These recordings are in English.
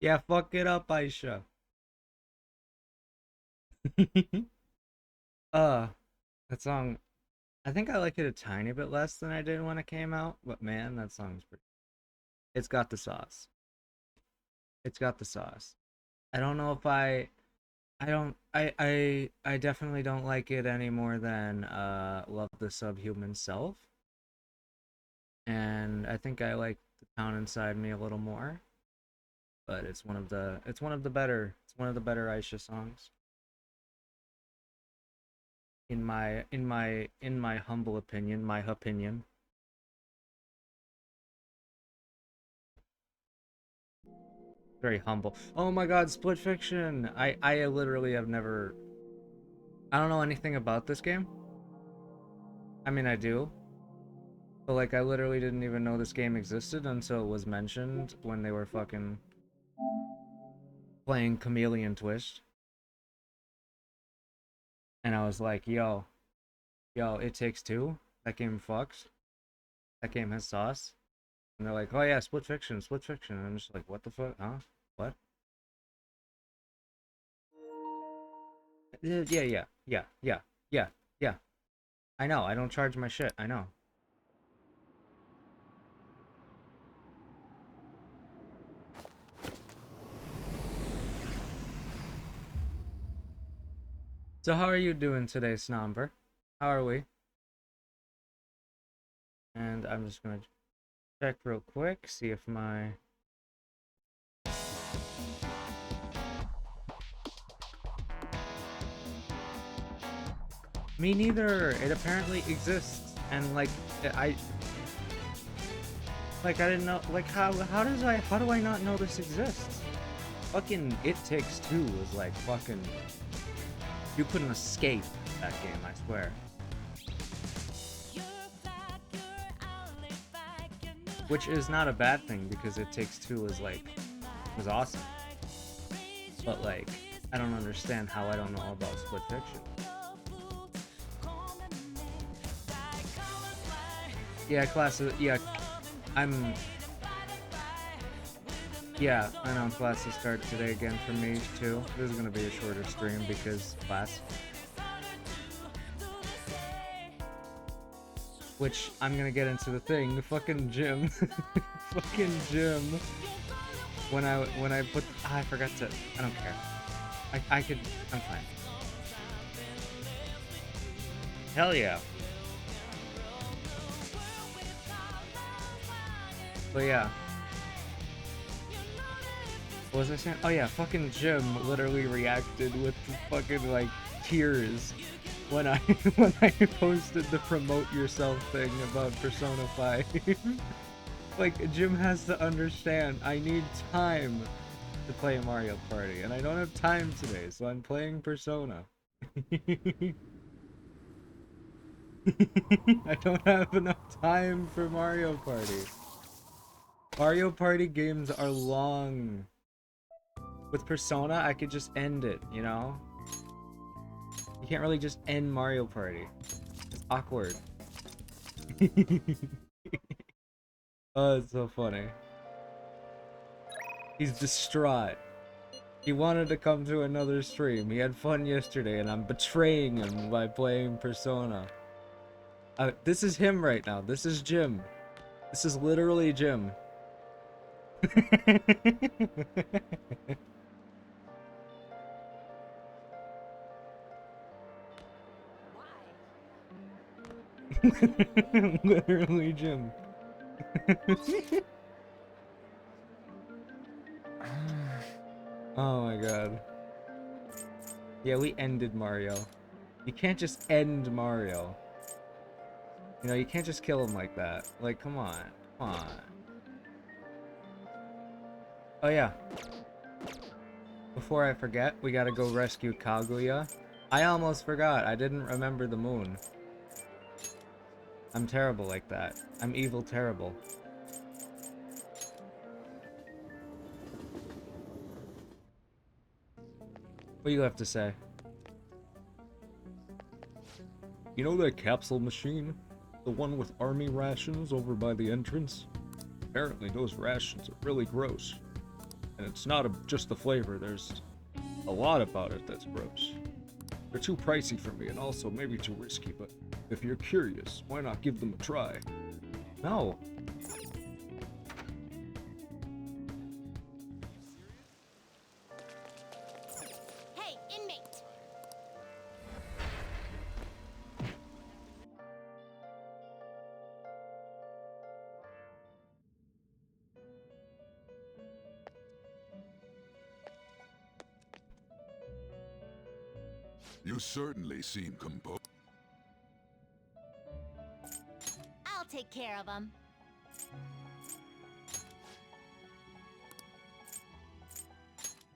Yeah, fuck it up, Aisha. uh, that song, I think I like it a tiny bit less than I did when it came out, but man, that song's pretty. It's got the sauce. It's got the sauce. I don't know if I don't I definitely don't like it any more than Love the Subhuman Self. And I think I like The Town Inside Me a little more, but it's one of the better Aisha songs. In my humble opinion, my opinion. Very humble. Oh my god, Split Fiction. I literally have never, I don't know anything about this game. I mean, I do, but like I literally didn't even know this game existed until it was mentioned when they were fucking playing Chameleon Twist, and I was like, yo, It Takes Two. That game fucks. That game has sauce. And they're like, oh yeah, Split Fiction, Split Fiction. And I'm just like, what the fuck? Huh? What? Yeah. I know. I don't charge my shit. I know. So how are you doing today, Snomber? How are we? And I'm just gonna check real quick, see if my me neither. It apparently exists, and like I I didn't know like how do I not know this exists? Fucking It Takes Two is like fucking you couldn't escape that game, I swear. Which is not a bad thing because It Takes Two is like was awesome. But like I don't understand how I don't know about Split Fiction. Yeah, classes. Yeah, I'm. Yeah, I know classes start today again for me too. This is gonna be a shorter stream because class. Which I'm gonna get into the thing. The fucking gym, fucking gym. When I put I forgot to. I don't care. I could. I'm fine. Hell yeah. But yeah. What was I saying? Oh yeah, fucking Jim literally reacted with fucking like tears when I when I posted the promote yourself thing about Persona 5. Like Jim has to understand I need time to play Mario Party and I don't have time today, so I'm playing Persona. I don't have enough time for Mario Party. Mario Party games are long. With Persona, I could just end it, you know? You can't really just end Mario Party. It's awkward. Oh, it's so funny. He's distraught. He wanted to come to another stream. He had fun yesterday, and I'm betraying him by playing Persona. This is him right now. This is Jim. This is literally Jim. Literally Jim. Oh my god. Yeah, we ended Mario. You can't just end Mario. You know, you can't just kill him like that. Like, come on. Come on. Oh yeah. Before I forget, we gotta go rescue Kaguya. I almost forgot. I didn't remember the moon. I'm terrible like that. I'm evil terrible. What do you have to say? You know that capsule machine? The one with army rations over by the entrance? Apparently those rations are really gross. And it's not just the flavor, there's a lot about it that's gross. They're too pricey for me and also maybe too risky, but if you're curious, why not give them a try? No. Hey, inmate! You certainly seem composed. I'll take care of him.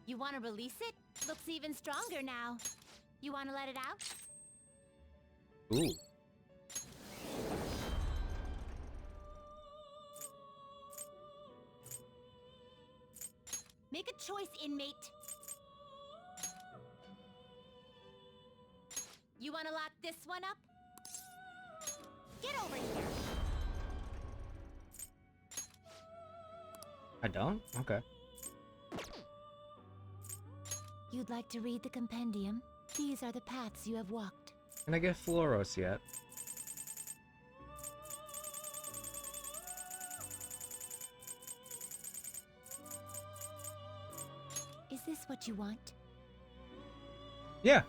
You want to release it? Looks even stronger now. You want to let it out? Ooh. Make a choice, inmate. You want to lock this one up? Get over here. I don't? Okay. You'd like to read the compendium? These are the paths you have walked. Can I get Floros yet? Is this what you want? Yeah.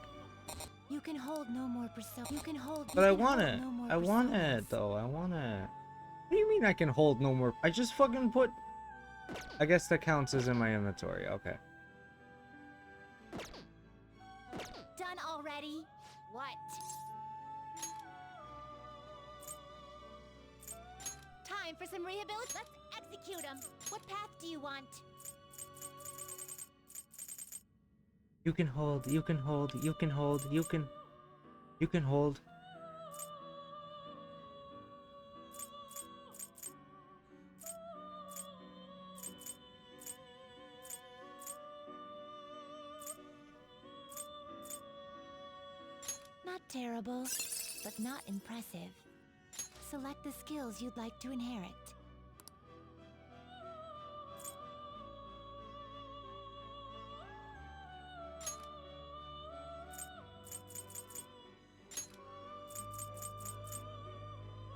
You can hold no more persona. You can hold. But I want it. I want it, though. I want it. What do you mean I can hold no more? I just fucking put... I guess that counts as in my inventory. Okay. Done already? What? Time for some rehabilitation. Let's execute him. What path do you want? You can hold, you can hold, you can hold, you can hold. Not terrible, but not impressive. Select the skills you'd like to inherit.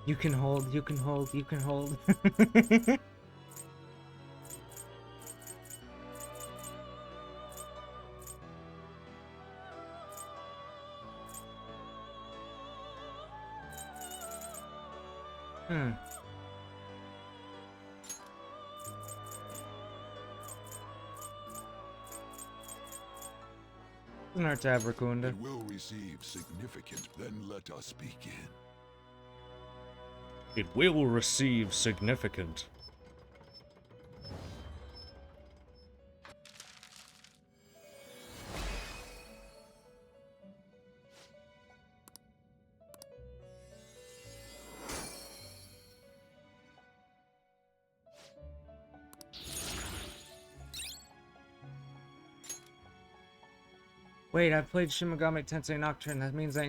You can hold, you can hold, you can hold. An art to have Raccoon. It will receive significant. Then let us begin. It will receive significant. Wait, I played Shin Megami Tensei Nocturne. That means I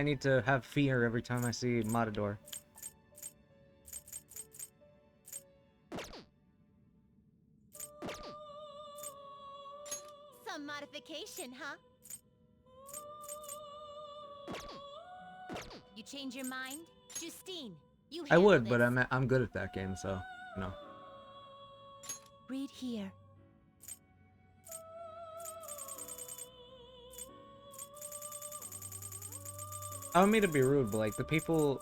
need to have fear every time I see Matador. modification, huh? You change your mind? Justine, you I handle would, but this. I'm good at that game, so you know. Read here. I don't mean to be rude, but like the people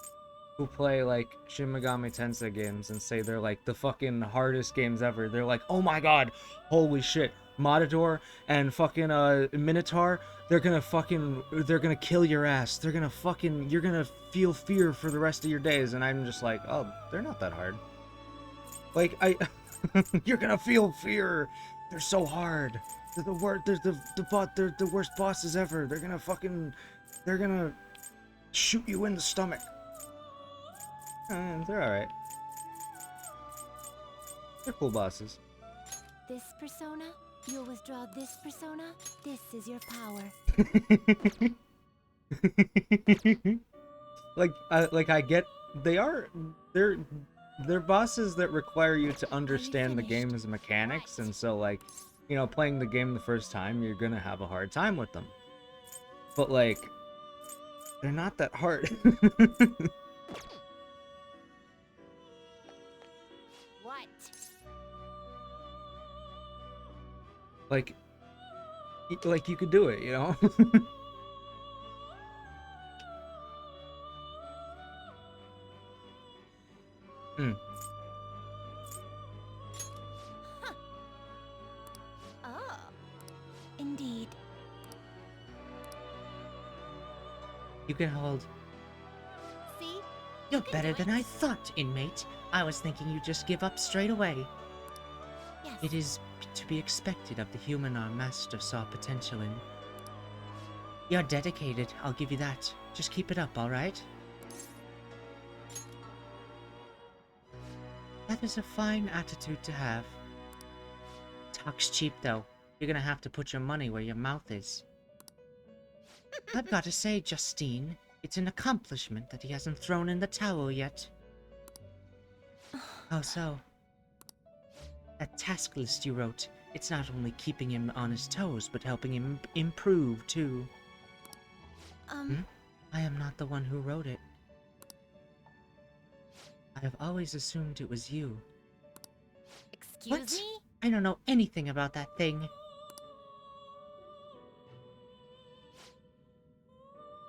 who play like Shin Megami Tensei games and say they're like the fucking hardest games ever, they're like, oh my god, holy shit, Matador and fucking Minotaur, they're gonna kill your ass. You're gonna feel fear for the rest of your days. And I'm just like, oh, they're not that hard. Like you're gonna feel fear. They're so hard. They're the worst. They're the worst bosses ever. They're gonna shoot you in the stomach. They're alright. They're cool bosses. This persona, you'll withdraw this persona. This is your power. I get they're bosses that require you to understand the game's mechanics, and so like, you know, playing the game the first time, you're gonna have a hard time with them. But like, they're not that hard. What? like you could do it, you know? Hmm. Huh. Oh. Indeed. You can hold. See? You're can better do than it. I thought, inmate. I was thinking you'd just give up straight away. Yes. It is to be expected of the human our master saw potential in. You're dedicated, I'll give you that. Just keep it up, alright? That is a fine attitude to have. Talk's cheap, though. You're gonna have to put your money where your mouth is. I've got to say, Justine, it's an accomplishment that he hasn't thrown in the towel yet. How so? That task list you wrote, it's not only keeping him on his toes, but helping him improve, too. I am not the one who wrote it. I have always assumed it was you. Excuse What? me? I don't know anything about that thing.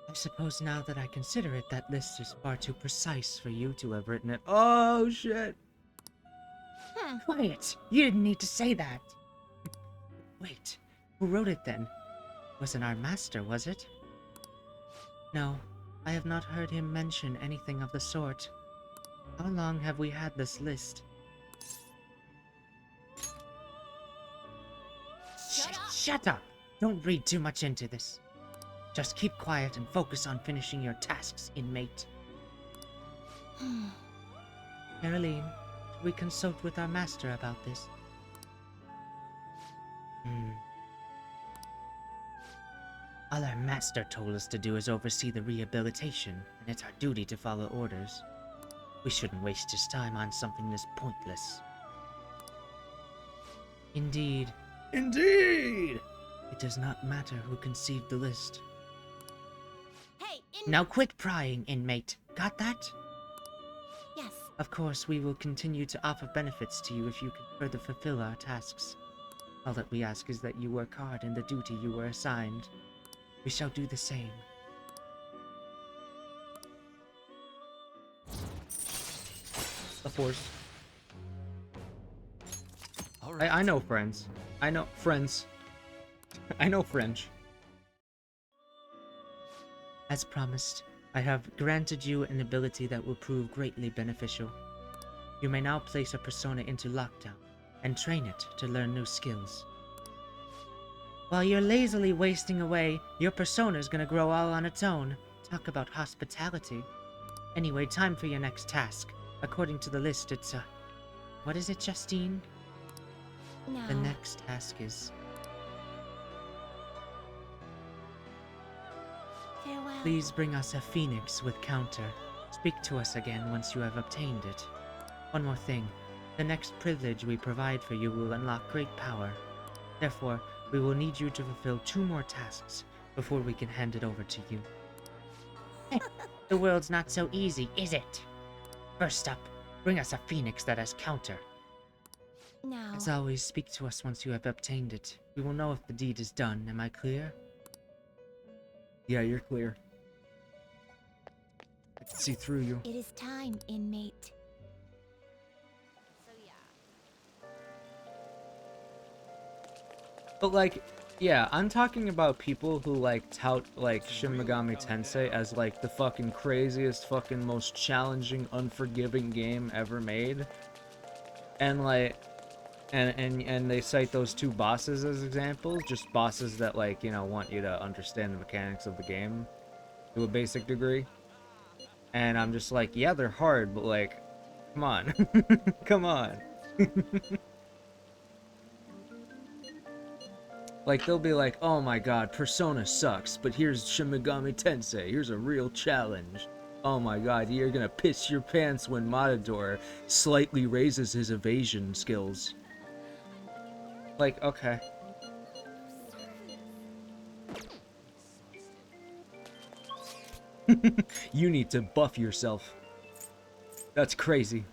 I suppose now that I consider it, that list is far too precise for you to have written it. Oh shit. Quiet! You didn't need to say that! Wait, who wrote it then? Wasn't our master, was it? No, I have not heard him mention anything of the sort. How long have we had this list? Shut up! Don't read too much into this. Just keep quiet and focus on finishing your tasks, inmate. Caroline, should we consult with our master about this? All our master told us to do is oversee the rehabilitation, and it's our duty to follow orders. We shouldn't waste his time on something this pointless. Indeed. Indeed. It does not matter who conceived the list. Hey, Now quit prying, inmate. Got that? Yes. Of course, we will continue to offer benefits to you if you can further fulfill our tasks. All that we ask is that you work hard in the duty you were assigned. We shall do the same. Of course. All right. I know friends. I know friends. I know French. As promised, I have granted you an ability that will prove greatly beneficial. You may now place a persona into lockdown and train it to learn new skills. While you're lazily wasting away, your persona's gonna grow all on its own. Talk about hospitality. Anyway, time for your next task. According to the list, it's what is it, Justine? No. The next task is... Farewell. Please bring us a phoenix with counter. Speak to us again once you have obtained it. One more thing. The next privilege we provide for you will unlock great power. Therefore, We will need you to fulfill 2 more tasks before we can hand it over to you. The world's not so easy, is it? First up, bring us a phoenix that has counter. Now, As always, speak to us once you have obtained it. We will know if the deed is done. Am I clear? Yeah, you're clear. I can see through you. it is time, inmate. So yeah. But like, yeah, I'm talking about people who like tout like Shin Megami Tensei as like the fucking craziest, fucking most challenging, unforgiving game ever made. And like, and they cite those 2 bosses as examples, just bosses that like, you know, want you to understand the mechanics of the game to a basic degree. And I'm just like, yeah, they're hard, but like, come on. Come on. Like, they'll be like, oh my god, Persona sucks, but here's Shin Megami Tensei, here's a real challenge. Oh my god, you're gonna piss your pants when Matador slightly raises his evasion skills. Like, okay. You need to buff yourself. That's crazy.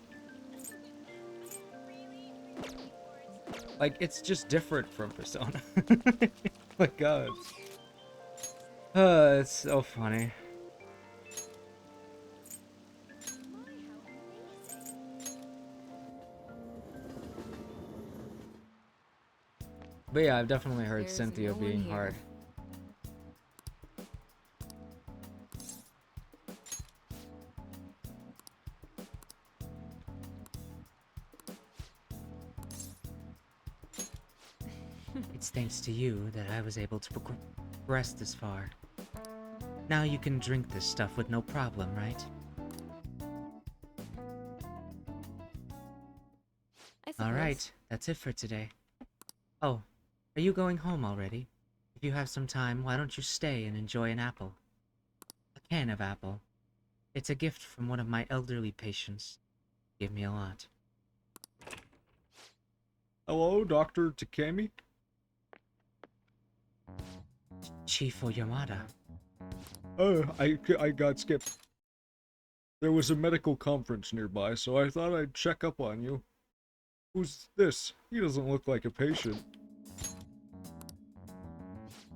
Like, it's just different from Persona. My god. It's so funny. But yeah, I've definitely heard There's Cynthia no one being here. hard. It's thanks to you that I was able to progress this far. Now you can drink this stuff with no problem, right? I suppose. Alright, that's it for today. Oh, are you going home already? If you have some time, why don't you stay and enjoy an apple? A can of apple. It's a gift from one of my elderly patients. Give me a lot. Hello, Dr. Takemi? Chief Yamada. Oh, I got skipped. There was a medical conference nearby, so I thought I'd check up on you. Who's this? He doesn't look like a patient.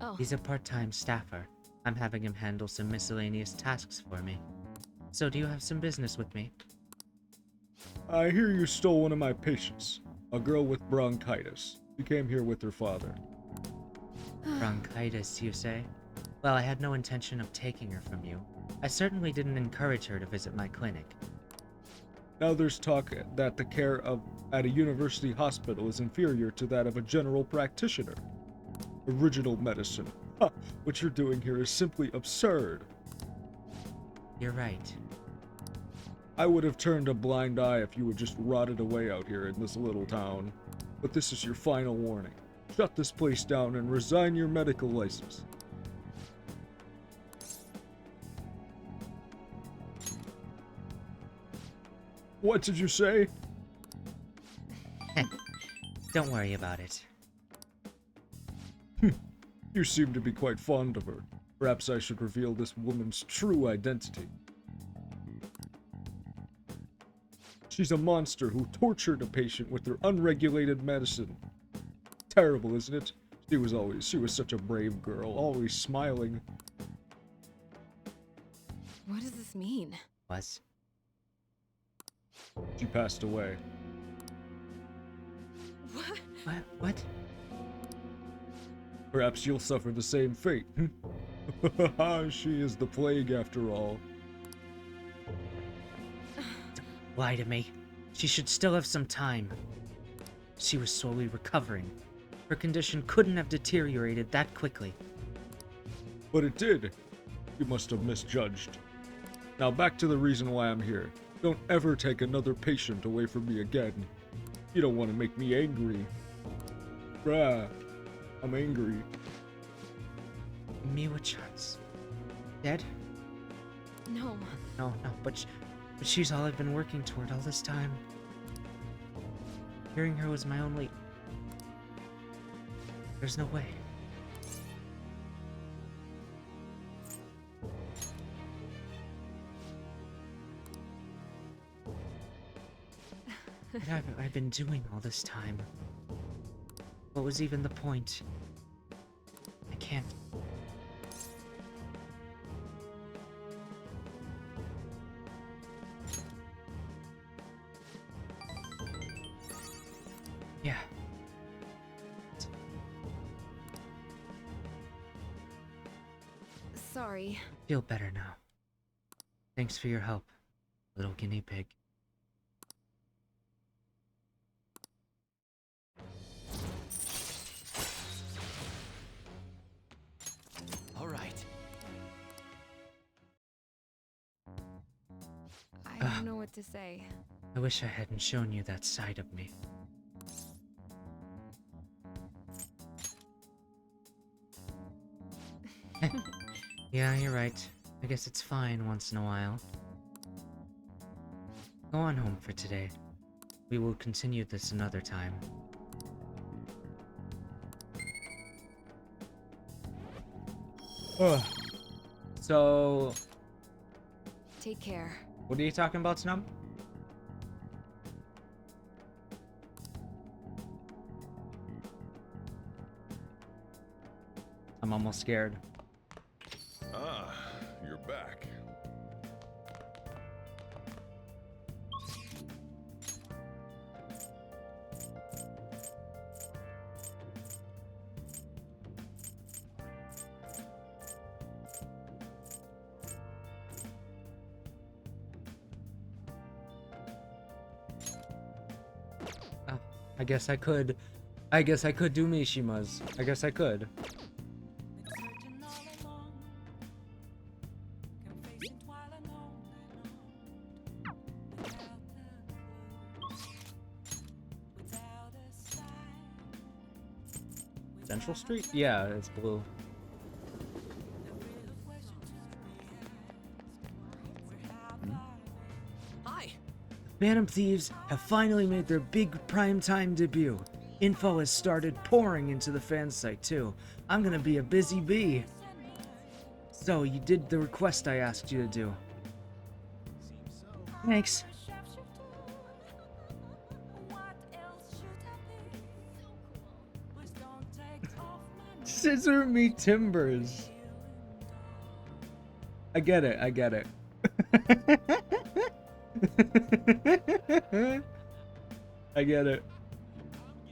Oh, He's a part-time staffer. I'm having him handle some miscellaneous tasks for me. So do you have some business with me? I hear you stole one of my patients. A girl with bronchitis. She came here with her father. Bronchitis, you say? Well, I had no intention of taking her from you. I certainly didn't encourage her to visit my clinic. Now there's talk that the care at a university hospital is inferior to that of a general practitioner. Original medicine. Ha! What you're doing here is simply absurd. You're right. I would have turned a blind eye if you had just rotted away out here in this little town. But this is your final warning. Shut this place down and resign your medical license. What did you say? Don't worry about it. You seem to be quite fond of her. Perhaps I should reveal this woman's true identity. She's a monster who tortured a patient with her unregulated medicine. Terrible, isn't it? She was such a brave girl, always smiling. what does this mean? Was? She passed away. What? What? Perhaps you'll suffer the same fate. She is the plague after all. Lie to me. She should still have some time. She was slowly recovering. Her condition couldn't have deteriorated that quickly. But it did. You must have misjudged. Now back to the reason why I'm here. Don't ever take another patient away from me again. You don't want to make me angry. Bruh, I'm angry. Miwa-chan's dead? No. No, but she's all I've been working toward all this time. Hearing her was my only... There's no way. What have I been doing all this time? What was even the point? I can't. Yeah. Sorry. Feel better now. Thanks for your help, little guinea pig. All right. I don't know what to say. I wish I hadn't shown you that side of me. Yeah, you're right. I guess it's fine once in a while. Go on home for today. We will continue this another time. So, Take care. what are you talking about, Snub? I'm almost scared. Ah, you're back. I guess I could. I guess I could do Mishimas. I guess I could. Central Street? Yeah, it's blue. Hi. Phantom Thieves have finally made their big primetime debut. Info has started pouring into the fan site too. I'm gonna be a busy bee. So, you did the request I asked you to do. Thanks. Scissor me timbers. I get it. I get it. I get it.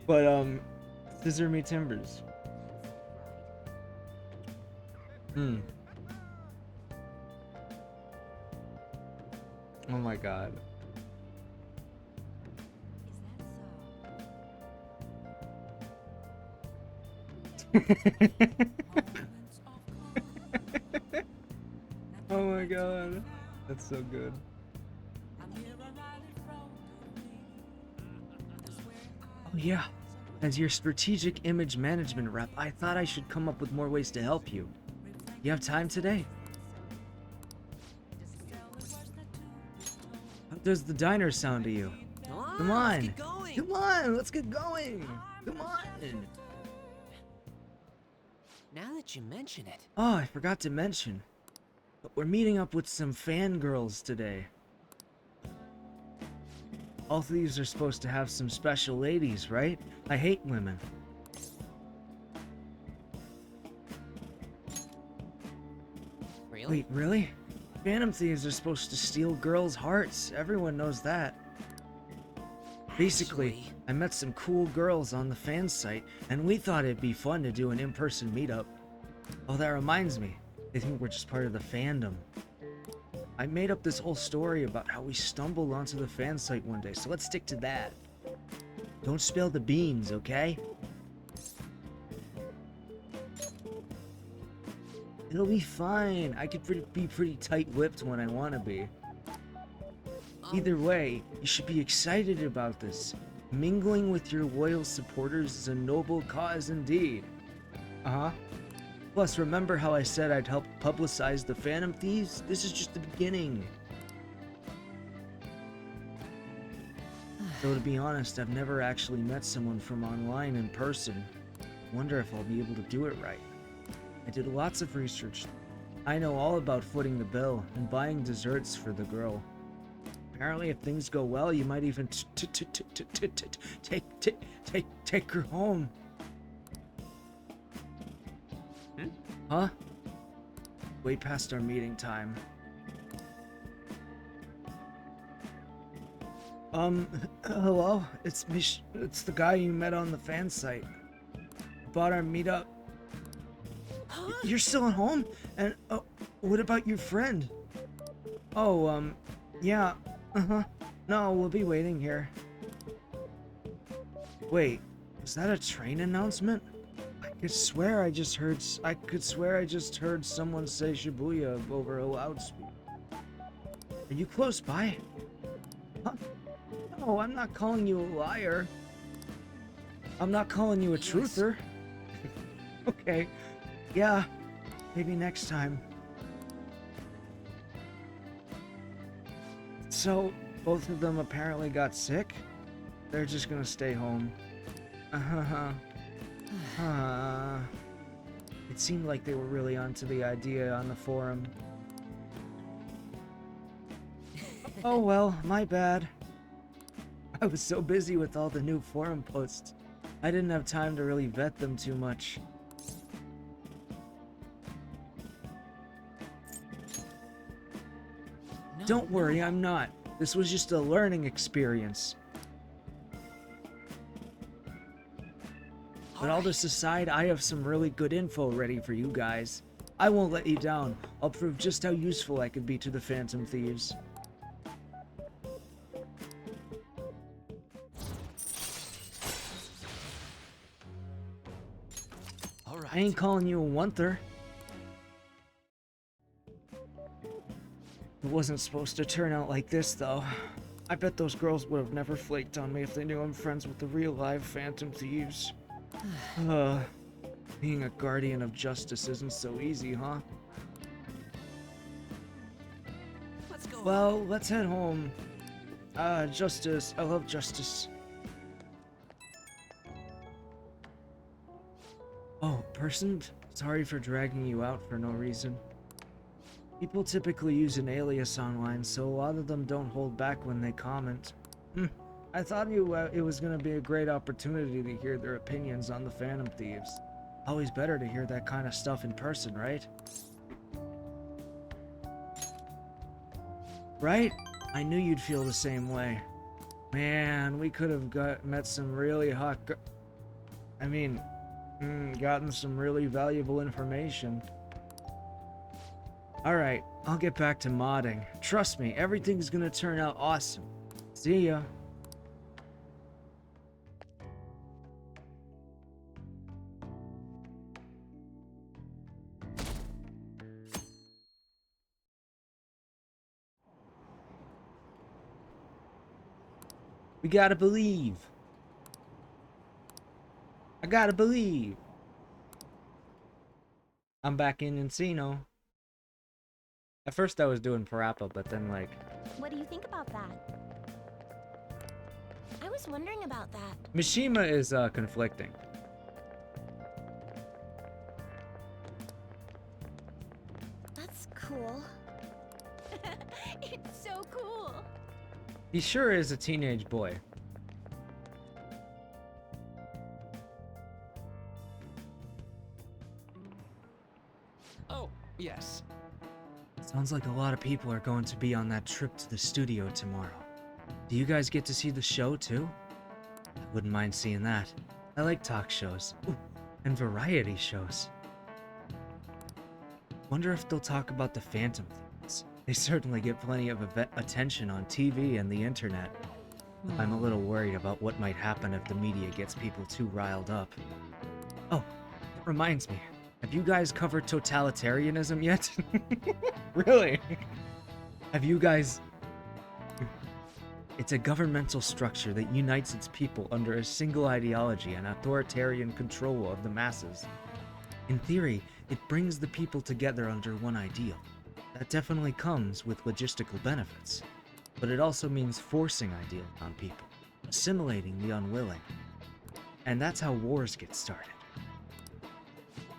But scissor me timbers. Hmm. Oh my god. Oh my god. That's so good. Oh yeah. As your strategic image management rep, I thought I should come up with more ways to help you. You have time today? How does the diner sound to you? Come on. Let's get going. Come on, let's get going. Come on. Now that you mention it. Oh, I forgot to mention. But we're meeting up with some fangirls today. All thieves are supposed to have some special ladies, right? I hate women. Really? Wait, really? Phantom thieves are supposed to steal girls' hearts. Everyone knows that. Basically, Actually- I met some cool girls on the fan site, and we thought it'd be fun to do an in-person meetup. Oh, that reminds me. They think we're just part of the fandom. I made up this whole story about how we stumbled onto the fan site one day, so let's stick to that. Don't spill the beans, okay? It'll be fine. I could be pretty tight-lipped when I want to be. Either way, you should be excited about this. Mingling with your loyal supporters is a noble cause indeed. Uh-huh. Plus, remember how I said I'd help publicize the Phantom Thieves? This is just the beginning. Though to be honest, I've never actually met someone from online in person. wonder if I'll be able to do it right. I did lots of research. I know all about footing the bill and buying desserts for the girl. Apparently, if things go well, you might even take her home. Huh? Way past our meeting time. Hello? It's it's the guy you met on the fan site. About our meetup. You're still at home? And, what about your friend? Oh, yeah. No, we'll be waiting here. Wait, was that a train announcement? I could swear I just heard someone say Shibuya over a loudspeaker. Are you close by? Huh? No, I'm not calling you a liar. I'm not calling you a truther. Okay. Yeah, maybe next time. So, both of them apparently got sick? They're just gonna stay home. It seemed like they were really onto the idea on the forum. Oh well, my bad. I was so busy with all the new forum posts, I didn't have time to really vet them too much. Don't worry, I'm not. This was just a learning experience. But all this aside, I have some really good info ready for you guys. I won't let you down. I'll prove just how useful I could be to the Phantom Thieves. I ain't calling you a wanther. It wasn't supposed to turn out like this, though. I bet those girls would have never flaked on me if they knew I'm friends with the real live Phantom Thieves. Being a guardian of justice isn't so easy, huh? Let's go. Well, let's head home. Justice. I love justice. Oh, person? Sorry for dragging you out for no reason. People typically use an alias online, so a lot of them don't hold back when they comment. I thought it was gonna be a great opportunity to hear their opinions on the Phantom Thieves. Always better to hear that kind of stuff in person, right? Right? I knew you'd feel the same way. Man, we could have met some really hot gotten some really valuable information. Alright, I'll get back to modding. Trust me, everything's gonna turn out awesome. See ya. We gotta believe. I gotta believe. I'm back in Encino. At first I was doing Parappa, but then like... What do you think about that? I was wondering about that. Mishima is conflicting. That's cool. It's so cool. He sure is a teenage boy. Oh, yes. Sounds like a lot of people are going to be on that trip to the studio tomorrow. Do you guys get to see the show too? I wouldn't mind seeing that. I like talk shows. Ooh, and variety shows. Wonder if they'll talk about the Phantom Thieves. They certainly get plenty of attention on TV and the internet. I'm a little worried about what might happen if the media gets people too riled up. Oh, it reminds me. Have you guys covered totalitarianism yet? Really? Have you guys... It's a governmental structure that unites its people under a single ideology and authoritarian control of the masses. In theory, it brings the people together under one ideal. That definitely comes with logistical benefits. But it also means forcing ideals on people, assimilating the unwilling. And that's how wars get started.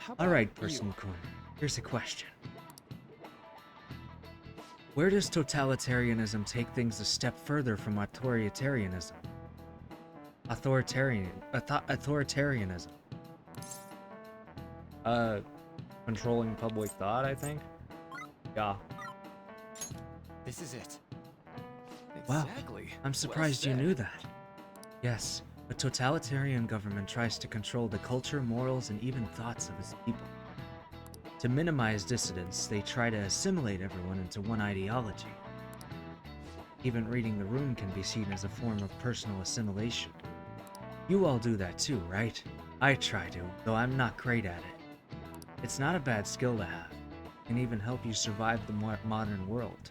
How about Alright, you? Person-kun. Here's a question. Where does totalitarianism take things a step further from authoritarianism? Authoritarianism. Controlling public thought, I think? Yeah. This is it. Wow. Exactly. I'm surprised you well knew said. that. Yes, a totalitarian government tries to control the culture, morals, and even thoughts of its people. To minimize dissidents, they try to assimilate everyone into one ideology. Even reading the room can be seen as a form of personal assimilation. You all do that too, right? I try to, though I'm not great at it. It's not a bad skill to have. It can even help you survive the modern world.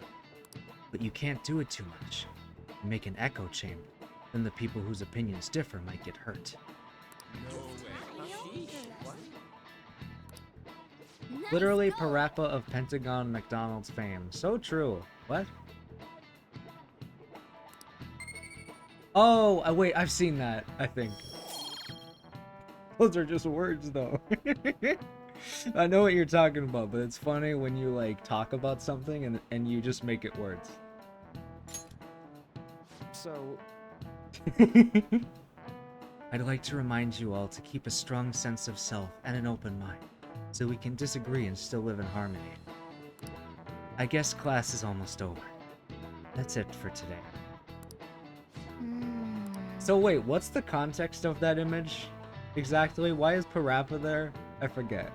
But you can't do it too much. You make an echo chamber, then the people whose opinions differ might get hurt. Nice Literally goal. Parappa of Pentagon McDonald's fame. So true. What? Oh, wait, I've seen that, I think. Those are just words, though. I know what you're talking about, but it's funny when you, like, talk about something and you just make it words. So, I'd like to remind you all to keep a strong sense of self and an open mind, so we can disagree and still live in harmony. I guess class is almost over. That's it for today. So wait, what's the context of that image? Exactly? Why is Parappa there? I forget.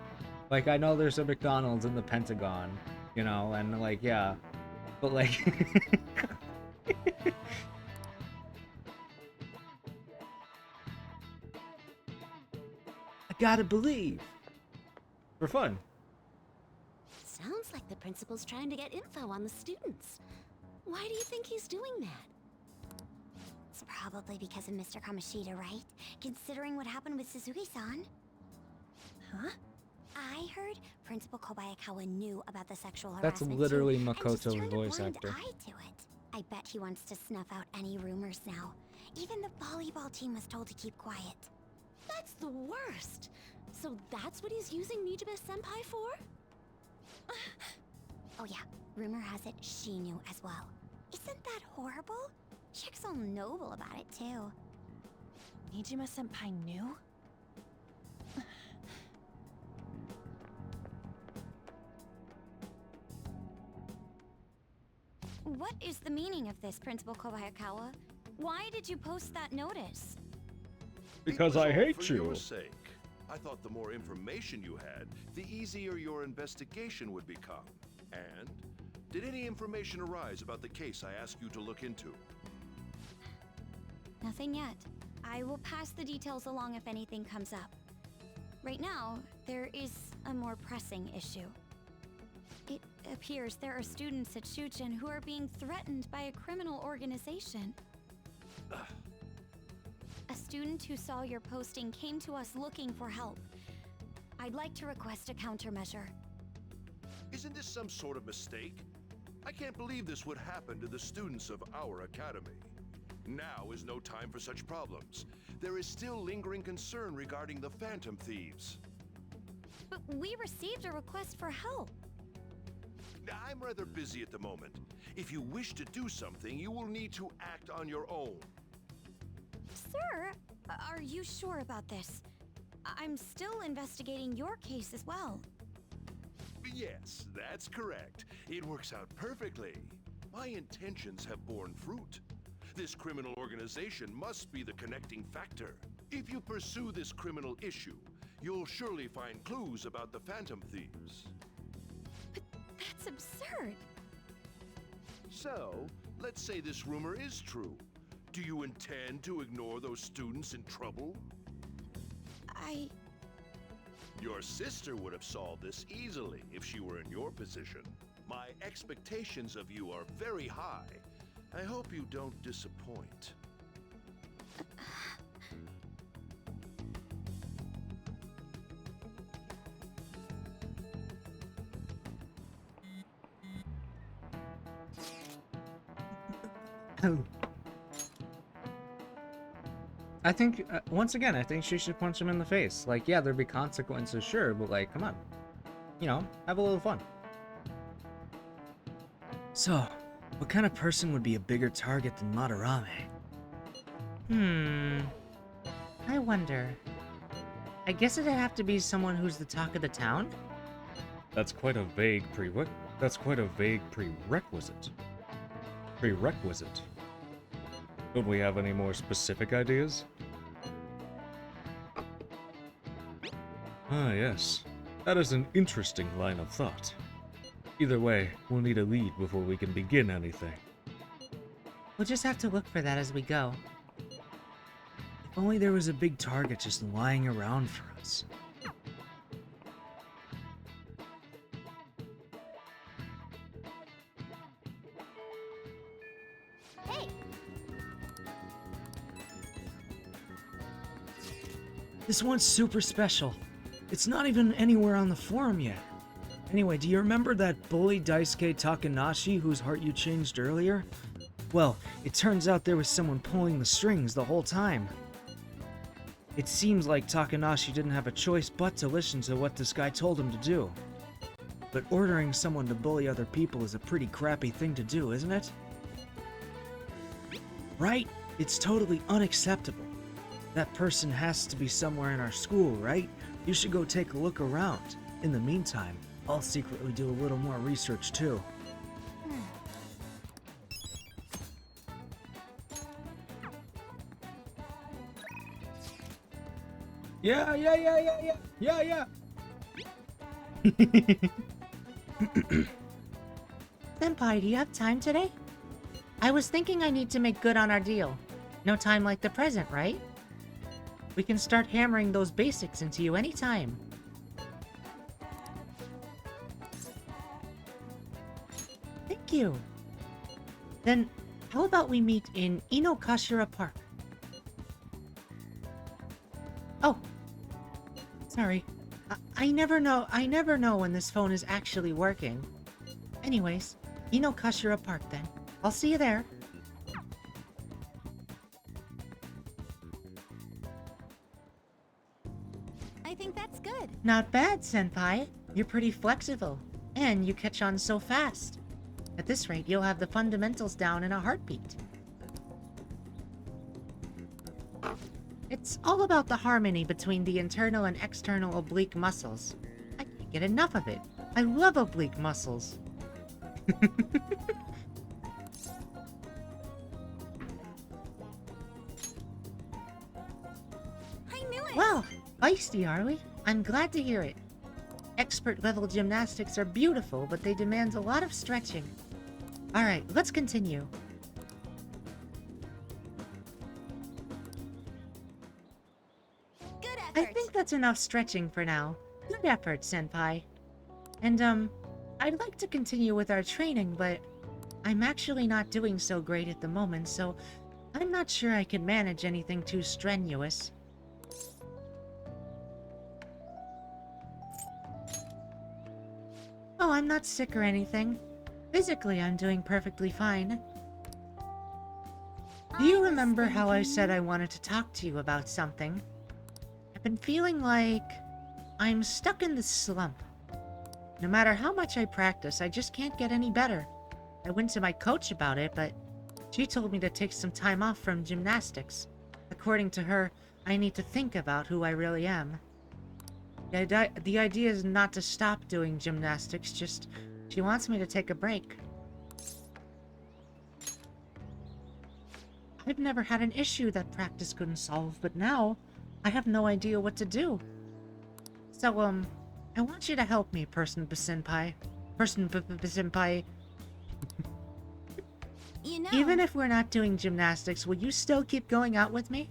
Like, I know there's a McDonald's in the Pentagon, you know, and like, yeah. But like... I gotta believe! For fun. Sounds like the principal's trying to get info on the students. Why do you think he's doing that? It's probably because of Mr. Kamoshida, right? Considering what happened with Suzuki-san. Huh? I heard Principal Kobayakawa knew about the sexual That's harassment literally too, and just Makoto's turned a voice blind actor. eye to it. I bet he wants to snuff out any rumors now. Even the volleyball team was told to keep quiet. That's the worst. So that's what he's using Nijibe-senpai for? Oh yeah, rumor has it she knew as well. Isn't that horrible? Chick's all noble about it too. Nijima-senpai knew? What is the meaning of this, Principal Kobayakawa? Why did you post that notice? Because It was I all hate for you. your sake. I thought the more information you had, the easier your investigation would become. And did any information arise about the case I asked you to look into? Nothing yet. I will pass the details along if anything comes up. Right now, there is a more pressing issue. It appears there are students at Shuchen who are being threatened by a criminal organization. A student who saw your posting came to us looking for help. I'd like to request a countermeasure. Isn't this some sort of mistake? I can't believe this would happen to the students of our academy. Now is no time for such problems. There is still lingering concern regarding the Phantom Thieves. But we received a request for help. I'm rather busy at the moment. If you wish to do something, you will need to act on your own. Sir, are you sure about this? I'm still investigating your case as well. Yes, that's correct. It works out perfectly. My intentions have borne fruit. This criminal organization must be the connecting factor. If you pursue this criminal issue, you'll surely find clues about the Phantom Thieves. But that's absurd. So, let's say this rumor is true. Do you intend to ignore those students in trouble? Your sister would have solved this easily if she were in your position. My expectations of you are very high. I hope you don't disappoint. I think, once again, I think she should punch him in the face. Like, yeah, there'd be consequences, sure, but like, come on. You know, have a little fun. So, what kind of person would be a bigger target than Madarame? I wonder. I guess it'd have to be someone who's the talk of the town? That's quite a vague prerequisite. Prerequisite. Don't we have any more specific ideas? Ah, yes. That is an interesting line of thought. Either way, we'll need a lead before we can begin anything. We'll just have to look for that as we go. If only there was a big target just lying around for us. Hey, This one's super special. It's not even anywhere on the forum yet. Anyway, do you remember that bully Daisuke Takanashi whose heart you changed earlier? Well, it turns out there was someone pulling the strings the whole time. It seems like Takanashi didn't have a choice but to listen to what this guy told him to do. But ordering someone to bully other people is a pretty crappy thing to do, isn't it? Right? It's totally unacceptable. That person has to be somewhere in our school, right? You should go take a look around. In the meantime, I'll secretly do a little more research too. Yeah. Senpai, do you have time today? I was thinking I need to make good on our deal. No time like the present, right? We can start hammering those basics into you anytime. Thank you. Then, how about we meet in Inokashira Park? Oh, sorry. I never know when this phone is actually working. Anyways, Inokashira Park then. I'll see you there. I think that's good. Not bad, Senpai. You're pretty flexible. And you catch on so fast. At this rate, you'll have the fundamentals down in a heartbeat. It's all about the harmony between the internal and external oblique muscles. I can't get enough of it. I love oblique muscles. I knew it. Well, feisty, are we? I'm glad to hear it. Expert level gymnastics are beautiful, but they demand a lot of stretching. Alright, let's continue. Good I effort. think that's enough stretching for now. Good effort, Senpai. And, I'd like to continue with our training, but I'm actually not doing so great at the moment, so I'm not sure I can manage anything too strenuous. Oh, I'm not sick or anything. Physically, I'm doing perfectly fine. Do you remember how I said I wanted to talk to you about something? I've been feeling like I'm stuck in this slump. No matter how much I practice, I just can't get any better. I went to my coach about it, but she told me to take some time off from gymnastics. According to her, I need to think about who I really am. The idea is not to stop doing gymnastics, just she wants me to take a break. I've never had an issue that practice couldn't solve, but now I have no idea what to do. So, I want you to help me, Senpai. Senpai. You know. Even if we're not doing gymnastics, will you still keep going out with me?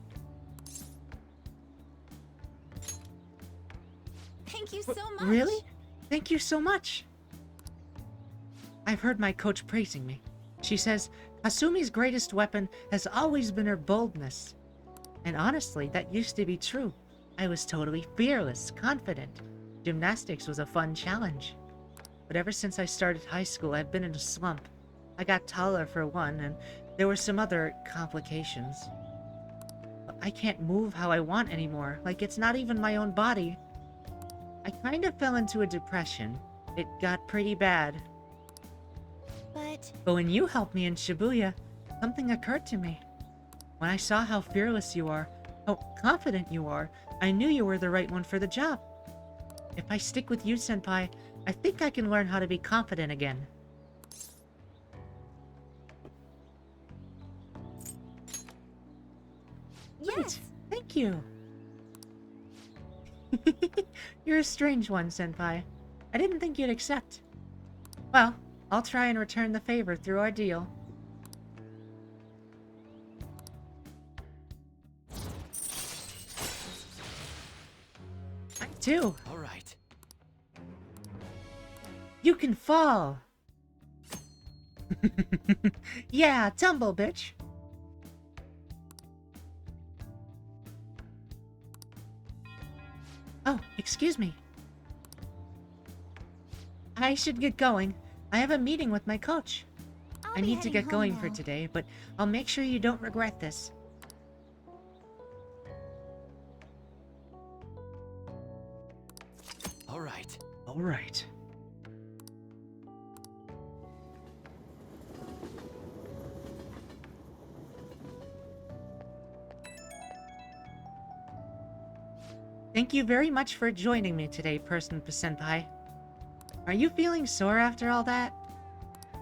Thank you so much. Really? Thank you so much. I've heard my coach praising me. She says, Hasumi's greatest weapon has always been her boldness. And honestly, that used to be true. I was totally fearless, confident. Gymnastics was a fun challenge. But ever since I started high school, I've been in a slump. I got taller for one, and there were some other complications. I can't move how I want anymore. Like, it's not even my own body. I kind of fell into a depression. It got pretty bad. But when you helped me in Shibuya, something occurred to me. When I saw how fearless you are, how confident you are, I knew you were the right one for the job. If I stick with you, Senpai, I think I can learn how to be confident again. Yes. Thank you. You're a strange one, Senpai. I didn't think you'd accept. Well, I'll try and return the favor through our deal. I too. All right. You can fall. Yeah, tumble, bitch. Oh, excuse me. I should get going. I have a meeting with my coach. I need to get going for today, but I'll make sure you don't regret this. All right. All right. Thank you very much for joining me today, Senpai. Are you feeling sore after all that?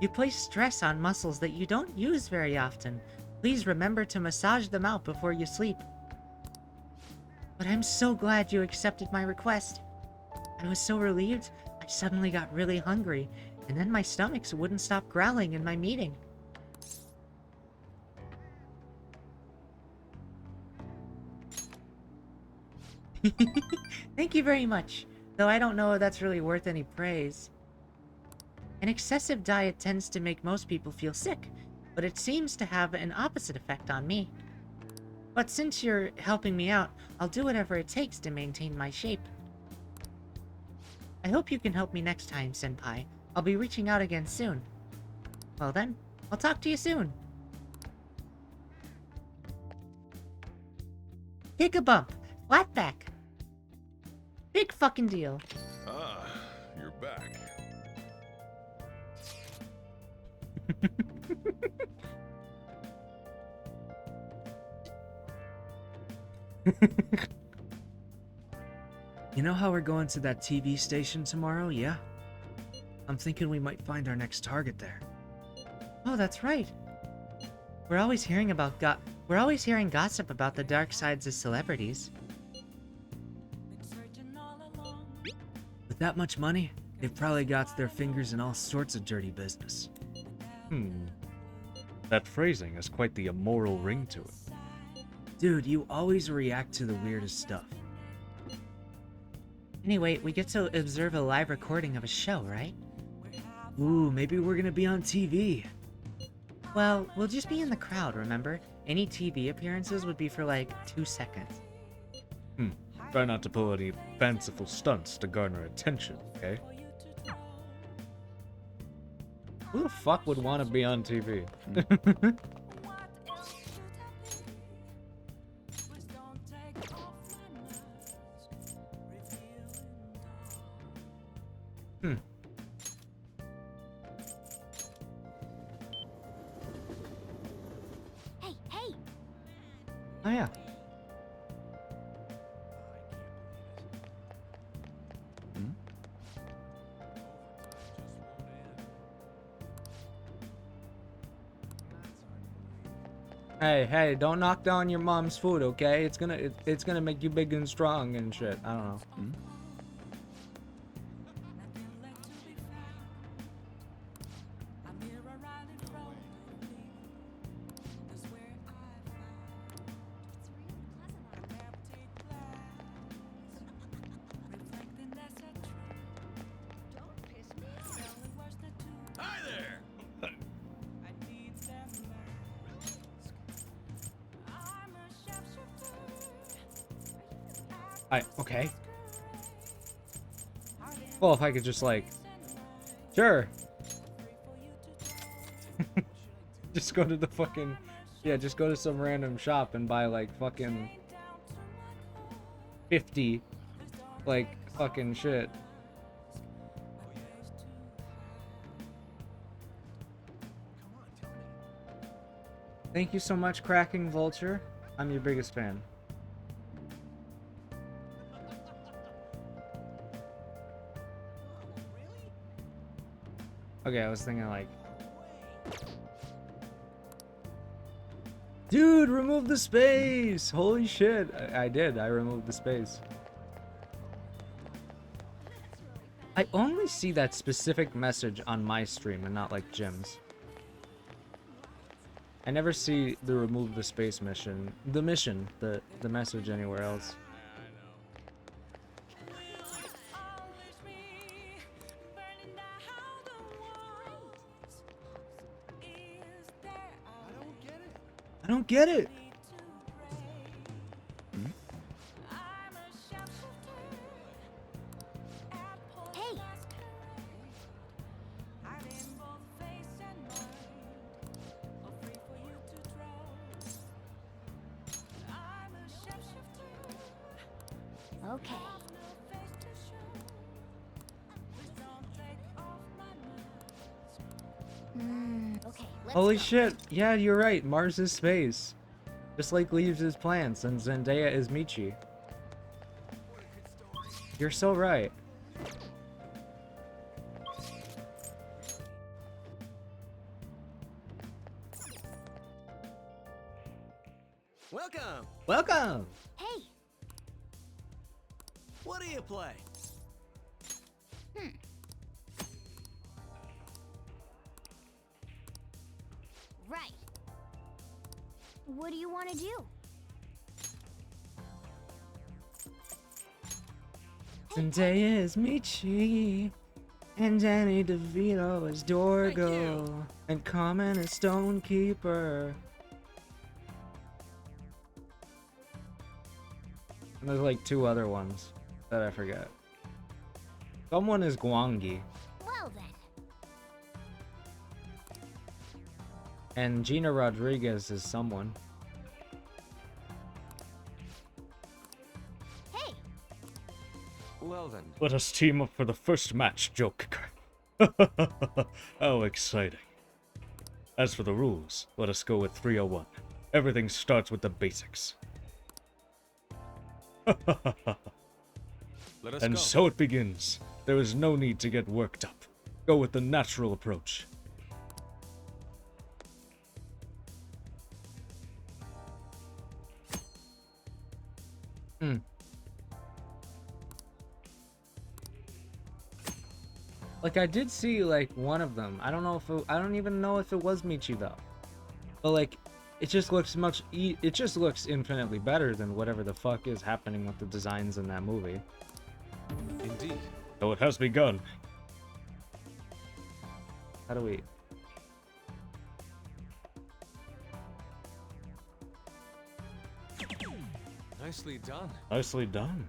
You place stress on muscles that you don't use very often. Please remember to massage them out before you sleep. But I'm so glad you accepted my request. I was so relieved, I suddenly got really hungry, and then my stomach wouldn't stop growling in my meeting. Thank you very much, though I don't know if that's really worth any praise. An excessive diet tends to make most people feel sick, but it seems to have an opposite effect on me. But since you're helping me out, I'll do whatever it takes to maintain my shape. I hope you can help me next time, Senpai. I'll be reaching out again soon. Well then, I'll talk to you soon. Take a bump. Flat back. Big fucking deal. Ah, you're back. You know how we're going to that TV station tomorrow, yeah? I'm thinking we might find our next target there. Oh, that's right. We're always hearing gossip about the dark sides of celebrities. With that much money, they've probably got their fingers in all sorts of dirty business. That phrasing has quite the immoral ring to it. Dude, you always react to the weirdest stuff. Anyway, we get to observe a live recording of a show, right? Ooh, maybe we're gonna be on TV. Well, we'll just be in the crowd, remember? Any TV appearances would be for like 2 seconds. Try not to pull any fanciful stunts to garner attention, okay? Who the fuck would want to be on TV? Hey, hey! Oh yeah. Hey, don't knock down your mom's food, okay? It's gonna make you big and strong and shit. I don't know. Hi there! Okay. Well, if I could just like, sure. Just go to the fucking Yeah, just go to some random shop and buy like fucking 50 like fucking shit. Thank you so much, Cracking Vulture. I'm your biggest fan. Okay, I was thinking like, dude, remove the space! Holy shit, I did. I removed the space. I only see that specific message on my stream and not like Jim's. I never see the remove the space mission, the message anywhere else. I don't get it. Hey, okay. Okay, let's Holy go. shit. Yeah, you're right. Mars is space. Just like Leaves is plants and Zendaya is Michi. You're so right. Welcome. Welcome! Hey, What do you play? right. What do you want to do? Zendaya is Michi. And Danny DeVito is Dorgo. And Common is Stonekeeper. And there's like two other ones that I forget. Someone is Gwangi. Well then. And Gina Rodriguez is someone. Hey, Well then. Let us team up for the first match, Jokeker. How exciting. As for the rules, let us go with 301. Everything starts with the basics. Let us And go. so it begins. There is no need to get worked up. Go with the natural approach. Like I did see like one of them. I don't know if I don't even know if it was Michi though. But like it just looks it just looks infinitely better than whatever the fuck is happening with the designs in that movie. Indeed. So it has begun. How do we Nicely done. Nicely done.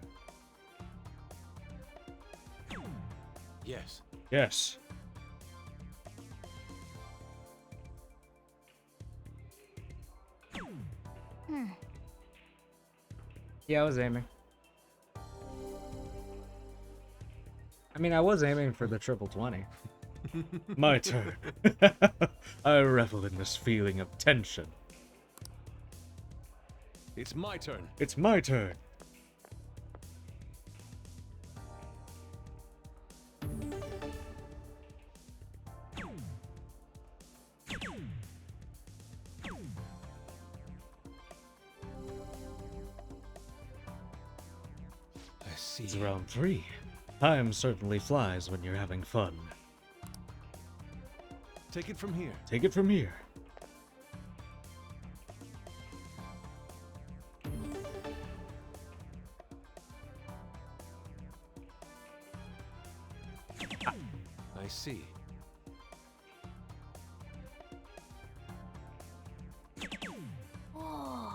Yes. Yes. Yeah, I was aiming. I mean, I was aiming for the triple 20. My turn. I revel in this feeling of tension. It's my turn. It's my turn. I see. It's round 3. Time certainly flies when you're having fun. Take it from here. Take it from here. I see. whoa.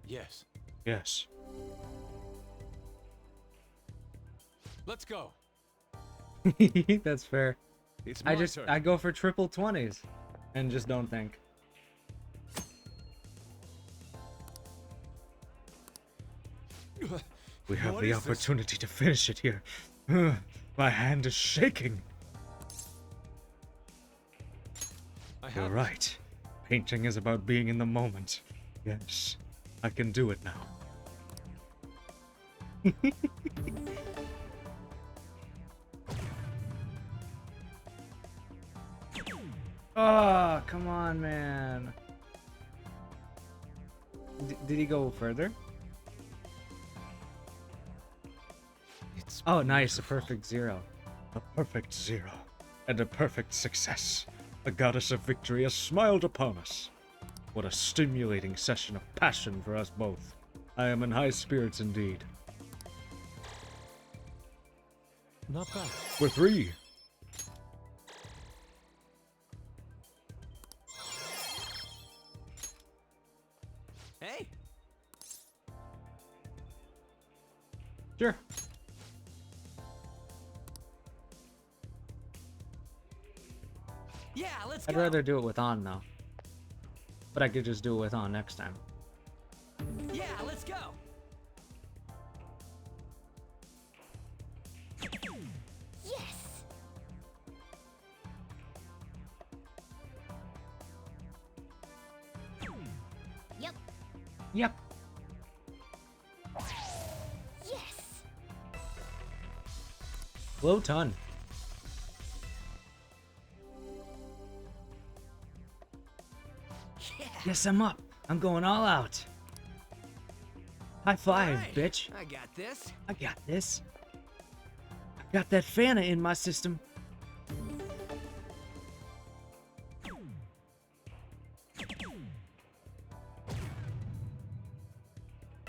Yes. Yes. Let's go. That's fair. It's my turn. I go for triple 20s. And just don't think. We have What the is this? opportunity to finish it here. My hand is shaking. You're have right. Painting is about being in the moment. Yes, I can do it now. Oh, come on, man. Did he go further? It's Oh, nice. A beautiful. perfect 0. A perfect 0. And a perfect success. The goddess of victory has smiled upon us. What a stimulating session of passion for us both. I am in high spirits indeed. Not bad. We're 3. Hey, Sure. yeah, let's I'd go. rather do it with on though. But I could just do it with on next time. Yeah, let's go. Yes! Yep. Yep. Yes! Low ton. Yeah. Yes, I'm up. I'm going all out. High five, Alright, bitch. I got this. I got this. I got that Fanta in my system.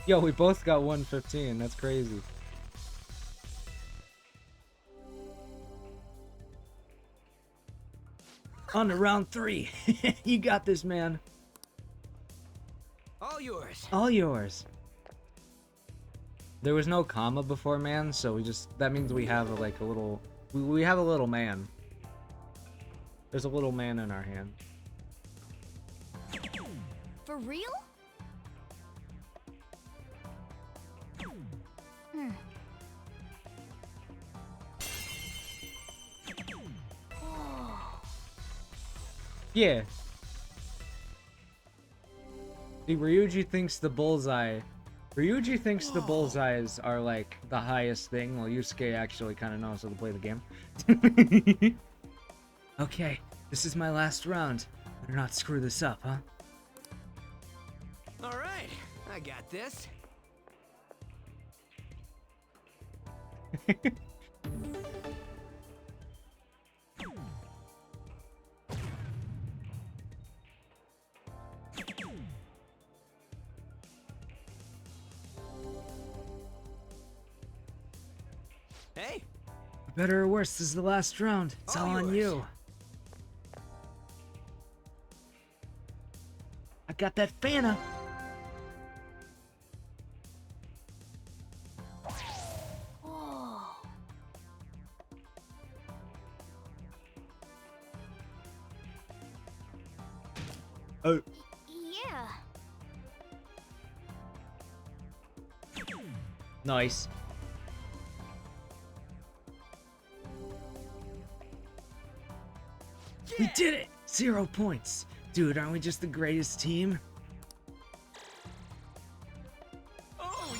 Yo, we both got 115. That's crazy. On to round 3. You got this, man. All yours. All yours. There was no comma before man, so that means we have like a little we have a little man. There's a little man in our hand. For real? Hmm. Oh. Yeah. See, Ryuji thinks the bullseyes are like the highest thing, while Yusuke actually kind of knows how to play the game. Okay, this is my last round. Better not screw this up, huh? All right, I got this. Hey, For better or worse, this is the last round. It's all on yours. you. I got that Fanta. Oh. Oh, Yeah. nice. We did it! 0 points. Dude, aren't we just the greatest team? oh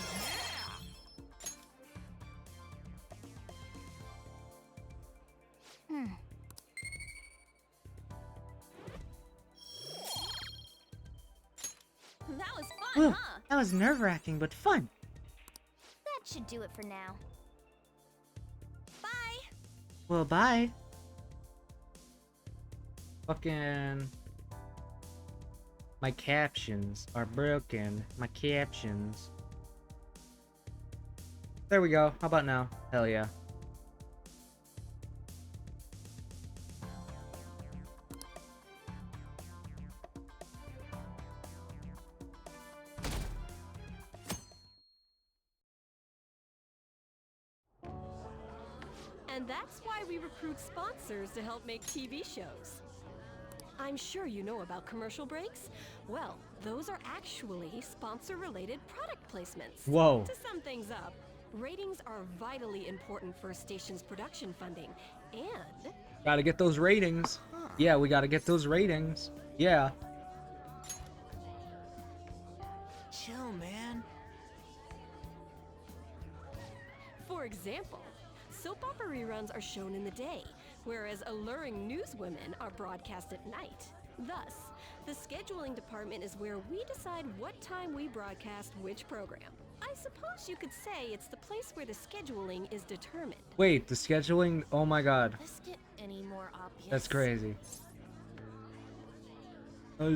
yeah. Hmm. That was fun, Whew, huh? that was nerve-wracking, but fun. That should do it for now. Bye! Well, bye. Fucking. My captions are broken. My captions. There we go. How about now? Hell yeah. And that's why we recruit sponsors to help make TV shows. I'm sure you know about commercial breaks. Well, those are actually sponsor-related product placements. Whoa. To sum things up, ratings are vitally important for a station's production funding, and... Gotta get those ratings. Yeah, we gotta get those ratings. Yeah. Chill, man. For example, soap opera reruns are shown in the day, whereas alluring newswomen are broadcast at night. Thus, the scheduling department is where we decide what time we broadcast which program. I suppose you could say it's the place where the scheduling is determined. Wait, the scheduling? Oh my god. This get any more obvious? That's crazy. I'm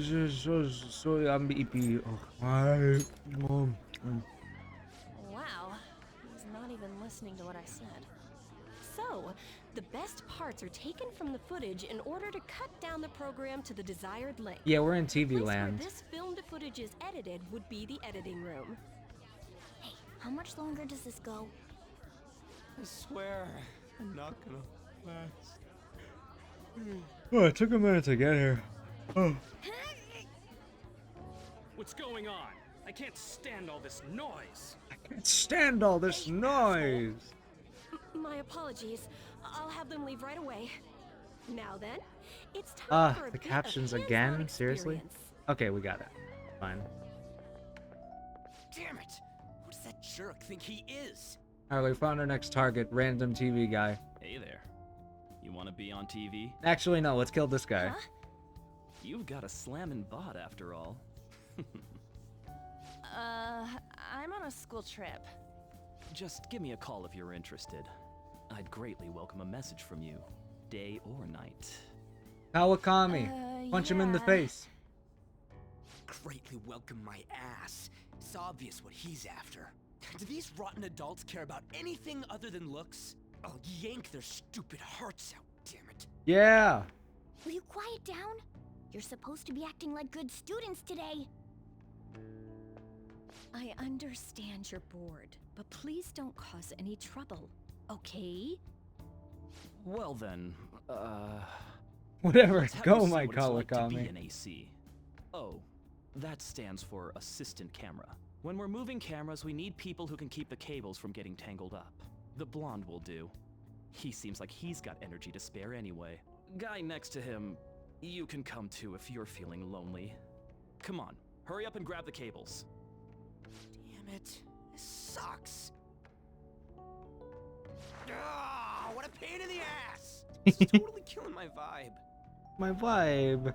EP. Wow, he's not even listening to what I said. So, the best parts are taken from the footage in order to cut down the program to the desired length. Yeah, we're in The TV place where land. this filmed footage is edited would be the editing room. Hey, how much longer does this go? I swear, I'm not gonna last. Oh, it took a minute to get here. Oh. What's going on? I can't stand all this noise. I can't stand all this noise. My apologies. I'll have them leave right away. Now then, it's time for a The bit of captions hands-on again? Seriously? experience. Okay, we got it. Fine. Damn it! Who does that jerk think he is? Alright, we found our next target, random TV guy. Hey there. You want to be on TV? Actually, no, let's kill this guy. Huh? You've got a slammin' bot after all. I'm on a school trip. Just give me a call if you're interested. I'd greatly welcome a message from you, day or night. Kawakami. Punch him in the yeah. face. Greatly welcome my ass. It's obvious what he's after. Do these rotten adults care about anything other than looks? I'll yank their stupid hearts out, damn it. Yeah. Will you quiet down? You're supposed to be acting like good students today. I understand you're bored, but please don't cause any trouble, okay? Well then, Whatever. let's have Go, you see my what it's like to be Kawakami. an AC. Oh, that stands for assistant camera. When we're moving cameras, we need people who can keep the cables from getting tangled up. The blonde will do. He seems like he's got energy to spare anyway. Guy next to him, you can come too if you're feeling lonely. Come on, hurry up and grab the cables. Damn it. This sucks. Ah, what a pain in the ass! It's totally killing my vibe. My vibe.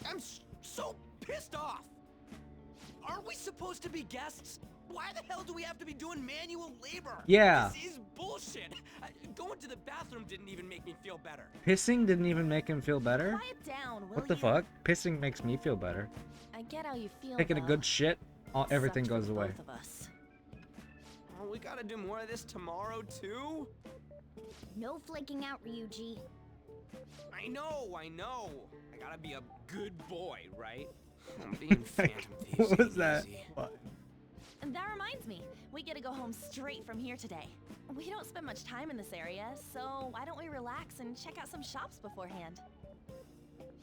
I'm so pissed off! Aren't we supposed to be guests? Why the hell do we have to be doing manual labor? Yeah. This is bullshit! Going to the bathroom didn't even make me feel better. Pissing didn't even make him feel better? Quiet down, will What the you? fuck? Pissing makes me feel better. I get how you feel. Taking a though. good shit, everything Sucked goes for away. Both of us. Oh, we gotta do more of this tomorrow, too? No flaking out, Ryuji. I know. I gotta be a good boy, right? I'm being Phantom Thieves What was ain't that? easy. What? And that reminds me, we get to go home straight from here today. We don't spend much time in this area, so why don't we relax and check out some shops beforehand?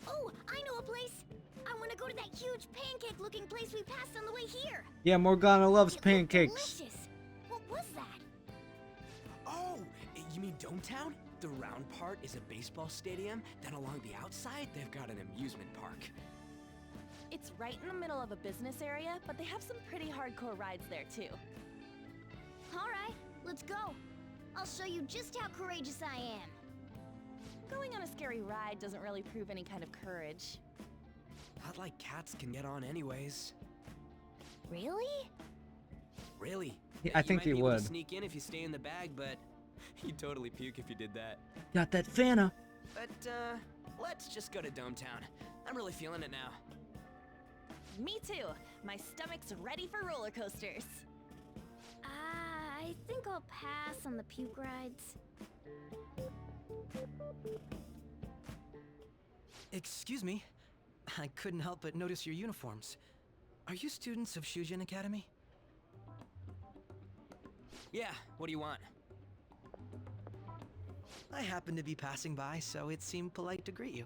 Oh, I know a place. I want to go to that huge pancake-looking place we passed on the way here. Yeah, Morgana loves It looked pancakes. delicious. What was that? Oh, you mean Dometown? The round part is a baseball stadium, then along the outside, they've got an amusement park. It's right in the middle of a business area, but they have some pretty hardcore rides there too. All right, let's go. I'll show you just how courageous I am. Going on a scary ride doesn't really prove any kind of courage. Not like cats can get on anyways. Really? Really? I think might he be able to would. sneak in if you stay in the bag, but you'd totally puke if you did that. Got that Fanta. But, let's just go to Dometown. I'm really feeling it now. Me too. My stomach's ready for roller coasters. I think I'll pass on the puke rides. Excuse me. I couldn't help but notice your uniforms. Are you students of Shujin Academy? Yeah, what do you want? I happened to be passing by, so it seemed polite to greet you.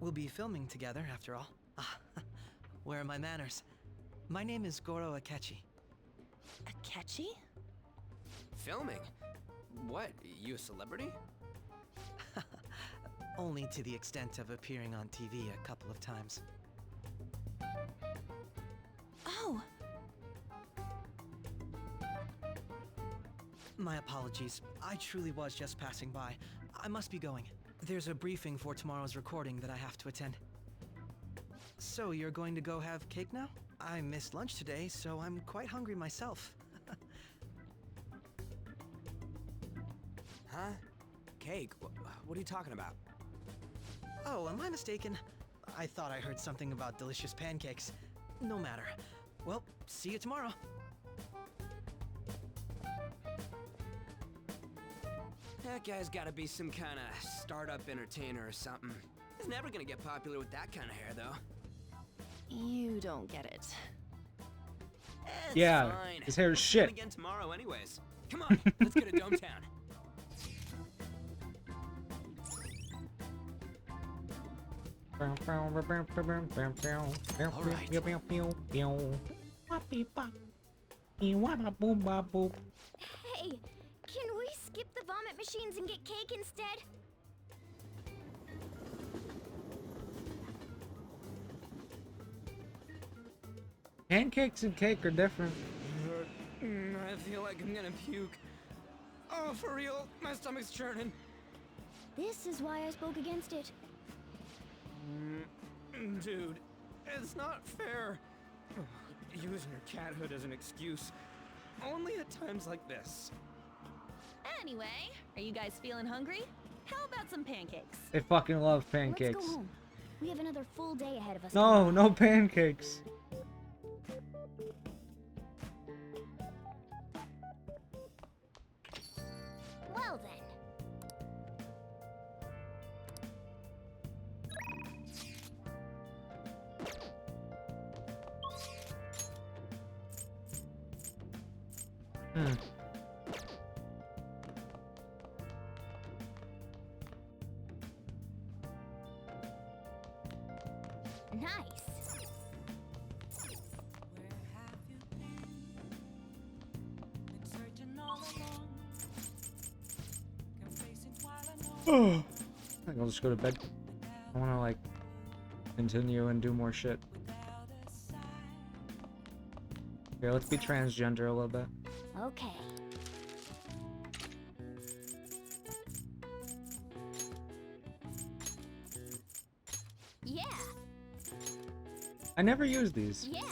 We'll be filming together, after all. Ah, where are my manners? My name is Goro Akechi. Akechi? Filming? What, you a celebrity? Only to the extent of appearing on TV a couple of times. Oh, My apologies. I truly was just passing by. I must be going. There's a briefing for tomorrow's recording that I have to attend. So, you're going to go have cake now? I missed lunch today, so I'm quite hungry myself. Huh? Cake? What are you talking about? Oh, am I mistaken? I thought I heard something about delicious pancakes. No matter. Well, see you tomorrow. That guy's gotta be some kind of startup entertainer or something. He's never gonna get popular with that kind of hair, though. you don't get it. It's Yeah, fine. his hair is Come shit. again tomorrow, anyways. Come on, let's go to Dome Town. Hey, can we skip the vomit machines and get cake instead? Pancakes and cake are different. I feel like I'm gonna puke. Oh, for real, my stomach's churning. This is why I spoke against it. Dude, it's not fair. Using your cathood as an excuse. Only at times like this. Anyway, are you guys feeling hungry? How about some pancakes? They fucking love Let's pancakes. go home. We have another full day ahead of us. No, no pancakes. Well then. Hmm. Nice. I think I'll just go to bed. I wanna like continue and do more shit. Okay, let's be transgender a little bit. Okay. Yeah, I never use these. yeah.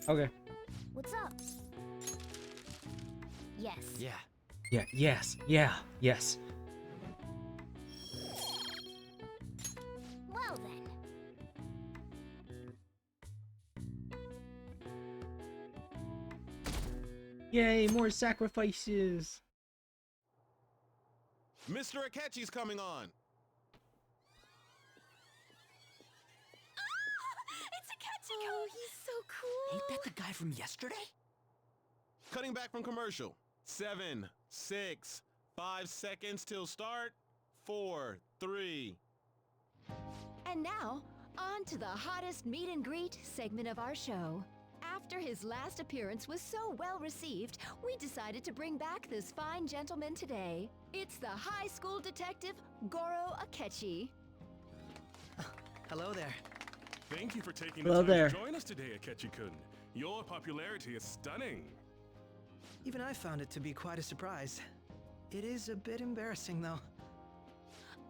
Okay. What's up? Yes. Yeah. Yeah, yes, yeah, yes. Well then. Yay, more sacrifices. Mr. Akechi's coming on. It's Akechi! Oh, he's so cool. Ain't that the guy from yesterday? Cutting back from commercial. 7, 6, 5 seconds till start. 4, 3. And now, on to the hottest meet and greet segment of our show. After his last appearance was so well received, we decided to bring back this fine gentleman today. It's the high school detective, Goro Akechi. Hello there. Thank you for taking Hello the time there. to join us today, Akechi-kun. Your popularity is stunning. Even I found it to be quite a surprise. It is a bit embarrassing, though.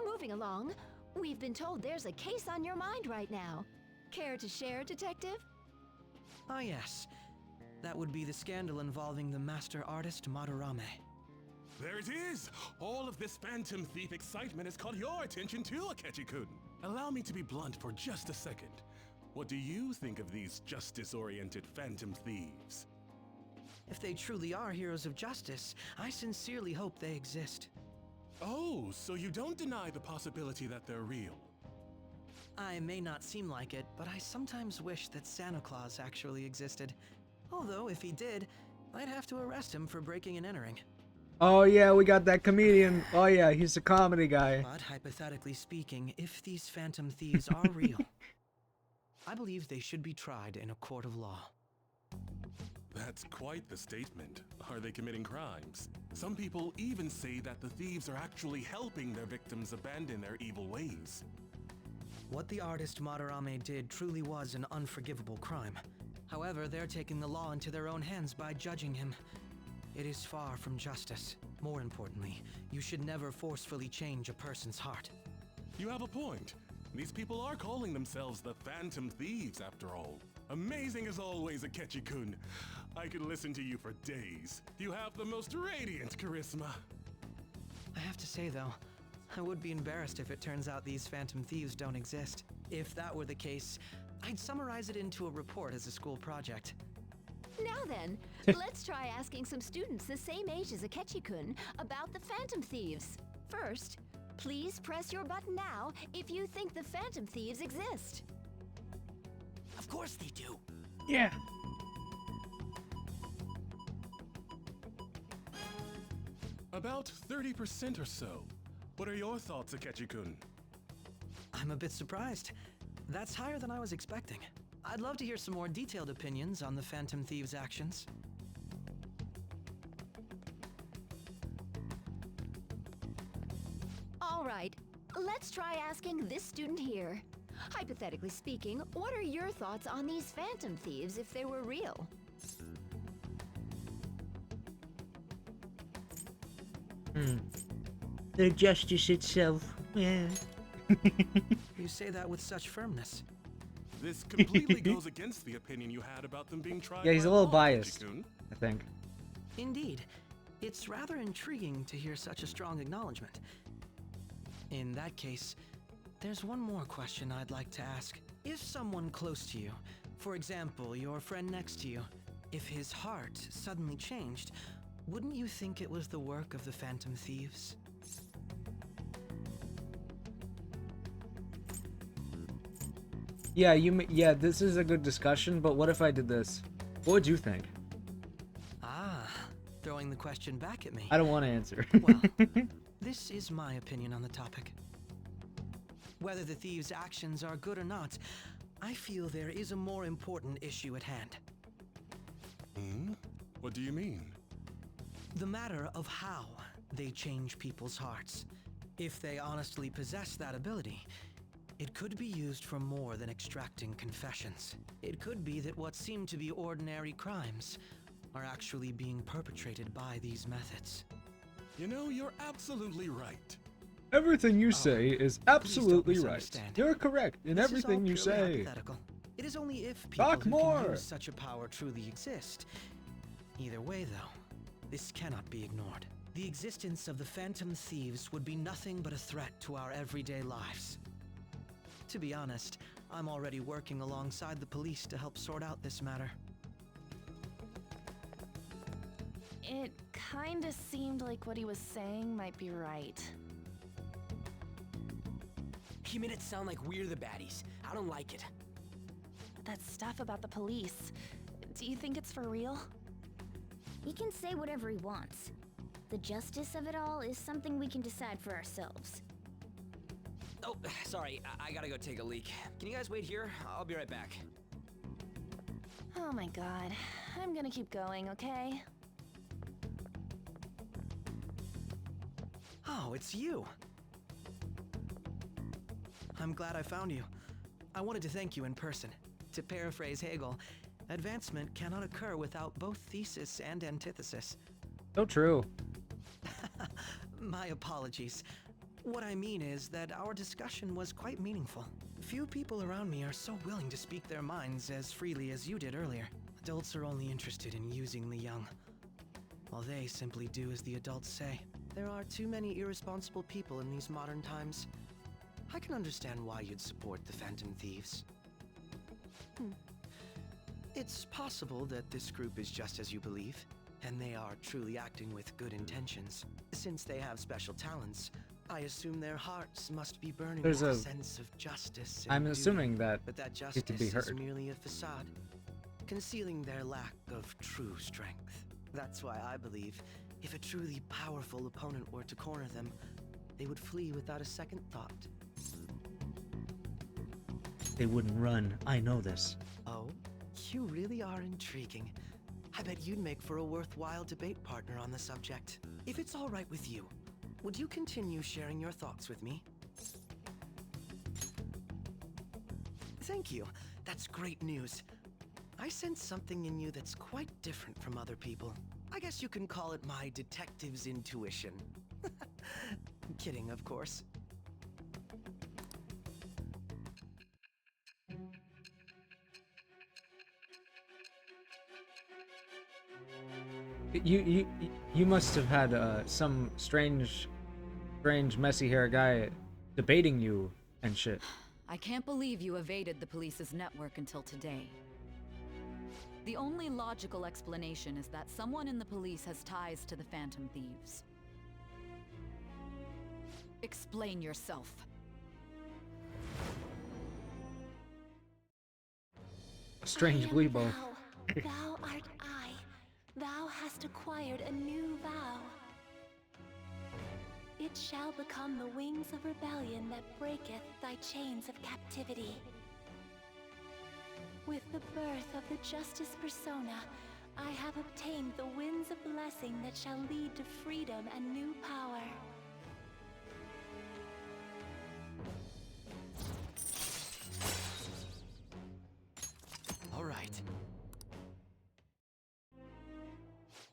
Moving along, we've been told there's a case on your mind right now. Care to share, detective? Ah, yes. That would be the scandal involving the master artist Madarame. There it is! All of this Phantom Thief excitement has caught your attention too, Akechi-kun. Allow me to be blunt for just a second. What do you think of these justice-oriented Phantom Thieves? If they truly are heroes of justice, I sincerely hope they exist. Oh, so you don't deny the possibility that they're real? I may not seem like it, but I sometimes wish that Santa Claus actually existed. Although, if he did, I'd have to arrest him for breaking and entering. Oh yeah, we got that comedian. Oh yeah, he's a comedy guy. But hypothetically speaking, if these phantom thieves are real, I believe they should be tried in a court of law. That's quite the statement. Are they committing crimes? Some people even say that the thieves are actually helping their victims abandon their evil ways. What the artist Madarame did truly was an unforgivable crime. However, they're taking the law into their own hands by judging him. It is far from justice. More importantly, you should never forcefully change a person's heart. You have a point. These people are calling themselves the Phantom Thieves, after all. Amazing as always, Akechi-kun. I could listen to you for days. You have the most radiant charisma. I have to say, though, I would be embarrassed if it turns out these phantom thieves don't exist. If that were the case, I'd summarize it into a report as a school project. Now then, let's try asking some students the same age as Akechi-kun about the Phantom Thieves. First, please press your button now if you think the Phantom Thieves exist. Of course they do. Yeah. About 30% or so. What are your thoughts, Akechi-kun? I'm a bit surprised. That's higher than I was expecting. I'd love to hear some more detailed opinions on the Phantom Thieves' actions. All right, let's try asking this student here. Hypothetically speaking, what are your thoughts on these Phantom Thieves if they were real? The justice itself. Yeah. You say that with such firmness. This completely goes against the opinion you had about them being tried. Yeah, he's by a little law, biased, Akechi-kun. I think. Indeed. It's rather intriguing to hear such a strong acknowledgement. In that case, there's one more question I'd like to ask. If someone close to you, for example, your friend next to you, if his heart suddenly changed, wouldn't you think it was the work of the Phantom Thieves? Yeah, yeah, this is a good discussion, but what if I did this? What would you think? Ah, throwing the question back at me. I don't want to answer. Well, this is my opinion on the topic. Whether the thieves' actions are good or not, I feel there is a more important issue at hand. Hmm? What do you mean? The matter of how they change people's hearts. If they honestly possess that ability, it could be used for more than extracting confessions. It could be that what seem to be ordinary crimes are actually being perpetrated by these methods. You know, you're absolutely right. Everything you say is absolutely right. misunderstand. You're correct in This is everything all you purely say. hypothetical. It is only if people Talk who more. can use such a power truly exist. Either way, though, this cannot be ignored. The existence of the Phantom Thieves would be nothing but a threat to our everyday lives. To be honest, I'm already working alongside the police to help sort out this matter. It kinda seemed like what he was saying might be right. He made it sound like we're the baddies. I don't like it. That stuff about the police. Do you think it's for real? He can say whatever he wants. The justice of it all is something we can decide for ourselves. Oh, sorry. I gotta go take a leak. Can you guys wait here? I'll be right back. Oh my god. I'm gonna keep going, okay? Oh, it's you! I'm glad I found you. I wanted to thank you in person. To paraphrase Hegel, advancement cannot occur without both thesis and antithesis. So true. My apologies. What I mean is that our discussion was quite meaningful. Few people around me are so willing to speak their minds as freely as you did earlier. Adults are only interested in using the young, while they simply do as the adults say. There are too many irresponsible people in these modern times. I can understand why you'd support the Phantom Thieves. It's possible that this group is just as you believe, and they are truly acting with good intentions. Since they have special talents, I assume their hearts must be burning There's with a- a sense of justice. and I'm duty, assuming that but that it justice could be is heard. merely a facade, concealing their lack of true strength. That's why I believe if a truly powerful opponent were to corner them, they would flee without a second thought. They wouldn't run. I know this. Oh, you really are intriguing. I bet you'd make for a worthwhile debate partner on the subject. If it's all right with you, would you continue sharing your thoughts with me? Thank you. That's great news. I sense something in you that's quite different from other people. I guess you can call it my detective's intuition. Kidding, of course. You must have had some strange messy hair guy debating you and shit. I can't believe you evaded the police's network until today. The only logical explanation is that someone in the police has ties to the Phantom Thieves. Explain yourself. Strange Glebo. Thou art I. Thou hast acquired a new vow. It shall become the wings of rebellion that breaketh thy chains of captivity. With the birth of the Justice Persona, I have obtained the winds of blessing that shall lead to freedom and new power. All right.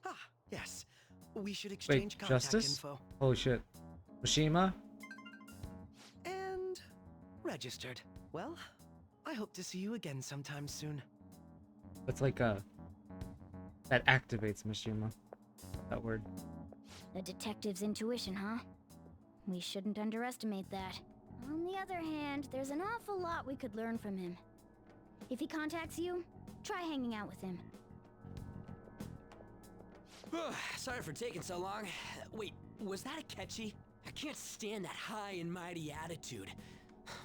Ah, yes. We should exchange Wait, contact Justice? info. Holy shit. Mishima? And registered. Well, I hope to see you again sometime soon. That's like that activates Mishima. That word. The detective's intuition, huh? We shouldn't underestimate that. On the other hand, there's an awful lot we could learn from him. If he contacts you, try hanging out with him. Sorry for taking so long. Wait, was that a catchy? I can't stand that high and mighty attitude.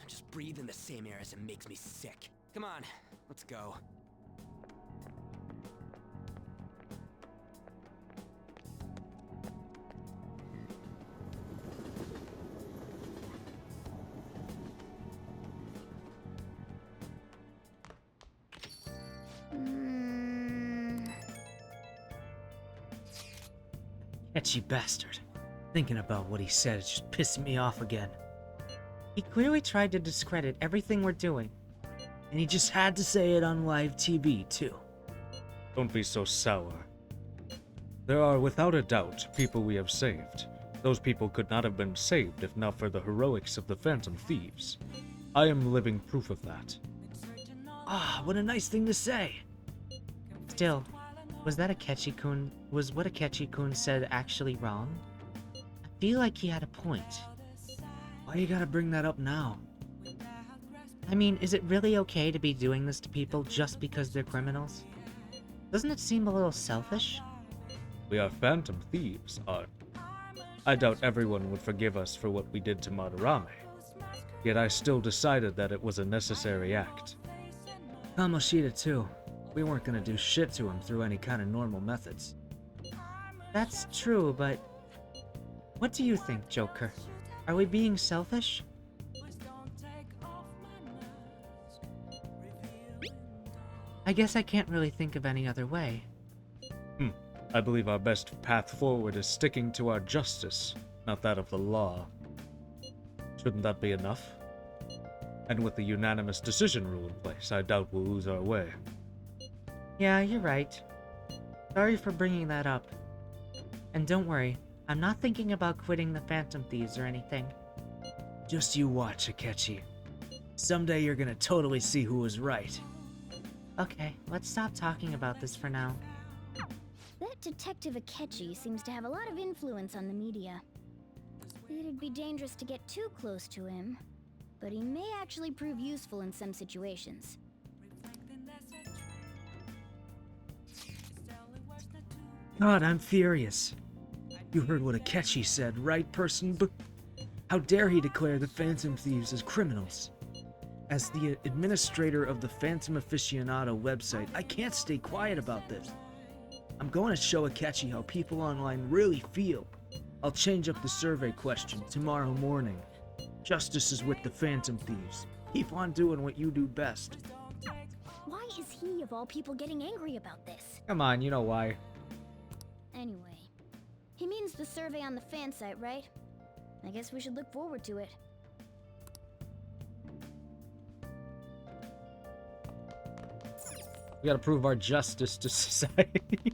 Just breathing the same air as it makes me sick. Come on, let's go. Etchy bastard. Thinking about what he said is just pissing me off again. He clearly tried to discredit everything we're doing. And he just had to say it on live TV, too. Don't be so sour. There are, without a doubt, people we have saved. Those people could not have been saved if not for the heroics of the Phantom Thieves. I am living proof of that. Ah, what a nice thing to say. Still, was what Akechi-kun said actually wrong? I feel like he had a point. Why you gotta bring that up now? I mean, is it really okay to be doing this to people just because they're criminals? Doesn't it seem a little selfish? We are Phantom Thieves, I doubt everyone would forgive us for what we did to Madarame. Yet I still decided that it was a necessary act. Kamoshida too. We weren't gonna do shit to him through any kind of normal methods. That's true, but... What do you think, Joker? Are we being selfish? I guess I can't really think of any other way. I believe our best path forward is sticking to our justice, not that of the law. Shouldn't that be enough? And with the unanimous decision rule in place, I doubt we'll lose our way. Yeah, you're right. Sorry for bringing that up. And don't worry, I'm not thinking about quitting the Phantom Thieves or anything. Just you watch, Akechi. Someday you're gonna totally see who was right. Okay, let's stop talking about this for now. That Detective Akechi seems to have a lot of influence on the media. It'd be dangerous to get too close to him, but he may actually prove useful in some situations. God, I'm furious. You heard what Akechi said, right, person? How dare he declare the Phantom Thieves as criminals? As the administrator of the Phantom Aficionado website, I can't stay quiet about this. I'm going to show Akechi how people online really feel. I'll change up the survey question tomorrow morning. Justice is with the Phantom Thieves. Keep on doing what you do best. Why is he, of all people, getting angry about this? Come on, you know why. Anyway, he means the survey on the fan site, right? I guess we should look forward to it. We gotta prove our justice to society.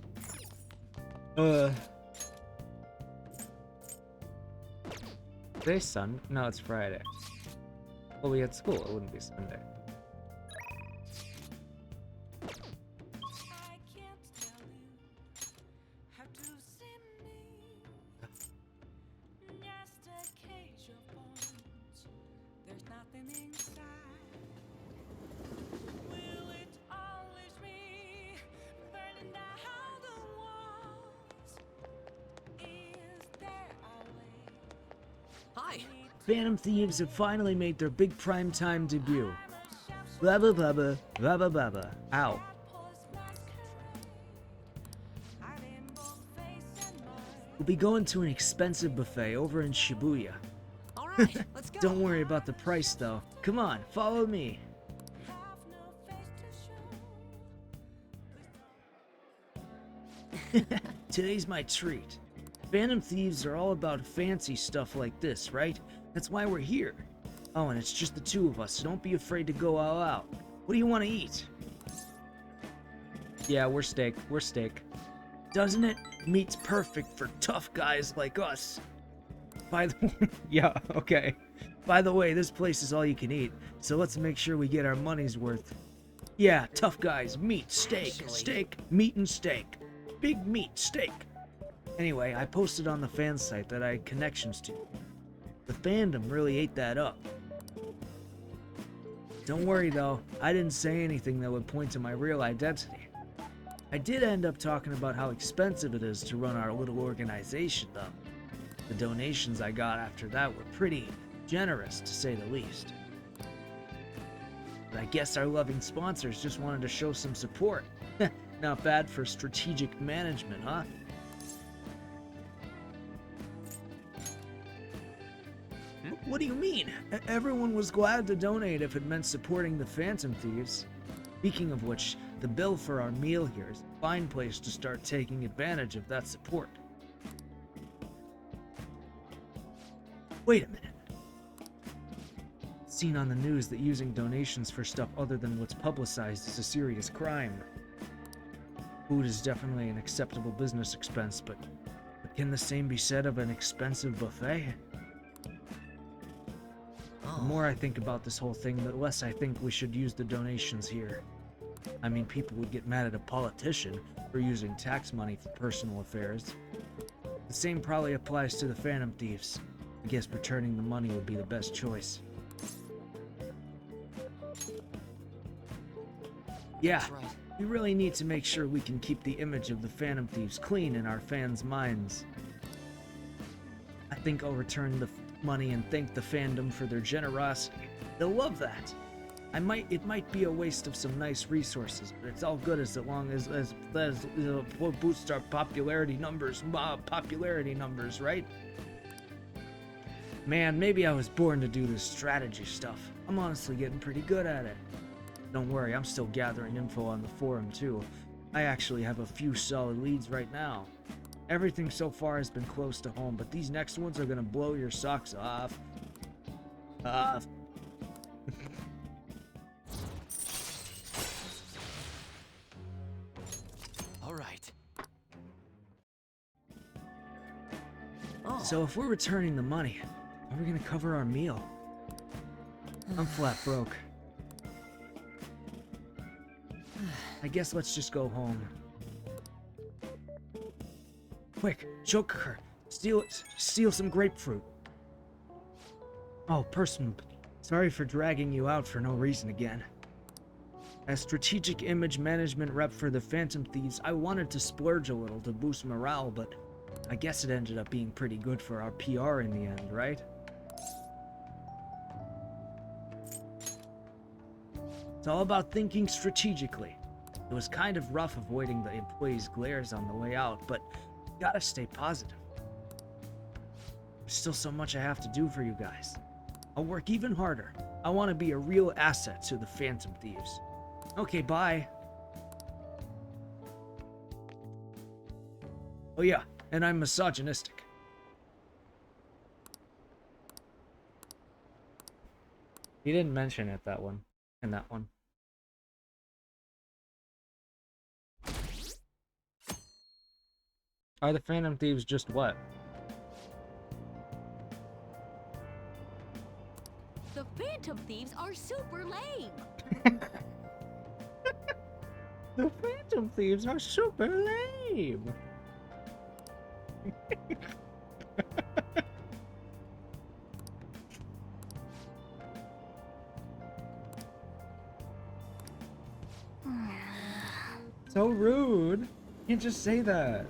Today's Sun? No, it's Friday. Well, we had school, it wouldn't be Sunday. Hi. Phantom Thieves have finally made their big primetime debut. Blah blah blah blah blah blah blah blah. Ow. We'll be going to an expensive buffet over in Shibuya. Alright, let's go. Don't worry about the price though. Come on, follow me. Today's my treat. Phantom Thieves are all about fancy stuff like this, right? That's why we're here. Oh, and it's just the two of us, so don't be afraid to go all out. What do you want to eat? Yeah, we're steak. We're steak. Doesn't it? Meat's perfect for tough guys like us. By the way, yeah, okay. By the way, this place is all you can eat, so let's make sure we get our money's worth. Yeah, tough guys, meat, steak, steak, meat and steak. Big meat, steak. Anyway, I posted on the fan site that I had connections to. The fandom really ate that up. Don't worry though, I didn't say anything that would point to my real identity. I did end up talking about how expensive it is to run our little organization though. The donations I got after that were pretty generous, to say the least. But I guess our loving sponsors just wanted to show some support. Not bad for strategic management, huh? What do you mean? Everyone was glad to donate if it meant supporting the Phantom Thieves. Speaking of which, the bill for our meal here is a fine place to start taking advantage of that support. Wait a minute. It's seen on the news that using donations for stuff other than what's publicized is a serious crime. Food is definitely an acceptable business expense, but can the same be said of an expensive buffet? The more I think about this whole thing, the less I think we should use the donations here. I mean, people would get mad at a politician for using tax money for personal affairs. The same probably applies to the Phantom Thieves. I guess returning the money would be the best choice. Yeah, we really need to make sure we can keep the image of the Phantom Thieves clean in our fans' minds. I think I'll return the money and thank the fandom for their generosity. They'll love that. It might be a waste of some nice resources, but it's all good as long as boosts our popularity numbers, right? Man, maybe I was born to do this strategy stuff. I'm honestly getting pretty good at it. Don't worry, I'm still gathering info on the forum too. I actually have a few solid leads right now. Everything so far has been close to home, but these next ones are gonna blow your socks off. Alright. So if we're returning the money, how are we gonna cover our meal? I'm flat broke. I guess let's just go home. Quick, Jokeker, steal some grapefruit. Oh, person, sorry for dragging you out for no reason again. As strategic image management rep for the Phantom Thieves, I wanted to splurge a little to boost morale, but I guess it ended up being pretty good for our PR in the end, right? It's all about thinking strategically. It was kind of rough avoiding the employees' glares on the way out, but you gotta stay positive. There's still so much I have to do for you guys. I'll work even harder. I want to be a real asset to the Phantom Thieves. Okay, bye. Oh yeah, and I'm misogynistic. He didn't mention it, that one. In that one. Are the Phantom Thieves just what? The Phantom Thieves are super lame. The Phantom Thieves are super lame. So rude. You can't just say that.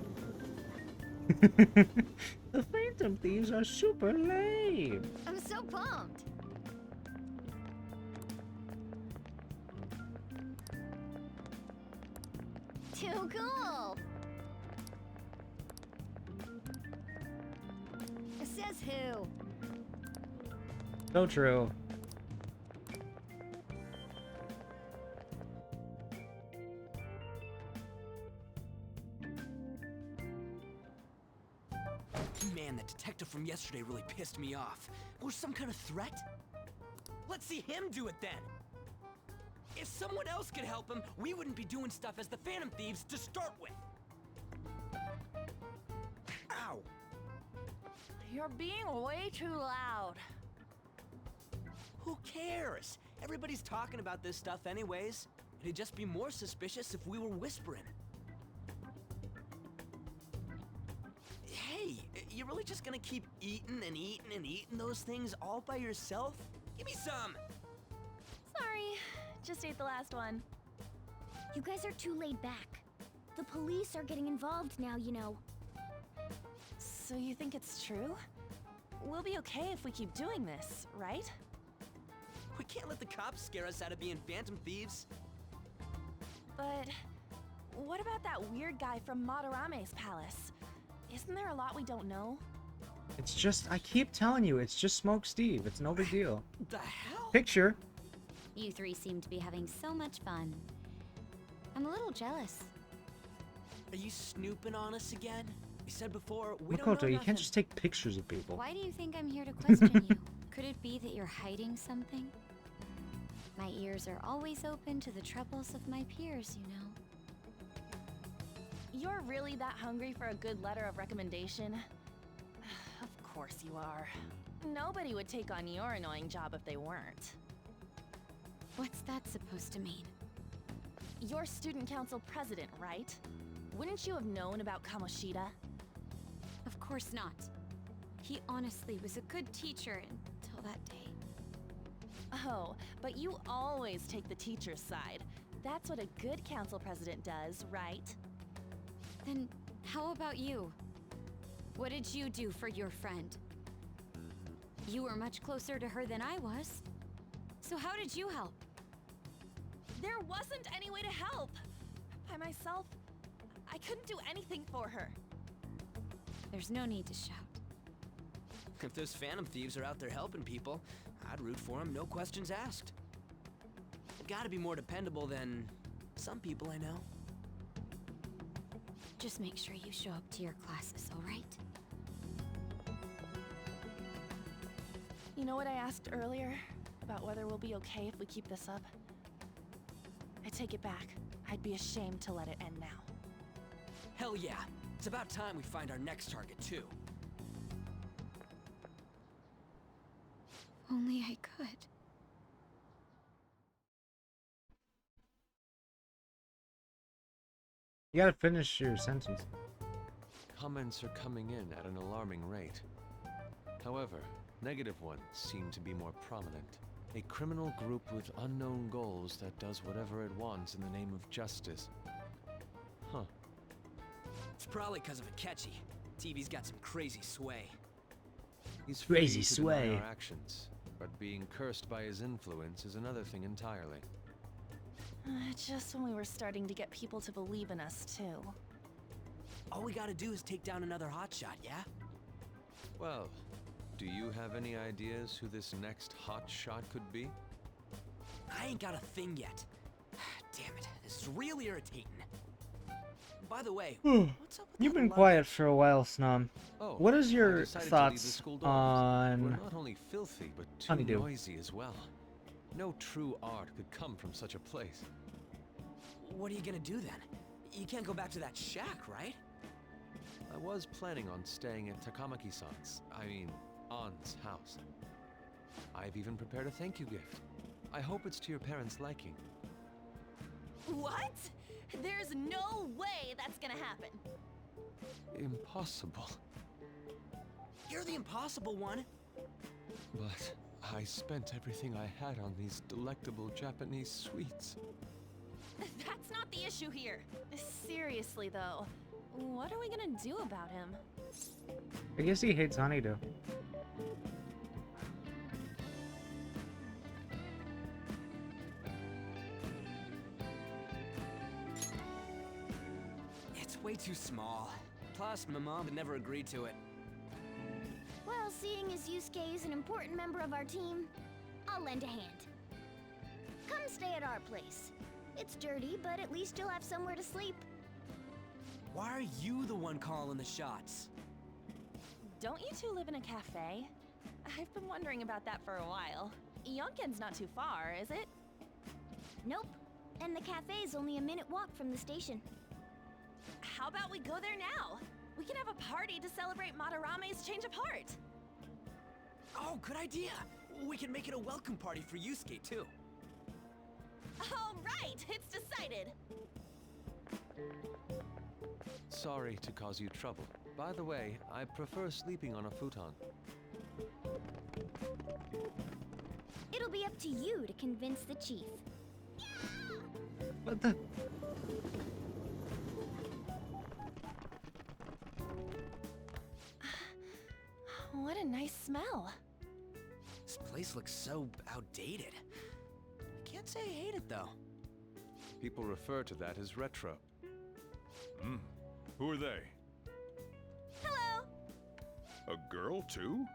The Phantom Thieves are super lame. I'm so pumped. Too cool. Says who? So true. Man, the detective from yesterday really pissed me off. Was some kind of threat? Let's see him do it then! If someone else could help him, we wouldn't be doing stuff as the Phantom Thieves to start with! Ow! You're being way too loud. Who cares? Everybody's talking about this stuff anyways. It'd just be more suspicious if we were whispering. Hey, you really just gonna keep eating and eating and eating those things all by yourself? Give me some! Sorry, just ate the last one. You guys are too laid back. The police are getting involved now, you know. So you think it's true? We'll be okay if we keep doing this, right? We can't let the cops scare us out of being Phantom Thieves. But what about that weird guy from Madarame's palace? Isn't there a lot we don't know? It's just, I keep telling you, it's just Smoke Steve. It's no big deal. The hell? Picture. You three seem to be having so much fun. I'm a little jealous. Are you snooping on us again? You said before, we don't know Makoto, you nothing. can't just take pictures of people. Why do you think I'm here to question you? Could it be that you're hiding something? My ears are always open to the troubles of my peers, you know. You're really that hungry for a good letter of recommendation? Of course you are. Nobody would take on your annoying job if they weren't. What's that supposed to mean? You're student council president, right? Wouldn't you have known about Kamoshida? Of course not. He honestly was a good teacher until that day. Oh, but you always take the teacher's side. That's what a good council president does, right? Then how about you? What did you do for your friend? You were much closer to her than I was. So how did you help? There wasn't any way to help. By myself, I couldn't do anything for her. There's no need to shout. If those Phantom Thieves are out there helping people, I'd root for them, no questions asked. Gotta be more dependable than some people I know. Just make sure you show up to your classes, all right? You know what I asked earlier? About whether we'll be okay if we keep this up? I take it back. I'd be ashamed to let it end now. Hell yeah. It's about time we find our next target, too. Only I could. You gotta finish your sentence. Comments are coming in at an alarming rate. However, negative ones seem to be more prominent. A criminal group with unknown goals that does whatever it wants in the name of justice. Huh. It's probably because of Akechi. TV's got some crazy sway. He's free Crazy to deny sway. our actions, but being cursed by his influence is another thing entirely. Just when we were starting to get people to believe in us, too. All we gotta do is take down another hotshot, yeah? Well, do you have any ideas who this next hot shot could be? I ain't got a thing yet. Damn it, this is real irritating. By the way, what's up with You've that been lug- quiet for a while, Snom. Oh, What is I your decided to leave the thoughts school dorms. on... We're not only filthy, but too Honeydew? noisy as well. No true art could come from such a place. What are you gonna do then? You can't go back to that shack, right? I was planning on staying at Takamaki-san's, Ann's house. I've even prepared a thank you gift. I hope it's to your parents' liking. What? There's no way that's gonna happen. Impossible. You're the impossible one. But I spent everything I had on these delectable Japanese sweets. That's not the issue here. Seriously, though, what are we gonna do about him? I guess he hates honeydew. It's way too small. Plus, my mom had never agreed to it. Well, seeing as Yusuke is an important member of our team, I'll lend a hand. Come stay at our place. It's dirty, but at least you'll have somewhere to sleep. Why are you the one calling the shots? Don't you two live in a cafe? I've been wondering about that for a while. Yonken's not too far, is it? Nope. And the cafe's only a minute walk from the station. How about we go there now? We can have a party to celebrate Madarame's change of heart. Oh, good idea. We can make it a welcome party for Yusuke, too. All right, it's decided. Sorry to cause you trouble. By the way, I prefer sleeping on a futon. It'll be up to you to convince the chief. What the... What a nice smell. This place looks so outdated. I can't say I hate it, though. People refer to that as retro. Who are they? Hello! A girl, too?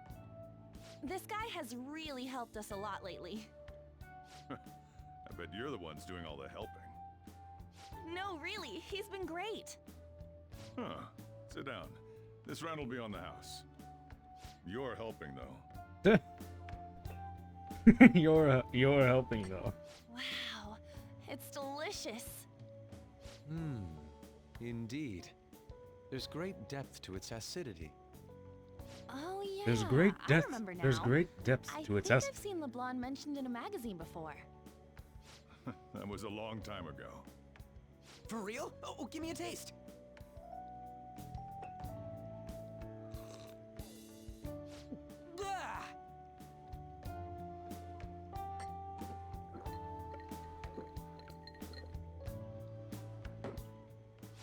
This guy has really helped us a lot lately. I bet you're the ones doing all the helping. No, really, he's been great. Huh. Sit down. This round will be on the house. You're helping, though. You're helping though. Wow, it's delicious. Indeed. There's great depth to its acidity. Oh yeah. There's great I depth. remember now. There's great depth to its I think essence. I've seen LeBlanc mentioned in a magazine before. That was a long time ago. For real? Oh, give me a taste. Ah!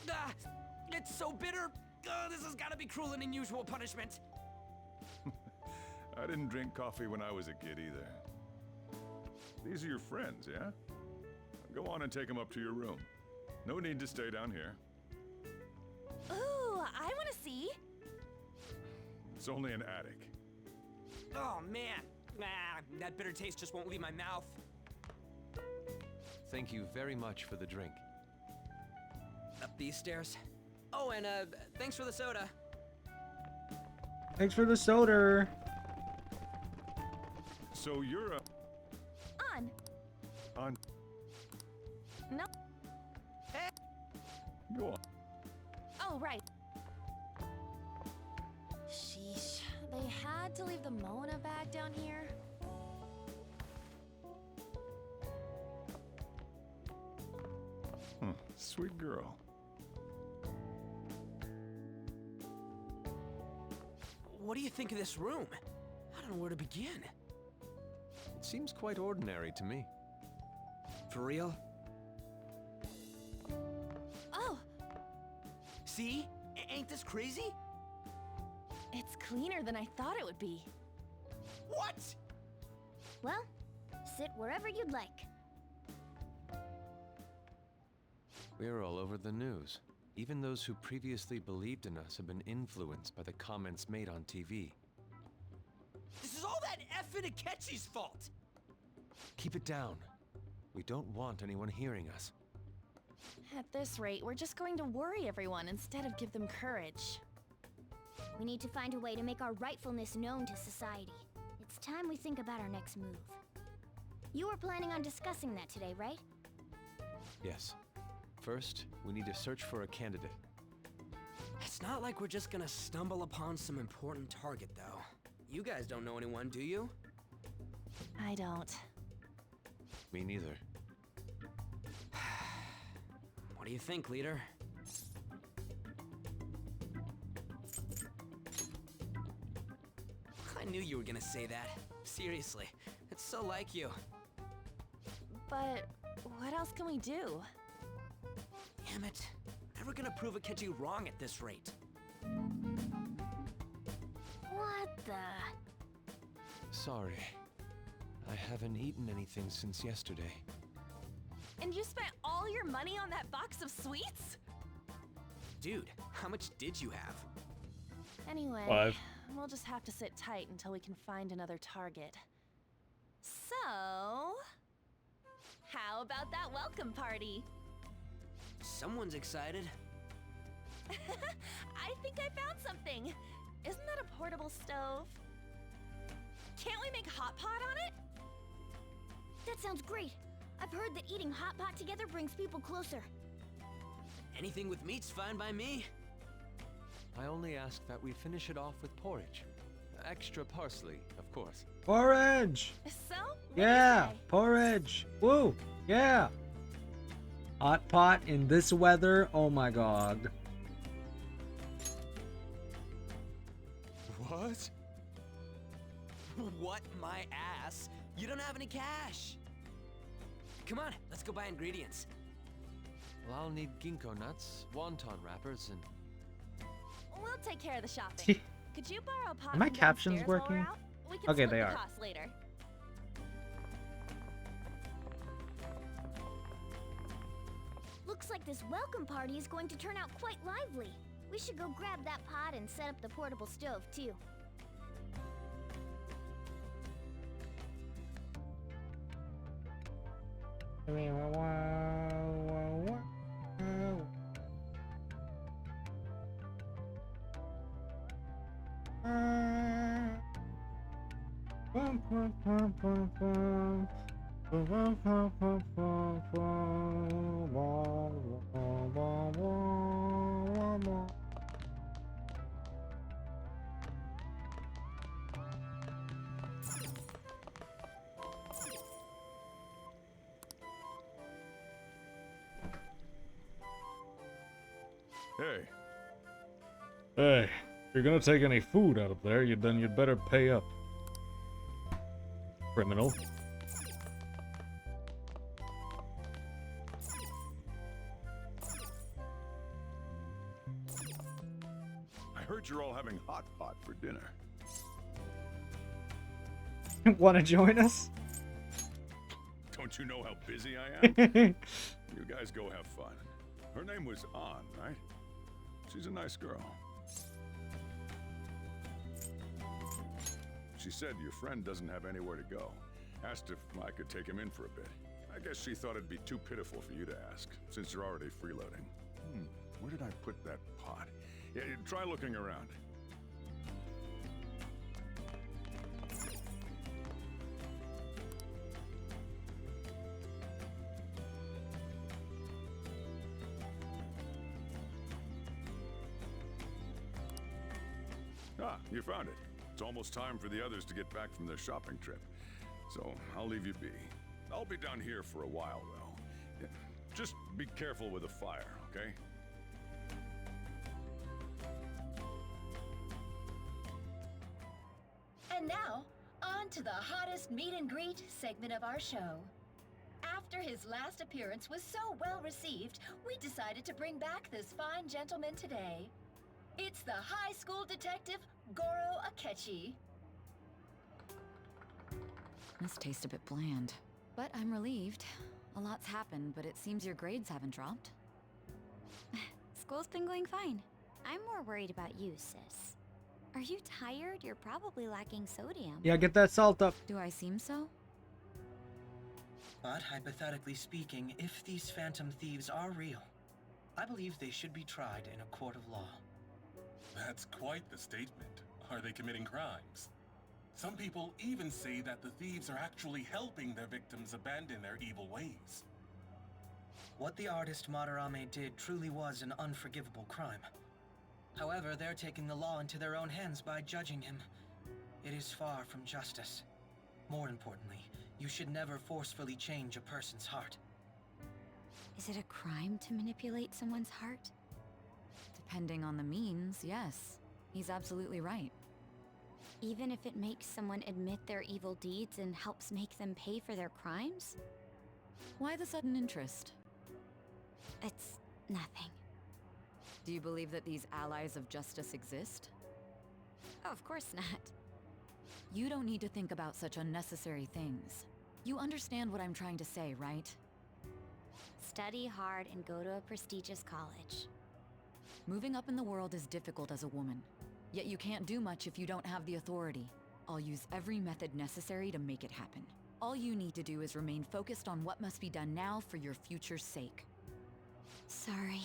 Ah, it's so bitter. This has got to be cruel and unusual punishment. I didn't drink coffee when I was a kid either. These are your friends, yeah? Go on and take them up to your room. No need to stay down here. Ooh, I want to see. It's only an attic. Oh man, that bitter taste just won't leave my mouth. Thank you very much for the drink. Up these stairs. Oh, and thanks for the soda. Thanks for the soda. So you're on. No. Hey. Go on. Oh, right. Sheesh, they had to leave the Mona bag down here. Sweet girl. What do you think of this room? I don't know where to begin. It seems quite ordinary to me. For real? Oh, See? Ain't this crazy? it's cleaner than I thought it would be. What? Well, sit wherever you'd like. We're all over the news. Even those who previously believed in us have been influenced by the comments made on TV. This is all that effing Akechi's fault! Keep it down. We don't want anyone hearing us. At this rate, we're just going to worry everyone instead of give them courage. We need to find a way to make our rightfulness known to society. It's time we think about our next move. You were planning on discussing that today, right? Yes. First, we need to search for a candidate. It's not like we're just gonna stumble upon some important target, though. You guys don't know anyone, do you? I don't. Me neither. What do you think, leader? I knew you were gonna say that. Seriously, it's so like you. But what else can we do? Damn it. Never gonna prove Akechi wrong at this rate. What the? Sorry. I haven't eaten anything since yesterday. And you spent all your money on that box of sweets? Dude, how much did you have? Anyway, 5. we'll just have to sit tight until we can find another target. So, how about that welcome party? Someone's excited. I think I found something. Isn't that a portable stove? Can't we make hot pot on it? That sounds great. I've heard that eating hot pot together brings people closer. Anything with meat's fine by me. I only ask that we finish it off with porridge. Extra parsley, of course. Porridge! So? Yeah, porridge. Woo, yeah. Hot pot in this weather, oh my god. What? What my ass? You don't have any cash. Come on, let's go buy ingredients. Well, I'll need ginkgo nuts, wonton wrappers, and... We'll take care of the shopping. Could you borrow a pot Are my from captions downstairs while we're working? out? We can Okay, split they the are. cost later. Looks like this welcome party is going to turn out quite lively. We should go grab that pot and set up the portable stove, too. Hey. Hey, if you're gonna take any food out of there, then you'd better pay up. Criminal. I heard you're all having hot pot for dinner. Wanna join us? Don't you know how busy I am? You guys go have fun. Her name was An, right? She's a nice girl. She said your friend doesn't have anywhere to go. Asked if I could take him in for a bit. I guess she thought it'd be too pitiful for you to ask, since you're already freeloading. Where did I put that pot? Yeah, try looking around. Ah, you found it. It's almost time for the others to get back from their shopping trip. So, I'll leave you be. I'll be down here for a while, though. Yeah, just be careful with the fire, okay? And now, on to the hottest meet and greet segment of our show. After his last appearance was so well received, we decided to bring back this fine gentleman today. It's the high school detective, Goro Akechi. This tastes a bit bland, but I'm relieved. A lot's happened, but it seems your grades haven't dropped. School's been going fine. I'm more worried about you, sis. Are you tired? You're probably lacking sodium. Yeah, get that salt up. Do I seem so? But hypothetically speaking, if these phantom thieves are real, I believe they should be tried in a court of law. That's quite the statement. Are they committing crimes? Some people even say that the thieves are actually helping their victims abandon their evil ways. What the artist Madarame did truly was an unforgivable crime. However, they're taking the law into their own hands by judging him. It is far from justice. More importantly, you should never forcefully change a person's heart. Is it a crime to manipulate someone's heart? Depending on the means, yes. He's absolutely right. Even if it makes someone admit their evil deeds and helps make them pay for their crimes? Why the sudden interest? It's nothing. Do you believe that these allies of justice exist? Oh, of course not. You don't need to think about such unnecessary things. You understand what I'm trying to say, right? Study hard and go to a prestigious college. Moving up in the world is difficult as a woman. Yet you can't do much if you don't have the authority. I'll use every method necessary to make it happen. All you need to do is remain focused on what must be done now for your future's sake. Sorry.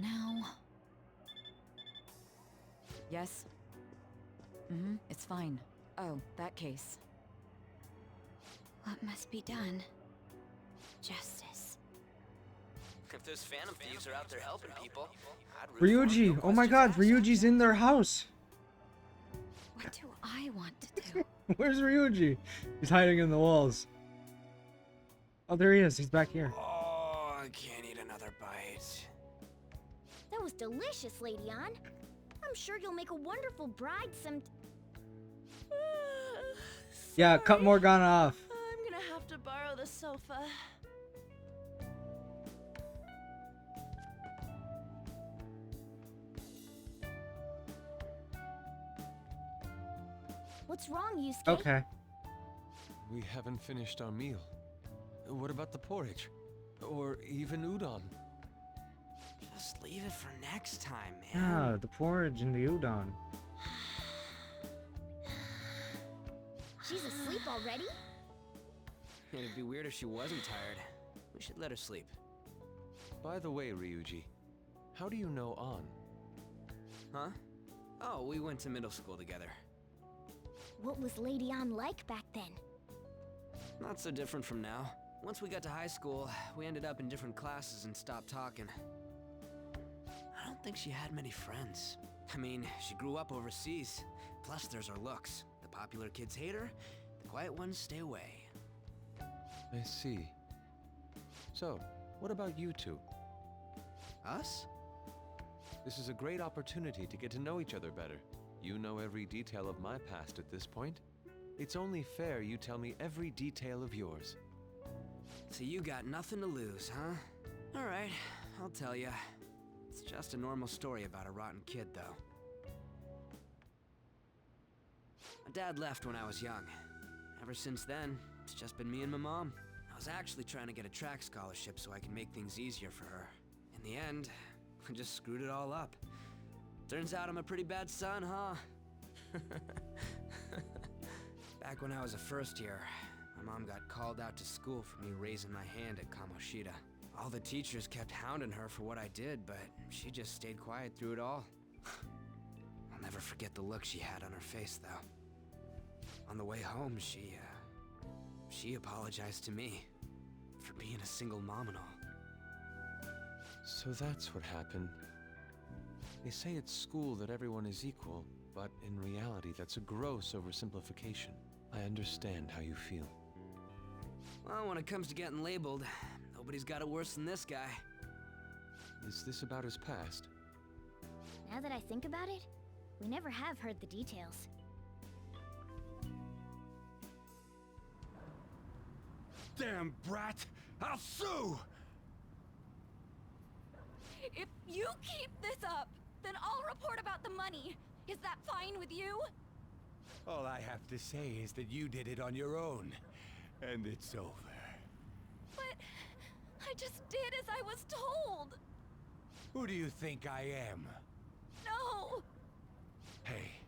Now... Yes? It's fine. Oh, that case. What must be done? Justice. If those phantom thieves are out there helping people, I'd really Ryuji! Oh my god, Ryuji's in their house! What do I want to do? Where's Ryuji? He's hiding in the walls. Oh, there he is. He's back here. Oh, I can't eat another bite. That was delicious, Lady Ann. I'm sure you'll make a wonderful bride some... Yeah, cut Morgana off. I'm gonna have to borrow the sofa. What's wrong, Yusuke? Okay. We haven't finished our meal. What about the porridge? Or even udon? Just leave it for next time, man. Yeah, the porridge and the udon. She's asleep already? It'd be weird if she wasn't tired. We should let her sleep. By the way, Ryuji, how do you know An? Huh? Oh, we went to middle school together. What was Lady Ann like back then? Not so different from now. Once we got to high school, we ended up in different classes and stopped talking. I don't think she had many friends. I mean, she grew up overseas. Plus, there's her looks. The popular kids hate her, the quiet ones stay away. I see. So, what about you two? Us? This is a great opportunity to get to know each other better. You know every detail of my past at this point. It's only fair you tell me every detail of yours. So you got nothing to lose, huh? Alright, I'll tell you. It's just a normal story about a rotten kid, though. My dad left when I was young. Ever since then, it's just been me and my mom. I was actually trying to get a track scholarship so I can make things easier for her. In the end, I just screwed it all up. Turns out I'm a pretty bad son, huh? Back when I was a first year, my mom got called out to school for me raising my hand at Kamoshida. All the teachers kept hounding her for what I did, but she just stayed quiet through it all. I'll never forget the look she had on her face, though. On the way home, she apologized to me for being a single mom and all. So that's what happened. They say at school that everyone is equal, but in reality that's a gross oversimplification. I understand how you feel. Well, when it comes to getting labeled, nobody's got it worse than this guy. Is this about his past? Now that I think about it, we never have heard the details. Damn brat! I'll sue! If you keep this up, then I'll report about the money. Is that fine with you? All I have to say is that you did it on your own, and it's over. But I just did as I was told. Who do you think I am? No! Hey,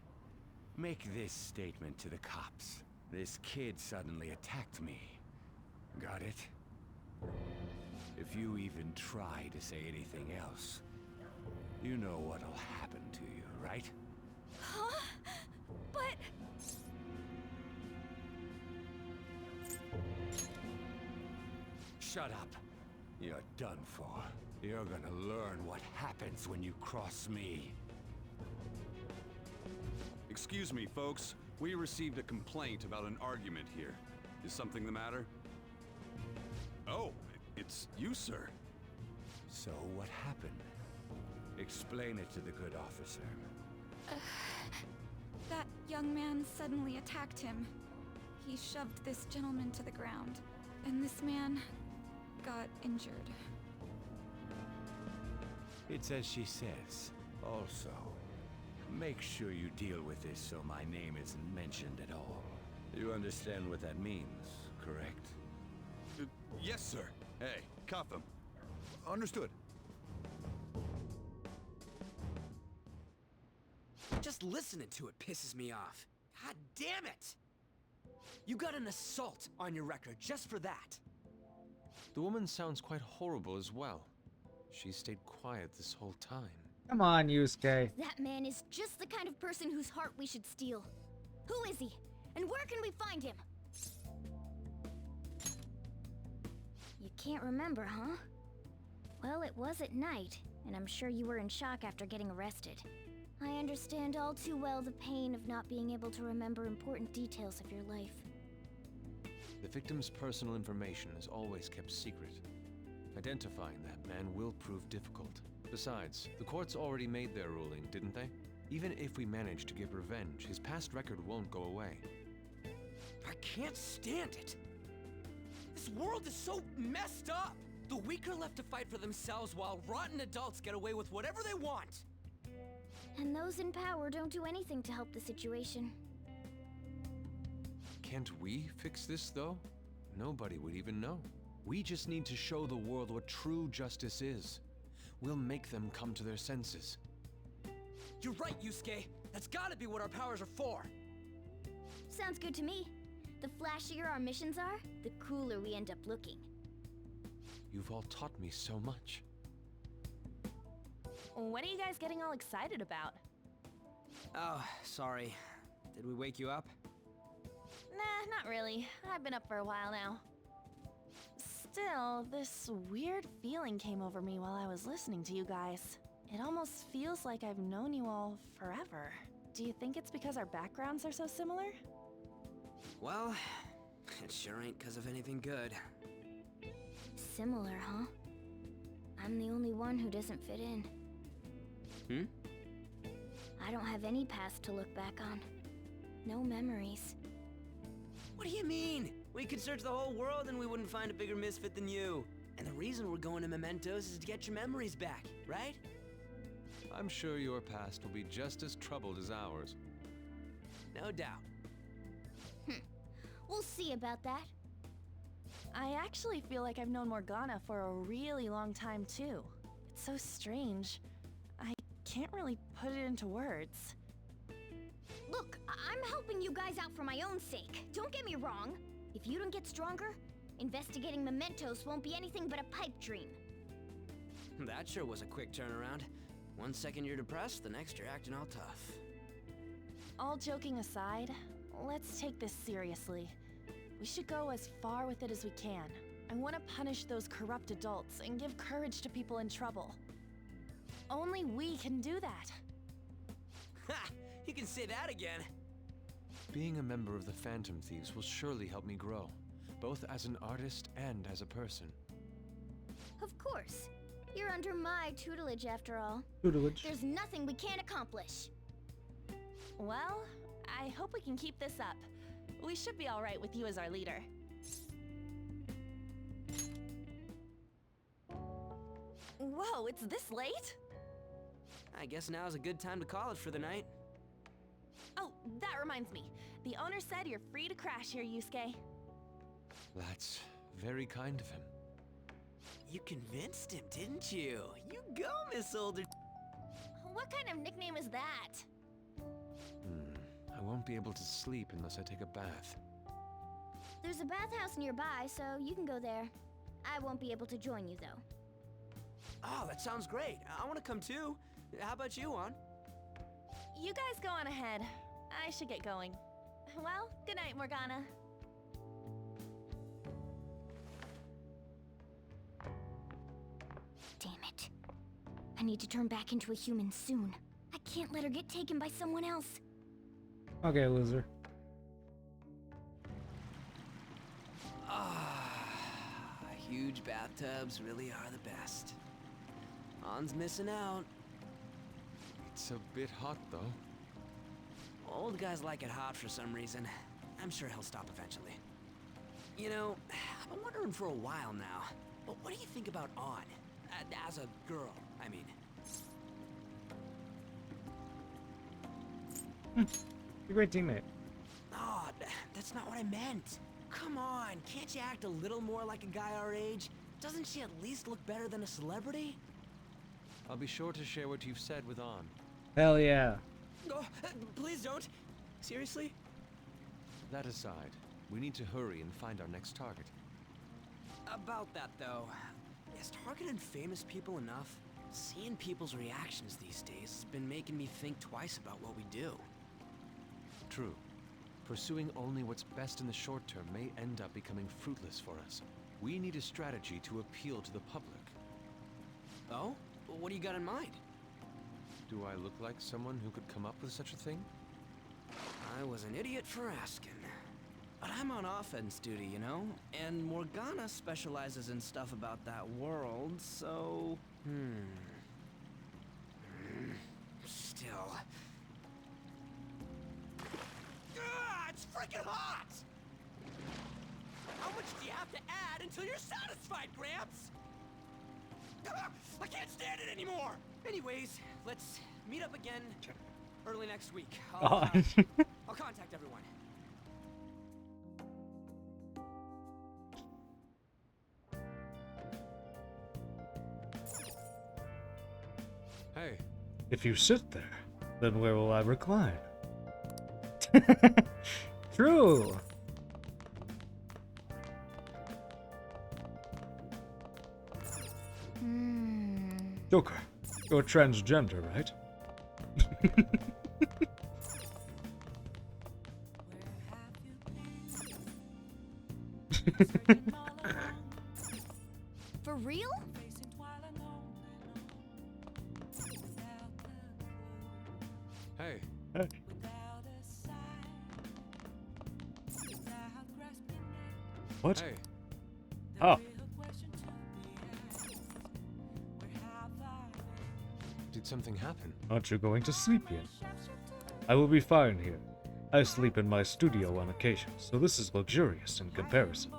make this statement to the cops. This kid suddenly attacked me. Got it? If you even try to say anything else, you know what'll happen to you, right? Huh? But... Shut up. You're done for. You're gonna learn what happens when you cross me. Excuse me, folks. We received a complaint about an argument here. Is something the matter? Oh, it's you, sir. So what happened? Explain it to the good officer. That young man suddenly attacked him. He shoved this gentleman to the ground, and this man got injured. It's as she says. Also, make sure you deal with this so my name isn't mentioned at all. You understand what that means, correct? Yes, sir. Hey, cuff him. Understood. Just listening to it pisses me off. God damn it! You got an assault on your record just for that. The woman sounds quite horrible as well. She stayed quiet this whole time. Come on, Yusuke. That man is just the kind of person whose heart we should steal. Who is he? And where can we find him? You can't remember, huh? Well, it was at night, and I'm sure you were in shock after getting arrested. I understand all too well the pain of not being able to remember important details of your life. The victim's personal information is always kept secret. Identifying that man will prove difficult. Besides, the courts already made their ruling, didn't they? Even if we manage to get revenge, his past record won't go away. I can't stand it. This world is so messed up. The weak are left to fight for themselves while rotten adults get away with whatever they want. And those in power don't do anything to help the situation. Can't we fix this, though? Nobody would even know. We just need to show the world what true justice is. We'll make them come to their senses. You're right, Yusuke. That's gotta be what our powers are for. Sounds good to me. The flashier our missions are, the cooler we end up looking. You've all taught me so much. What are you guys getting all excited about? Oh, sorry. Did we wake you up? Nah, not really. I've been up for a while now. Still, this weird feeling came over me while I was listening to you guys. It almost feels like I've known you all forever. Do you think it's because our backgrounds are so similar? Well, it sure ain't because of anything good. Similar, huh? I'm the only one who doesn't fit in. I don't have any past to look back on. No memories. What do you mean? We could search the whole world and we wouldn't find a bigger misfit than you. And the reason we're going to Mementos is to get your memories back, right? I'm sure your past will be just as troubled as ours. No doubt. We'll see about that. I actually feel like I've known Morgana for a really long time, too. It's so strange. I can't really put it into words. Look, I'm helping you guys out for my own sake. Don't get me wrong. If you don't get stronger, investigating Mementos won't be anything but a pipe dream. That sure was a quick turnaround. 1 second you're depressed, the next you're acting all tough. All joking aside, let's take this seriously. We should go as far with it as we can. I want to punish those corrupt adults and give courage to people in trouble. Only we can do that. Ha! You can say that again. Being a member of the Phantom Thieves will surely help me grow, both as an artist and as a person. Of course. You're under my tutelage after all. Tutelage. There's nothing we can't accomplish. Well, I hope we can keep this up. We should be all right with you as our leader. Whoa, it's this late? I guess now's a good time to call it for the night. Oh, that reminds me. The owner said you're free to crash here, Yusuke. That's very kind of him. You convinced him, didn't you? You go, Miss Older. What kind of nickname is that? I won't be able to sleep unless I take a bath. There's a bathhouse nearby, so you can go there. I won't be able to join you, though. Oh, that sounds great. I want to come too. How about you, Juan? You guys go on ahead. I should get going. Well, good night, Morgana. Damn it. I need to turn back into a human soon. I can't let her get taken by someone else. Okay, loser. Huge bathtubs really are the best. Han's missing out. It's a bit hot, though. Old guys like it hot for some reason. I'm sure he'll stop eventually. You know, I've been wondering for a while now, but what do you think about An? As a girl, I mean. He's a great teammate. Oh, that's not what I meant. Come on, can't you act a little more like a guy our age? Doesn't she at least look better than a celebrity? I'll be sure to share what you've said with An. Hell yeah. Oh, please don't. Seriously? That aside, we need to hurry and find our next target. About that, though, is targeting famous people enough? Seeing people's reactions these days has been making me think twice about what we do. True. Pursuing only what's best in the short term may end up becoming fruitless for us. We need a strategy to appeal to the public. Oh? What do you got in mind? Do I look like someone who could come up with such a thing? I was an idiot for asking. But I'm on offense duty, you know? And Morgana specializes in stuff about that world, so... Still... It's freaking hot! How much do you have to add until you're satisfied, Gramps? I can't stand it anymore! Anyways, let's meet up again early next week. I'll contact everyone. Hey. If you sit there, then where will I recline? True. Joker, you're transgender, right? For real? Hey. What? Hey. Oh. Did something happen? Aren't you going to sleep yet? I will be fine here. I sleep in my studio on occasion, so this is luxurious in comparison.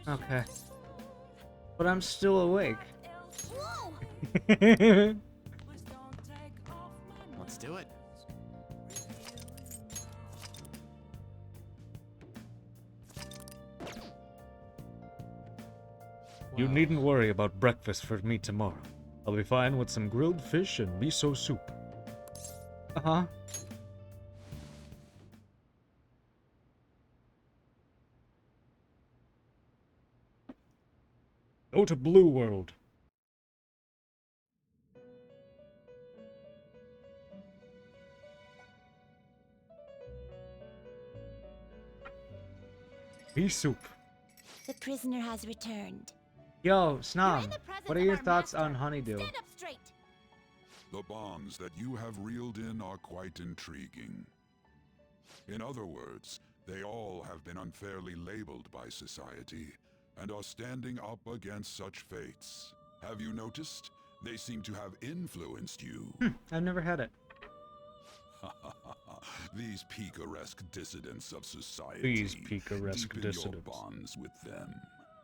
Okay. But I'm still awake. Let's do it. You needn't worry about breakfast for me tomorrow. I'll be fine with some grilled fish and miso soup. Uh-huh. Go to Blue World. Bee soup. The prisoner has returned. Yo, Snom, what are your thoughts on Honeydew? Stand up straight. The bonds that you have reeled in are quite intriguing. In other words, they all have been unfairly labeled by society and are standing up against such fates. Have you noticed? They seem to have influenced you. I've never had it. These picaresque dissidents of society. These picaresque deepen dissidents. your bonds with them.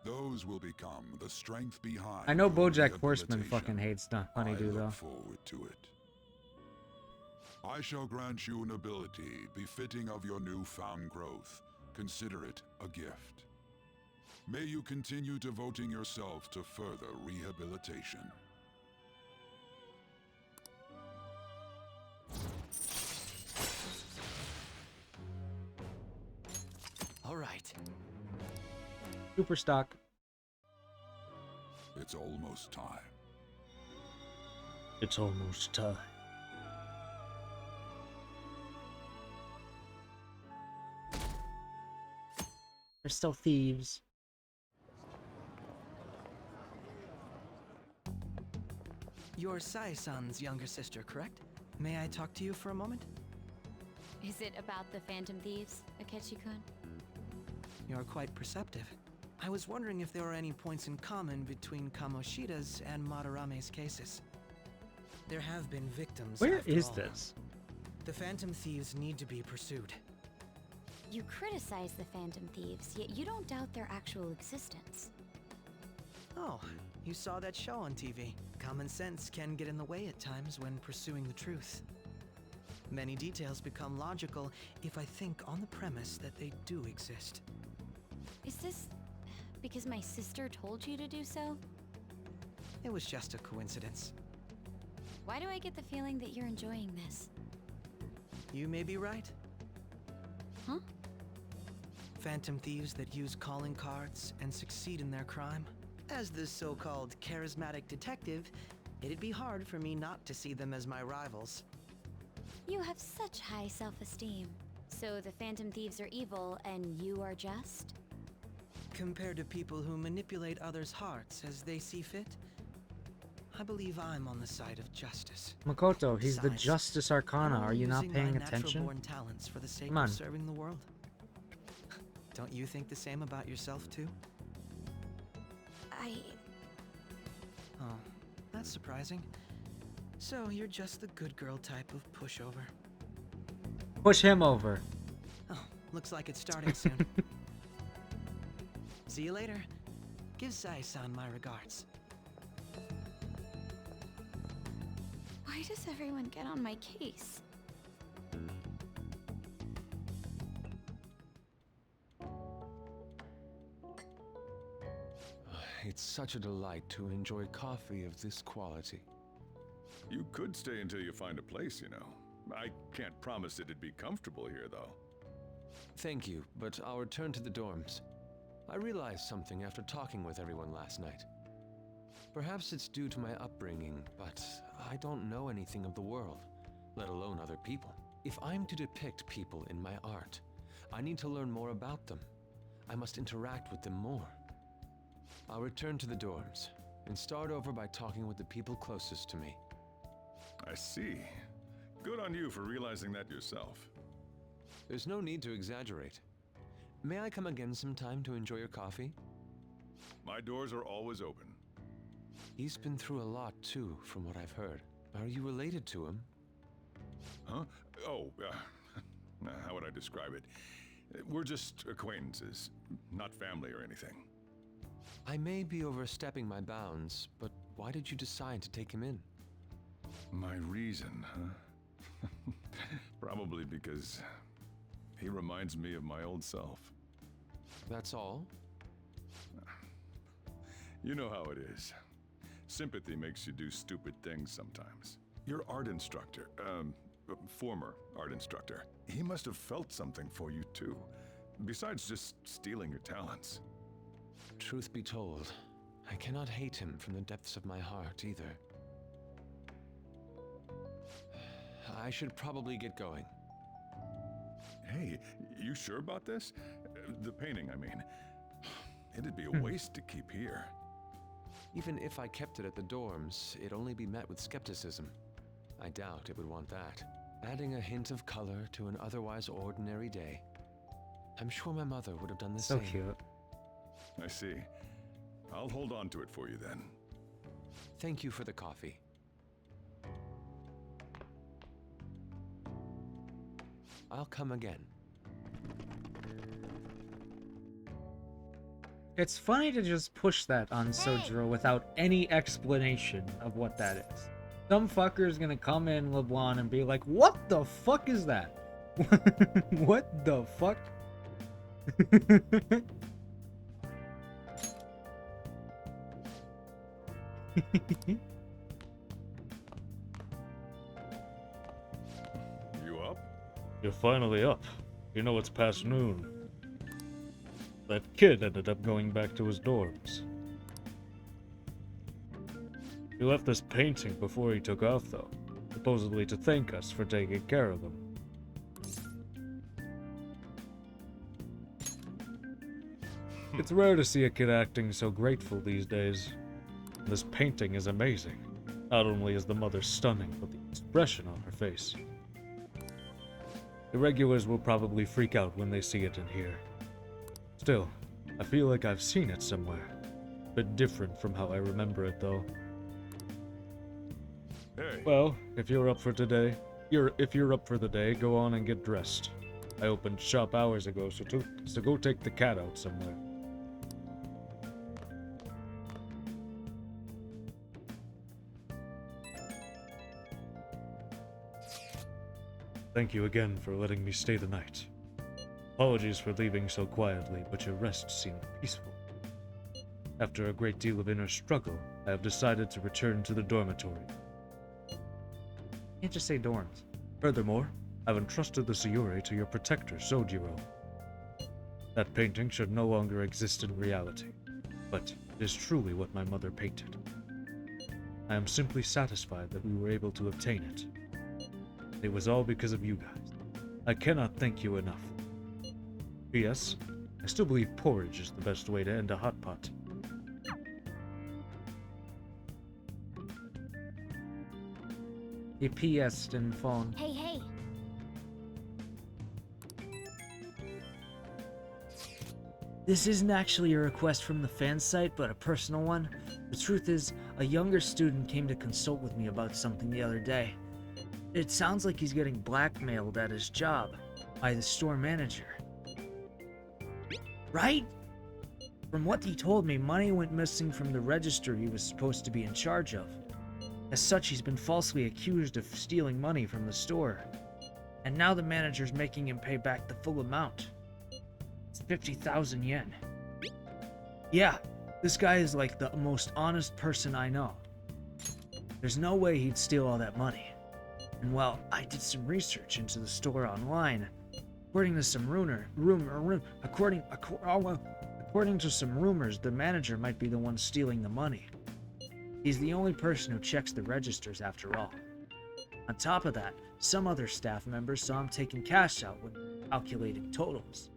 Those will become the strength behind. I know your BoJack Horseman rehabilitation. fucking hates Honeydew I look though. forward to it. I shall grant you an ability befitting of your newfound growth. Consider it a gift. May you continue devoting yourself to further rehabilitation. All right. Super stock. It's almost time. It's almost time. They're still thieves. You're Sai-san's younger sister, correct? May I talk to you for a moment? Is it about the Phantom Thieves, Akechi-kun? You're quite perceptive. I was wondering if there were any points in common between Kamoshida's and Madarame's cases. There have been victims. Where after is all. this? The Phantom Thieves need to be pursued. You criticize the Phantom Thieves, yet you don't doubt their actual existence. Oh, you saw that show on TV. Common sense can get in the way at times when pursuing the truth. Many details become logical if I think on the premise that they do exist. Is this because my sister told you to do so? It was just a coincidence. Why do I get the feeling that you're enjoying this? You may be right. Huh? Phantom thieves that use calling cards and succeed in their crime. As the so-called charismatic detective, it'd be hard for me not to see them as my rivals. You have such high self-esteem. So the Phantom Thieves are evil and you are just? Compared to people who manipulate others' hearts as they see fit, I believe I'm on the side of justice. Makoto, he's the Besides, Justice Arcana. I'm Are you not using paying my attention? natural-born talents for the sake Come on. of serving the world. Don't you think the same about yourself too? Oh, that's surprising. So you're just the good girl type of pushover. Push him over. Oh, looks like it's starting soon. See you later. Give Sai-san my regards. Why does everyone get on my case? It's such a delight to enjoy coffee of this quality. You could stay until you find a place, you know. I can't promise it'd be comfortable here, though. Thank you, but I'll return to the dorms. I realized something after talking with everyone last night. Perhaps it's due to my upbringing, but I don't know anything of the world, let alone other people. If I'm to depict people in my art, I need to learn more about them. I must interact with them more. I'll return to the dorms and start over by talking with the people closest to me. I see. Good on you for realizing that yourself. There's no need to exaggerate. May I come again sometime to enjoy your coffee? My doors are always open. He's been through a lot too, from what I've heard. Are you related to him? Huh? Oh, how would I describe it? We're just acquaintances, not family or anything. I may be overstepping my bounds, but why did you decide to take him in? My reason, huh? Probably because he reminds me of my old self. That's all? You know how it is. Sympathy makes you do stupid things sometimes. Your art instructor, former art instructor, he must have felt something for you too, besides just stealing your talents. Truth be told, I cannot hate him from the depths of my heart either. I should probably get going. Hey, you sure about this? The painting, I mean. It'd be a waste to keep here. Even if I kept it at the dorms, it'd only be met with skepticism. I doubt it would want that. Adding a hint of color to an otherwise ordinary day. I'm sure my mother would have done the same. So cute. I see. I'll hold on to it for you then. Thank you for the coffee. I'll come again. It's funny to just push that on Sojiro without any explanation of what that is. Some fucker's gonna come in, LeBlanc, and be like, what the fuck is that? What the fuck? You up? You're finally up. You know it's past noon. That kid ended up going back to his dorms. He left this painting before he took off, though, supposedly to thank us for taking care of him. It's rare to see a kid acting so grateful these days. This painting is amazing. Not only is the mother stunning, but the expression on her face. The regulars will probably freak out when they see it in here. Still, I feel like I've seen it somewhere. Bit different from how I remember it, though. Hey. Well, if you're up for the day, go on and get dressed. I opened shop hours ago, so go take the cat out somewhere. Thank you again for letting me stay the night. Apologies for leaving so quietly, but your rest seemed peaceful. After a great deal of inner struggle, I have decided to return to the dormitory. Can't just say dorms. Furthermore, I've entrusted the Sayuri to your protector, Sojiro. That painting should no longer exist in reality, but it is truly what my mother painted. I am simply satisfied that we were able to obtain it. It was all because of you guys. I cannot thank you enough. P.S. I still believe porridge is the best way to end a hot pot. He PS'd in phone. Hey, hey. This isn't actually a request from the fan site, but a personal one. The truth is, a younger student came to consult with me about something the other day. It sounds like he's getting blackmailed at his job by the store manager. Right? From what he told me, money went missing from the register he was supposed to be in charge of. As such, he's been falsely accused of stealing money from the store. And now the manager's making him pay back the full amount. It's 50,000 yen. Yeah, this guy is like the most honest person I know. There's no way he'd steal all that money. And well, I did some research into the store online. According to some according to some rumors, the manager might be the one stealing the money. He's the only person who checks the registers after all. On top of that, some other staff members saw him taking cash out when calculating totals.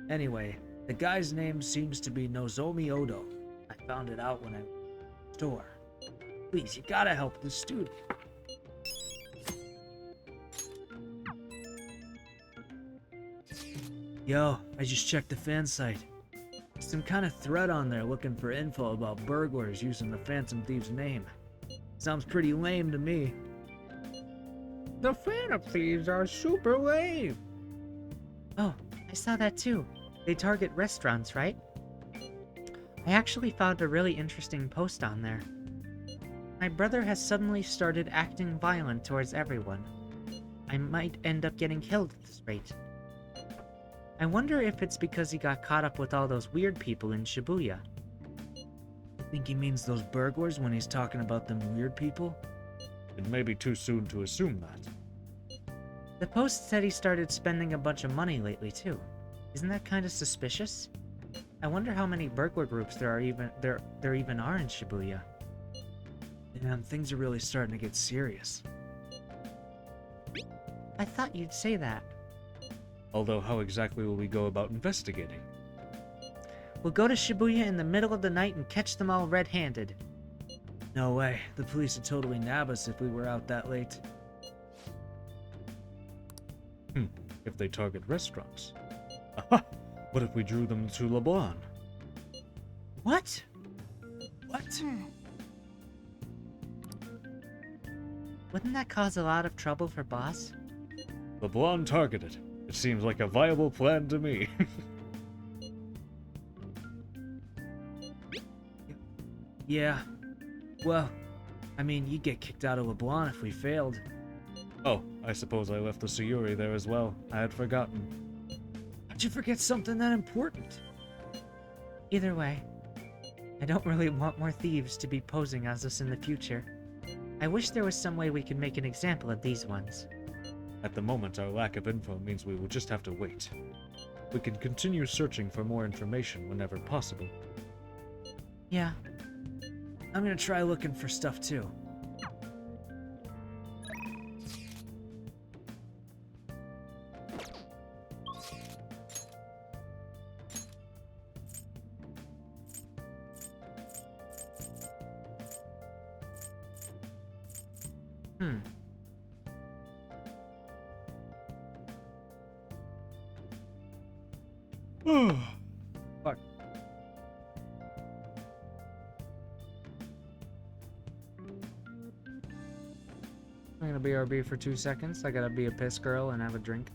Anyway, the guy's name seems to be Nozomi Odo. I found it out when I went to the store. Please, you gotta help this student. Yo, I just checked the fan site. Some kind of thread on there looking for info about burglars using the Phantom Thieves name. Sounds pretty lame to me. The Phantom Thieves are super lame. Oh, I saw that too. They target restaurants, right? I actually found a really interesting post on there. My brother has suddenly started acting violent towards everyone. I might end up getting killed at this rate. I wonder if it's because he got caught up with all those weird people in Shibuya. I think he means those burglars when he's talking about them weird people? It may be too soon to assume that. The post said he started spending a bunch of money lately too. Isn't that kind of suspicious? I wonder how many burglar groups there even are in Shibuya. Damn, things are really starting to get serious. I thought you'd say that. Although how exactly will we go about investigating? We'll go to Shibuya in the middle of the night and catch them all red-handed. No way. The police would totally nab us if we were out that late. If they target restaurants. Aha! What if we drew them to LeBlanc? What? What? Wouldn't that cause a lot of trouble for Boss? LeBlanc targeted. It seems like a viable plan to me. Yeah. Well, I mean, you'd get kicked out of LeBlanc if we failed. Oh, I suppose I left the Sayuri there as well. I had forgotten. How'd you forget something that important? Either way, I don't really want more thieves to be posing as us in the future. I wish there was some way we could make an example of these ones. At the moment, our lack of info means we will just have to wait. We can continue searching for more information whenever possible. Yeah. I'm gonna try looking for stuff too. Fuck. I'm gonna BRB for 2 seconds. I gotta be a piss girl and have a drink.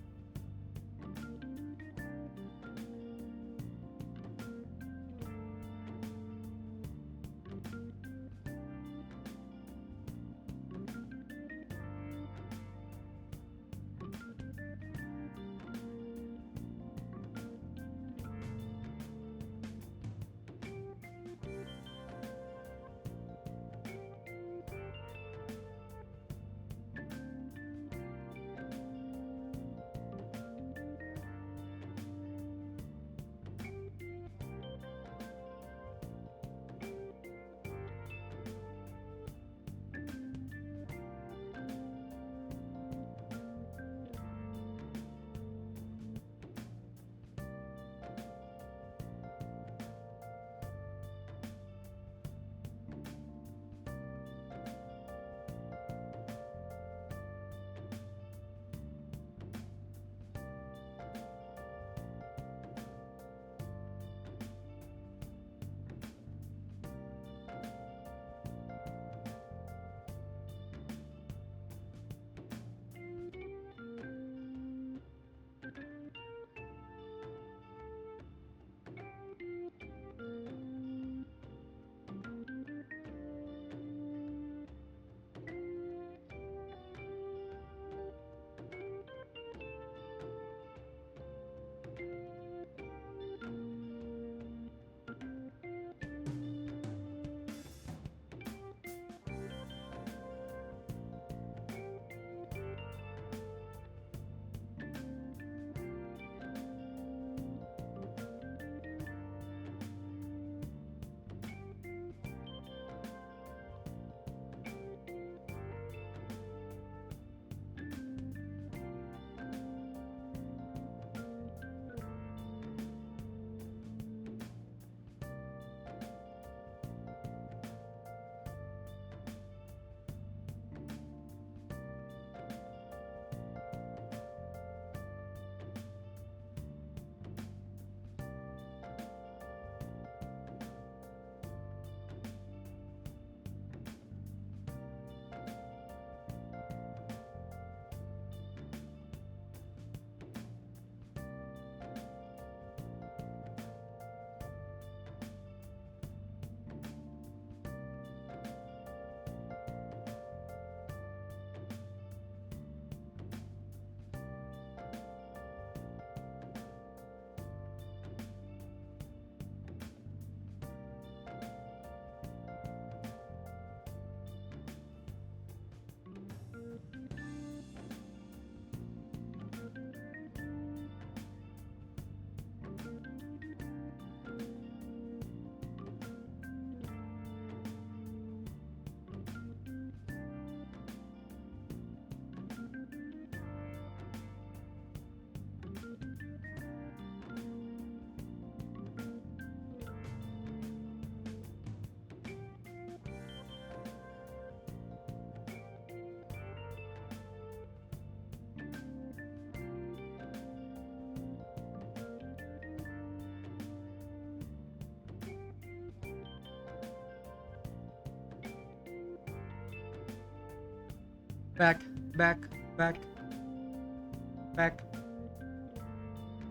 Back, back, back, back.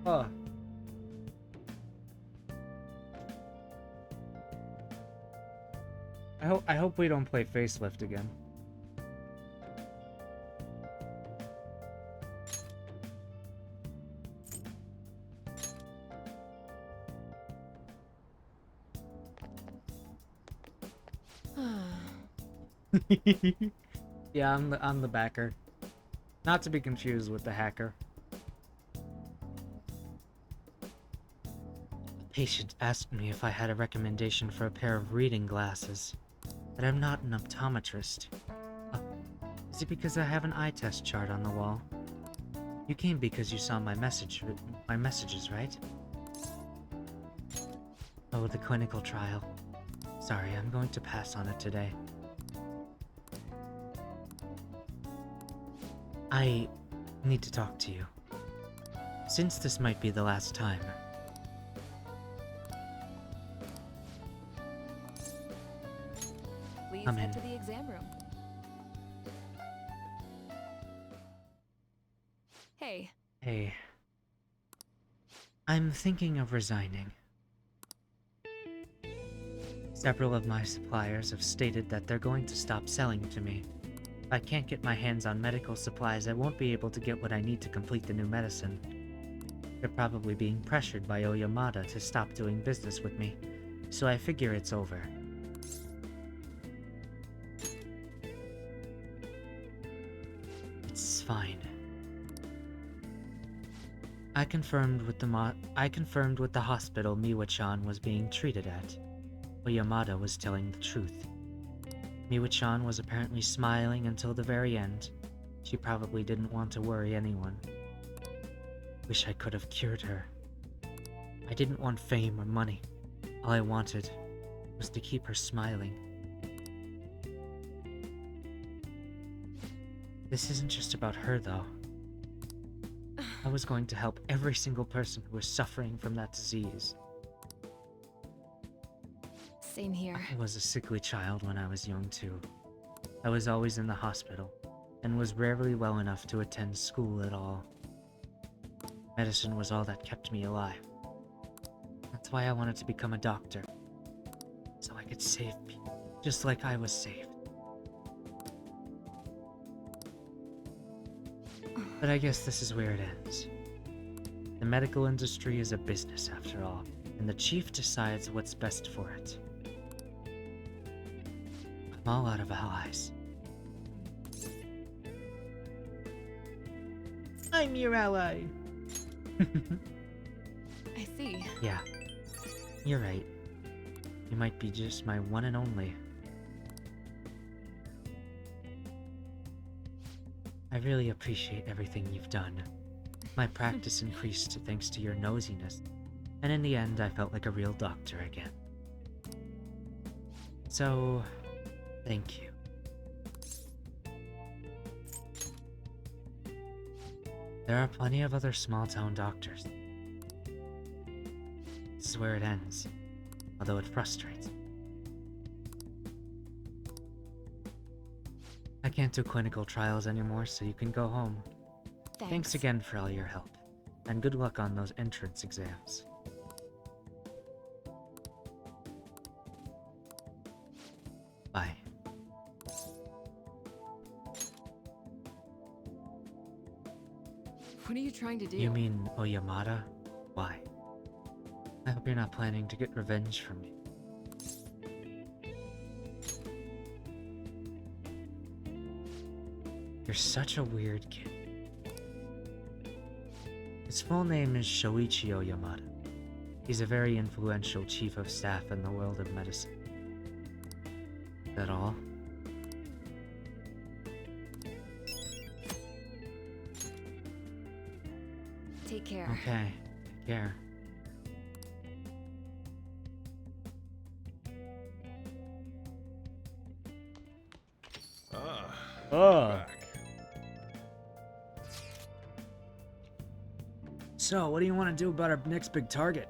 Oh. I hope we don't play Facelift again. Yeah, I'm the backer. Not to be confused with the hacker. A patient asked me if I had a recommendation for a pair of reading glasses, but I'm not an optometrist. Oh, is it because I have an eye test chart on the wall? You came because you saw my messages, right? Oh, the clinical trial. Sorry, I'm going to pass on it today. I need to talk to you. Since this might be the last time. Please Come head in. to the exam room. Hey. Hey. I'm thinking of resigning. Several of my suppliers have stated that they're going to stop selling to me. If I can't get my hands on medical supplies, I won't be able to get what I need to complete the new medicine. They're probably being pressured by Oyamada to stop doing business with me, so I figure it's over. It's fine. I confirmed with the hospital Miwa-chan was being treated at. Oyamada was telling the truth. Miwa-chan was apparently smiling until the very end. She probably didn't want to worry anyone. Wish I could have cured her. I didn't want fame or money. All I wanted was to keep her smiling. This isn't just about her, though. I was going to help every single person who was suffering from that disease. Same here. I was a sickly child when I was young, too. I was always in the hospital, and was rarely well enough to attend school at all. Medicine was all that kept me alive. That's why I wanted to become a doctor. So I could save people, just like I was saved. But I guess this is where it ends. The medical industry is a business after all, and the chief decides what's best for it. I'm all out of allies. I'm your ally! I see. Yeah, you're right. You might be just my one and only. I really appreciate everything you've done. My practice increased thanks to your nosiness, and in the end I felt like a real doctor again. So, thank you. There are plenty of other small-town doctors. This is where it ends, although it frustrates me. I can't do clinical trials anymore, so you can go home. Thanks again for all your help, and good luck on those entrance exams. Bye. What are you trying to do? You mean Oyamada? Why? I hope you're not planning to get revenge for me. You're such a weird kid. His full name is Shoichi Oyamada. He's a very influential chief of staff in the world of medicine. Is that all? Take care. Okay, take care. Oh. So, what do you want to do about our next big target?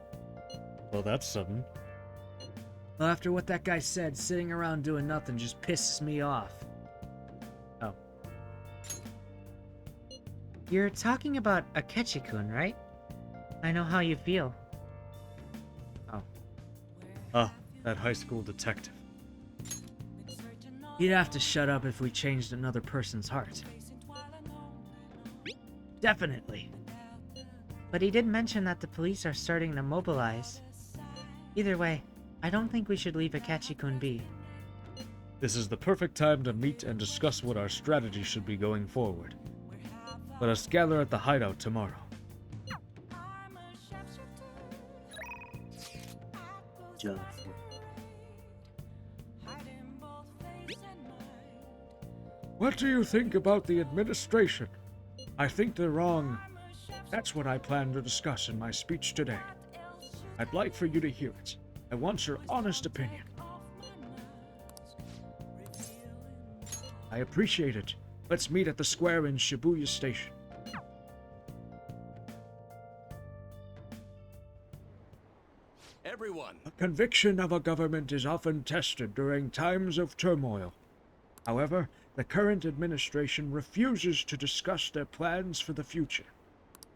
Well, that's sudden. Well, after what that guy said, sitting around doing nothing just pisses me off. Oh. You're talking about Akechi-kun, right? I know how you feel. Oh. Ah, that high school detective. He'd have to shut up if we changed another person's heart. Definitely. But he did mention that the police are starting to mobilize. Either way, I don't think we should leave Akechi-kun be. This is the perfect time to meet and discuss what our strategy should be going forward. Let us gather at the hideout tomorrow. What do you think about the administration? I think they're wrong. That's what I plan to discuss in my speech today. I'd like for you to hear it. I want your honest opinion. I appreciate it. Let's meet at the square in Shibuya Station. Everyone! The conviction of a government is often tested during times of turmoil. However, the current administration refuses to discuss their plans for the future.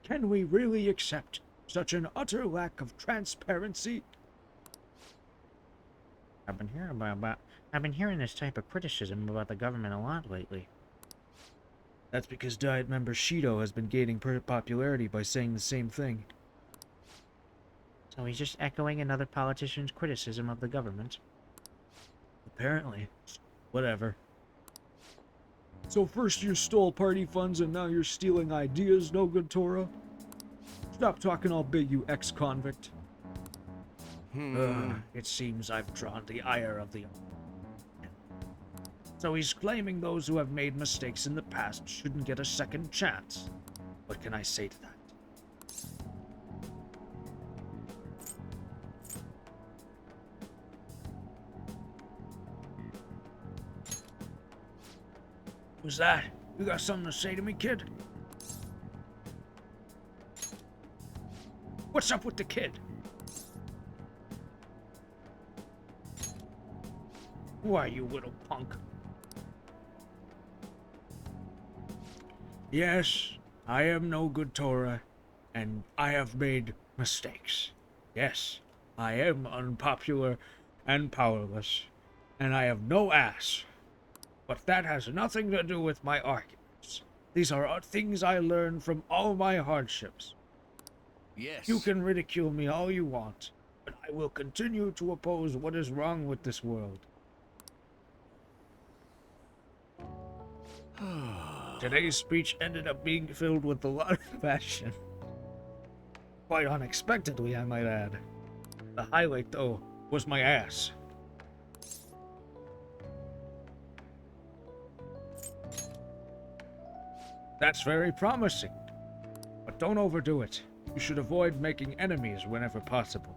Can we really accept such an utter lack of transparency? I've been hearing this type of criticism about the government a lot lately. That's because Diet member Shido has been gaining popularity by saying the same thing. So he's just echoing another politician's criticism of the government. Apparently. Whatever. So first you stole party funds and now you're stealing ideas, no good Tora? Stop talking all big, you ex-convict. It seems I've drawn the ire of the... So he's claiming those who have made mistakes in the past shouldn't get a second chance. What can I say to that? Who's that? You got something to say to me, kid? What's up with the kid? Why, you little punk? Yes, I am no good Tora, and I have made mistakes. Yes, I am unpopular and powerless, and I have no ass. But that has nothing to do with my arguments. These are things I learned from all my hardships. Yes. You can ridicule me all you want, but I will continue to oppose what is wrong with this world. Today's speech ended up being filled with a lot of passion. Quite unexpectedly, I might add. The highlight, though, was my ass. That's very promising. But don't overdo it. You should avoid making enemies whenever possible.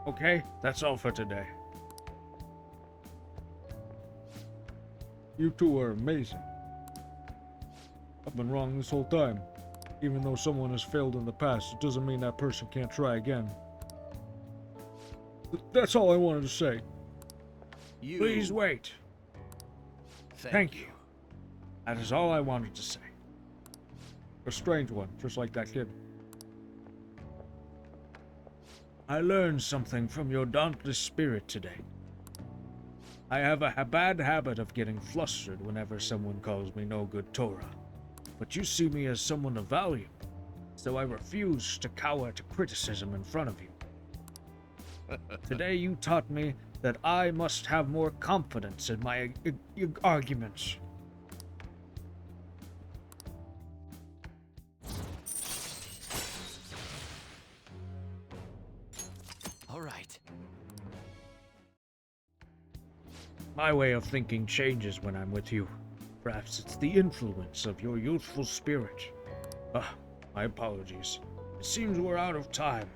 Okay, that's all for today. You two are amazing. I've been wrong this whole time. Even though someone has failed in the past, it doesn't mean that person can't try again. That's all I wanted to say. Please wait. Thank you. That is all I wanted to say. A strange one, just like that kid. I learned something from your dauntless spirit today. I have a bad habit of getting flustered whenever someone calls me no good Torah. But you see me as someone of value, so I refuse to cower to criticism in front of you. Today you taught me that I must have more confidence in my arguments. All right. My way of thinking changes when I'm with you. Perhaps it's the influence of your youthful spirit. My apologies. It seems we're out of time.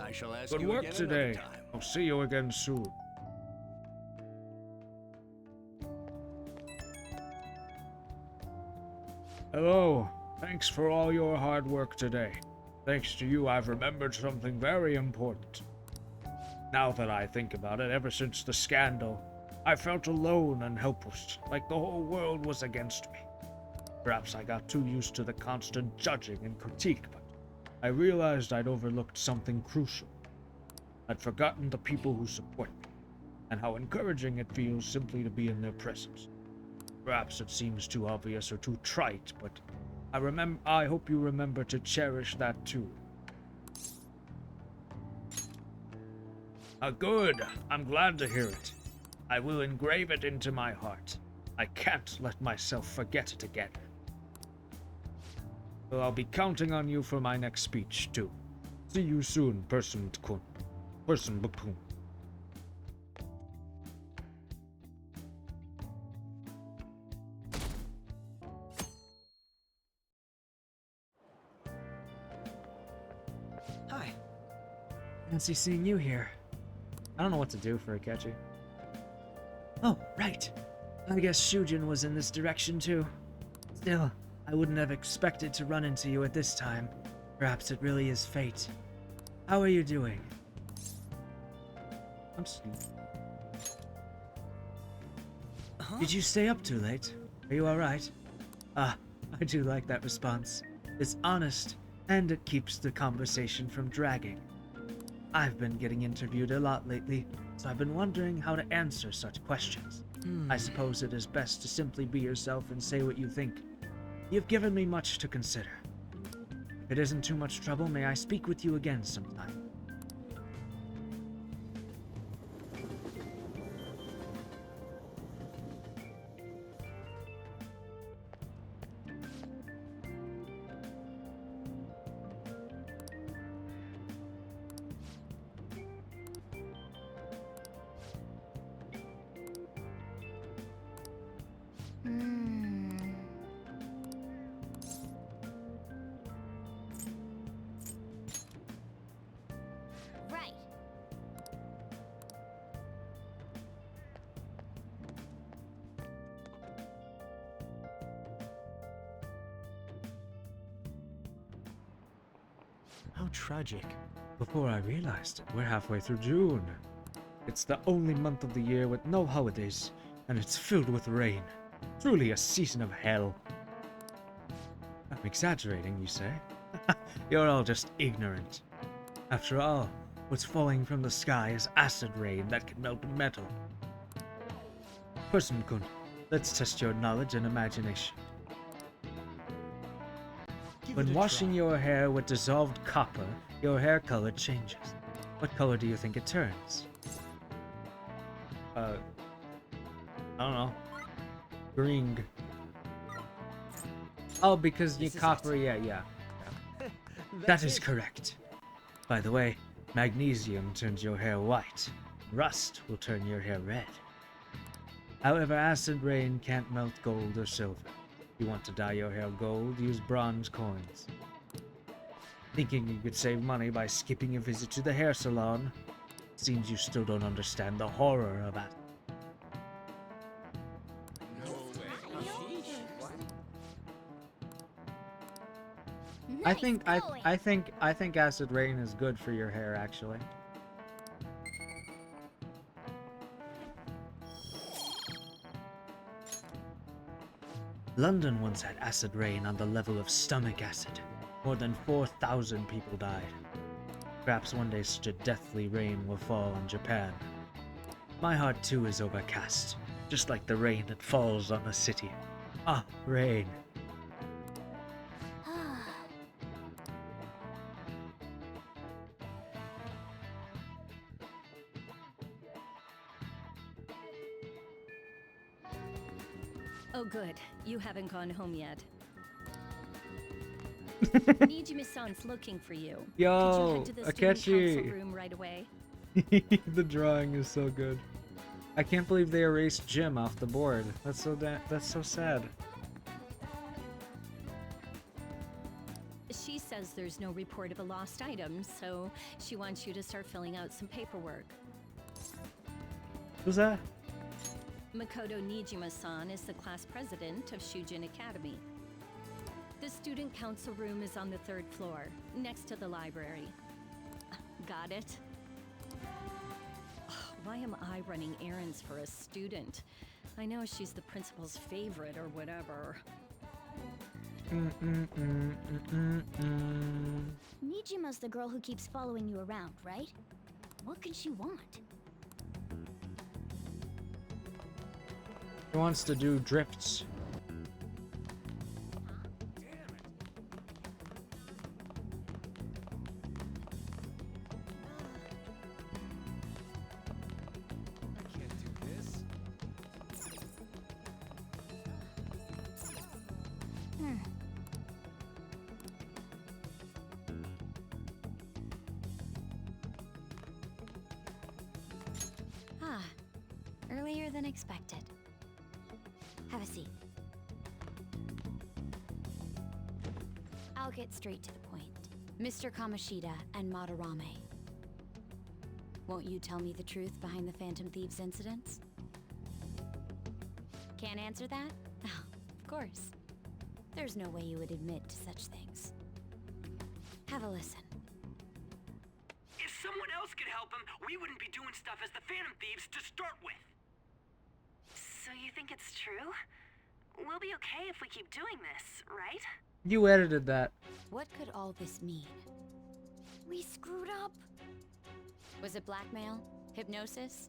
I shall ask Good you work again today. another time. I'll see you again soon. Hello. Thanks for all your hard work today. Thanks to you, I've remembered something very important. Now that I think about it, ever since the scandal, I felt alone and helpless, like the whole world was against me. Perhaps I got too used to the constant judging and critique, but I realized I'd overlooked something crucial. I'd forgotten the people who support me, and how encouraging it feels simply to be in their presence. Perhaps it seems too obvious or too trite, but I hope you remember to cherish that too. Good. I'm glad to hear it. I will engrave it into my heart. I can't let myself forget it again. Well, I'll be counting on you for my next speech, too. See you soon, Person Bakun. Hi. Fancy seeing you here. I don't know what to do for Akechi. Oh, right. I guess Shujin was in this direction too. Still, I wouldn't have expected to run into you at this time. Perhaps it really is fate. How are you doing? I'm sleeping. Did you stay up too late? Are you alright? Ah, I do like that response. It's honest, and it keeps the conversation from dragging. I've been getting interviewed a lot lately, so I've been wondering how to answer such questions. I suppose it is best to simply be yourself and say what you think. You've given me much to consider. If it isn't too much trouble, may I speak with you again sometime? Right. How tragic. Before I realized it, we're halfway through June. It's the only month of the year with no holidays, and it's filled with rain. Truly a season of hell. I'm exaggerating, you say? You're all just ignorant. After all, what's falling from the sky is acid rain that can melt metal. Person-kun, let's test your knowledge and imagination. When washing your hair with dissolved copper, your hair color changes. What color do you think it turns? I don't know. Green. Oh, because you copper, yeah. That is correct. By the way, magnesium turns your hair white. Rust will turn your hair red. However, acid rain can't melt gold or silver. If you want to dye your hair gold, use bronze coins. Thinking you could save money by skipping a visit to the hair salon? Seems you still don't understand the horror of acid. I think acid rain is good for your hair, actually. London once had acid rain on the level of stomach acid. More than 4,000 people died. Perhaps one day such a deathly rain will fall on Japan. My heart too is overcast, just like the rain that falls on the city. Ah, rain. Oh, good. You haven't gone home yet. Nijima-san's looking for you. Yo, Could you head to the student council Akechi. room right away? The drawing is so good. I can't believe they erased Jim off the board. That's so sad. She says there's no report of a lost item, so she wants you to start filling out some paperwork. Who's that? Makoto Nijima-san is the class president of Shujin Academy. The student council room is on the 3rd floor, next to the library. Got it? Why am I running errands for a student? I know she's the principal's favorite or whatever. Nijima's the girl who keeps following you around, right? What could she want? He wants to do drifts. Ah, earlier than expected. Have a seat. I'll get straight to the point. Mr. Kamoshida and Madarame. Won't you tell me the truth behind the Phantom Thieves incidents? Can't answer that? Oh, of course. There's no way you would admit to such things. Have a listen. If someone else could help him, we wouldn't be doing stuff as the Phantom Thieves to start with. So you think it's true? We'll be okay if we keep doing this, right? You edited that. What could all this mean? We screwed up. Was it blackmail? Hypnosis?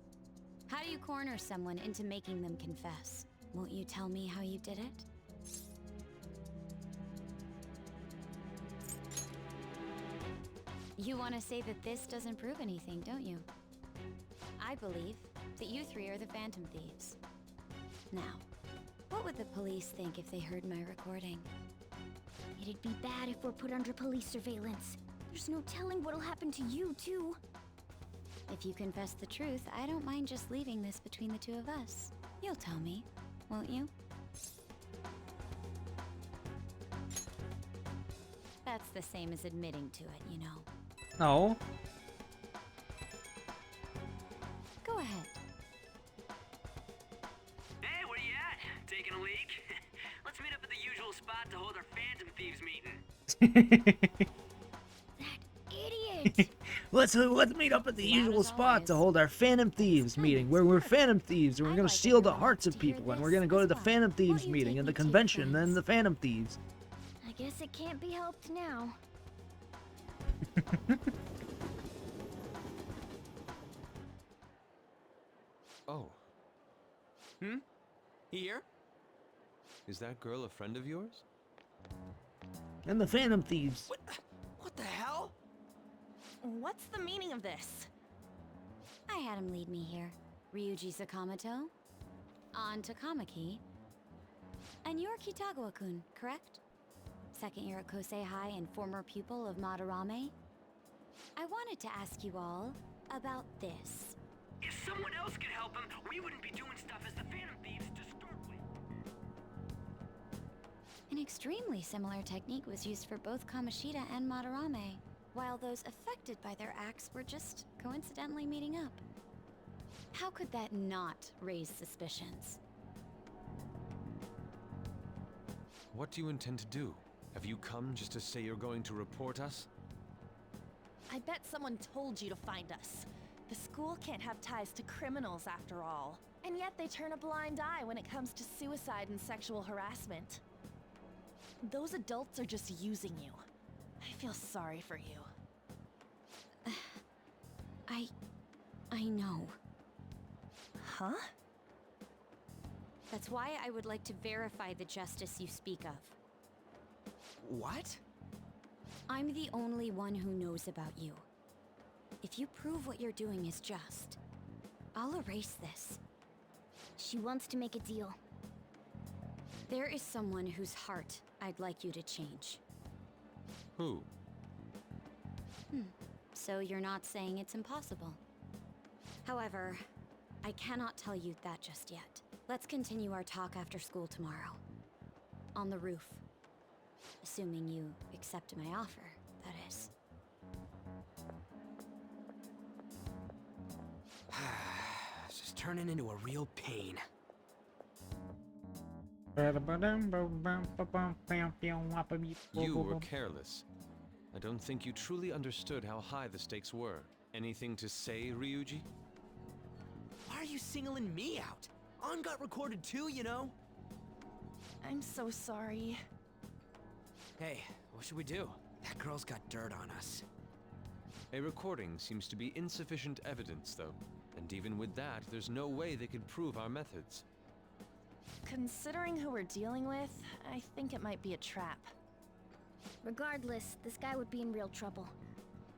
How do you corner someone into making them confess? Won't you tell me how you did it? You want to say that this doesn't prove anything, don't you? I believe that you three are the Phantom Thieves. Now, what would the police think if they heard my recording? It'd be bad if we're put under police surveillance. There's no telling what'll happen to you, too. If you confess the truth, I don't mind just leaving this between the two of us. You'll tell me, won't you? That's the same as admitting to it, you know. No. Go ahead. Hey, where you at? Taking a leak? Let's meet up at the usual spot to hold our Phantom Thieves meeting. Idiot! Let's meet up at the usual spot to hold our Phantom Thieves meeting, where we're Phantom Thieves, and we're gonna steal the hearts of people, and we're gonna go to the Phantom Thieves meeting and the convention, then the Phantom Thieves. I guess it can't be helped now. Oh, Here? is that girl a friend of yours? And the Phantom Thieves. What the hell? What's the meaning of this? I had him lead me here. Ryuji Sakamoto, An Takamaki, and you're Kitagawa-kun, correct? Second year at Kosei High and former pupil of Madarame. I wanted to ask you all about this. If someone else could help him, we wouldn't be doing stuff as the Phantom Thieves to start with. An extremely similar technique was used for both Kamoshida and Madarame, while those affected by their acts were just coincidentally meeting up. How could that not raise suspicions? What do you intend to do? Have you come just to say you're going to report us? I bet someone told you to find us. The school can't have ties to criminals after all. And yet they turn a blind eye when it comes to suicide and sexual harassment. Those adults are just using you. I feel sorry for you. I know. Huh? That's why I would like to verify the justice you speak of. What? I'm the only one who knows about you. If you prove what you're doing is just, I'll erase this. She wants to make a deal. There is someone whose heart I'd like you to change. Who? So you're not saying it's impossible. However, I cannot tell you that just yet. Let's continue our talk after school tomorrow. On the roof. Assuming you accept my offer, that is. This is turning into a real pain. You were careless. I don't think you truly understood how high the stakes were. Anything to say, Ryuji? Why are you singling me out? On got recorded too, you know? I'm so sorry. Hey, what should we do? That girl's got dirt on us. A recording seems to be insufficient evidence, though. And even with that, there's no way they could prove our methods. Considering who we're dealing with, I think it might be a trap. Regardless, this guy would be in real trouble.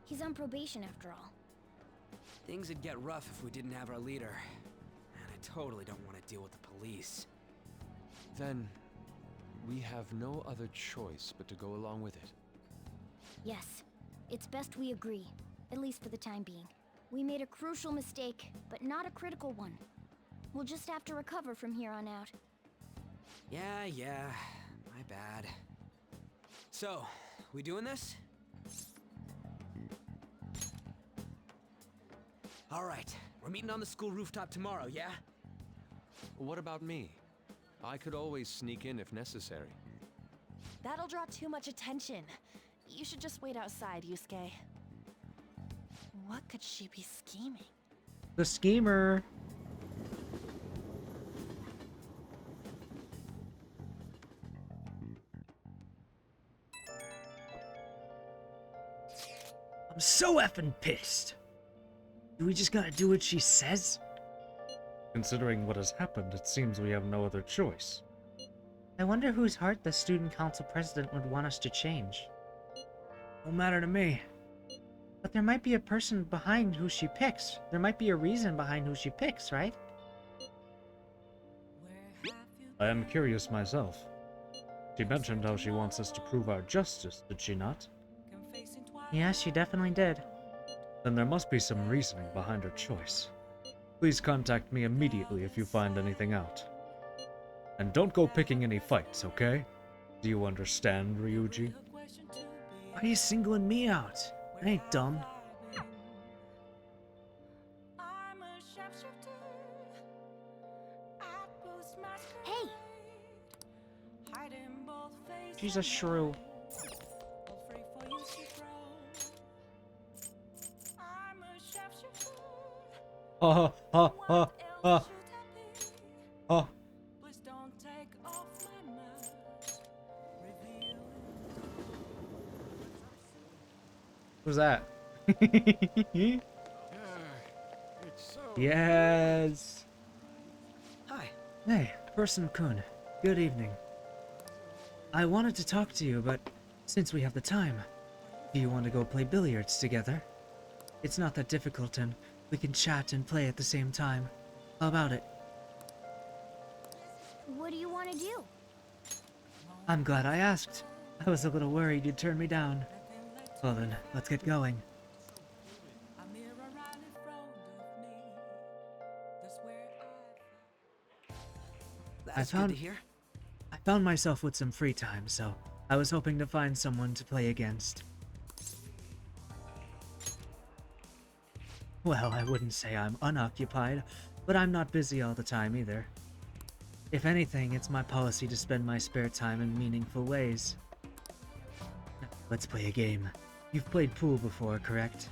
He's on probation after all. Things would get rough if we didn't have our leader. And I totally don't want to deal with the police. Then, we have no other choice but to go along with it. Yes, it's best we agree, at least for the time being. We made a crucial mistake, but not a critical one. We'll just have to recover from here on out. Yeah, my bad. So, we doing this? Alright, we're meeting on the school rooftop tomorrow, yeah? What about me? I could always sneak in if necessary. That'll draw too much attention. You should just wait outside, Yusuke. What could she be scheming? The schemer. I'm so effing pissed. Do we just gotta do what she says? Considering what has happened, it seems we have no other choice. I wonder whose heart the student council president would want us to change. Don't matter to me. But there might be a person behind who she picks. There might be a reason behind who she picks, right? I am curious myself. She mentioned how she wants us to prove our justice, did she not? Yes, she definitely did. Then there must be some reasoning behind her choice. Please contact me immediately if you find anything out. And don't go picking any fights, okay? Do you understand, Ryuji? Why are you singling me out? I ain't dumb. Hey! She's a shrew. Ha ha ha ha ha. Who's that? Yes. Hi. Hey, Person-kun. Good evening. I wanted to talk to you, but since we have the time, do you want to go play billiards together? It's not that difficult, and we can chat and play at the same time. How about it? What do you want to do? I'm glad I asked. I was a little worried you'd turn me down. Well then, let's get going. That's good to hear. I found myself with some free time, so I was hoping to find someone to play against. Well, I wouldn't say I'm unoccupied, but I'm not busy all the time either. If anything, it's my policy to spend my spare time in meaningful ways. Let's play a game. You've played pool before, correct?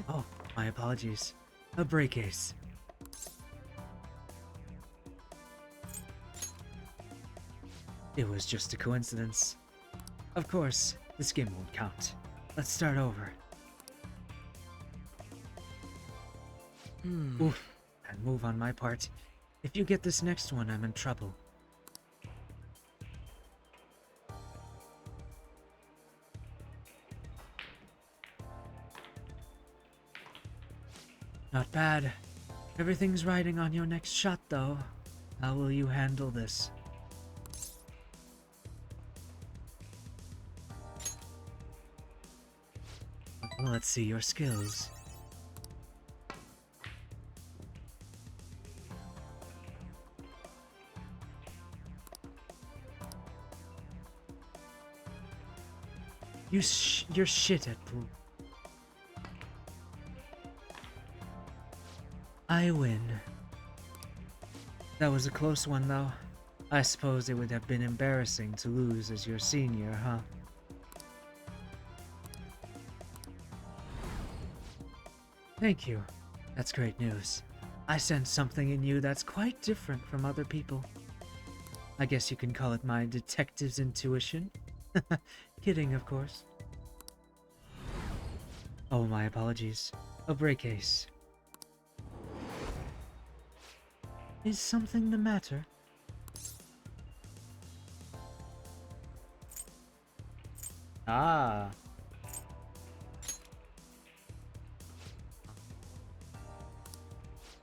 Oh, my apologies. A break ace. It was just a coincidence. Of course, this game won't count. Let's start over. Oof, and move on my part. If you get this next one, I'm in trouble. Not bad. Everything's riding on your next shot, though. How will you handle this? Let's see your skills. You're shit at pool. I win. That was a close one, though. I suppose it would have been embarrassing to lose as your senior, huh? Thank you. That's great news. I sense something in you that's quite different from other people. I guess you can call it my detective's intuition. Kidding, of course. Oh, my apologies. A break case. Is something the matter? Ah.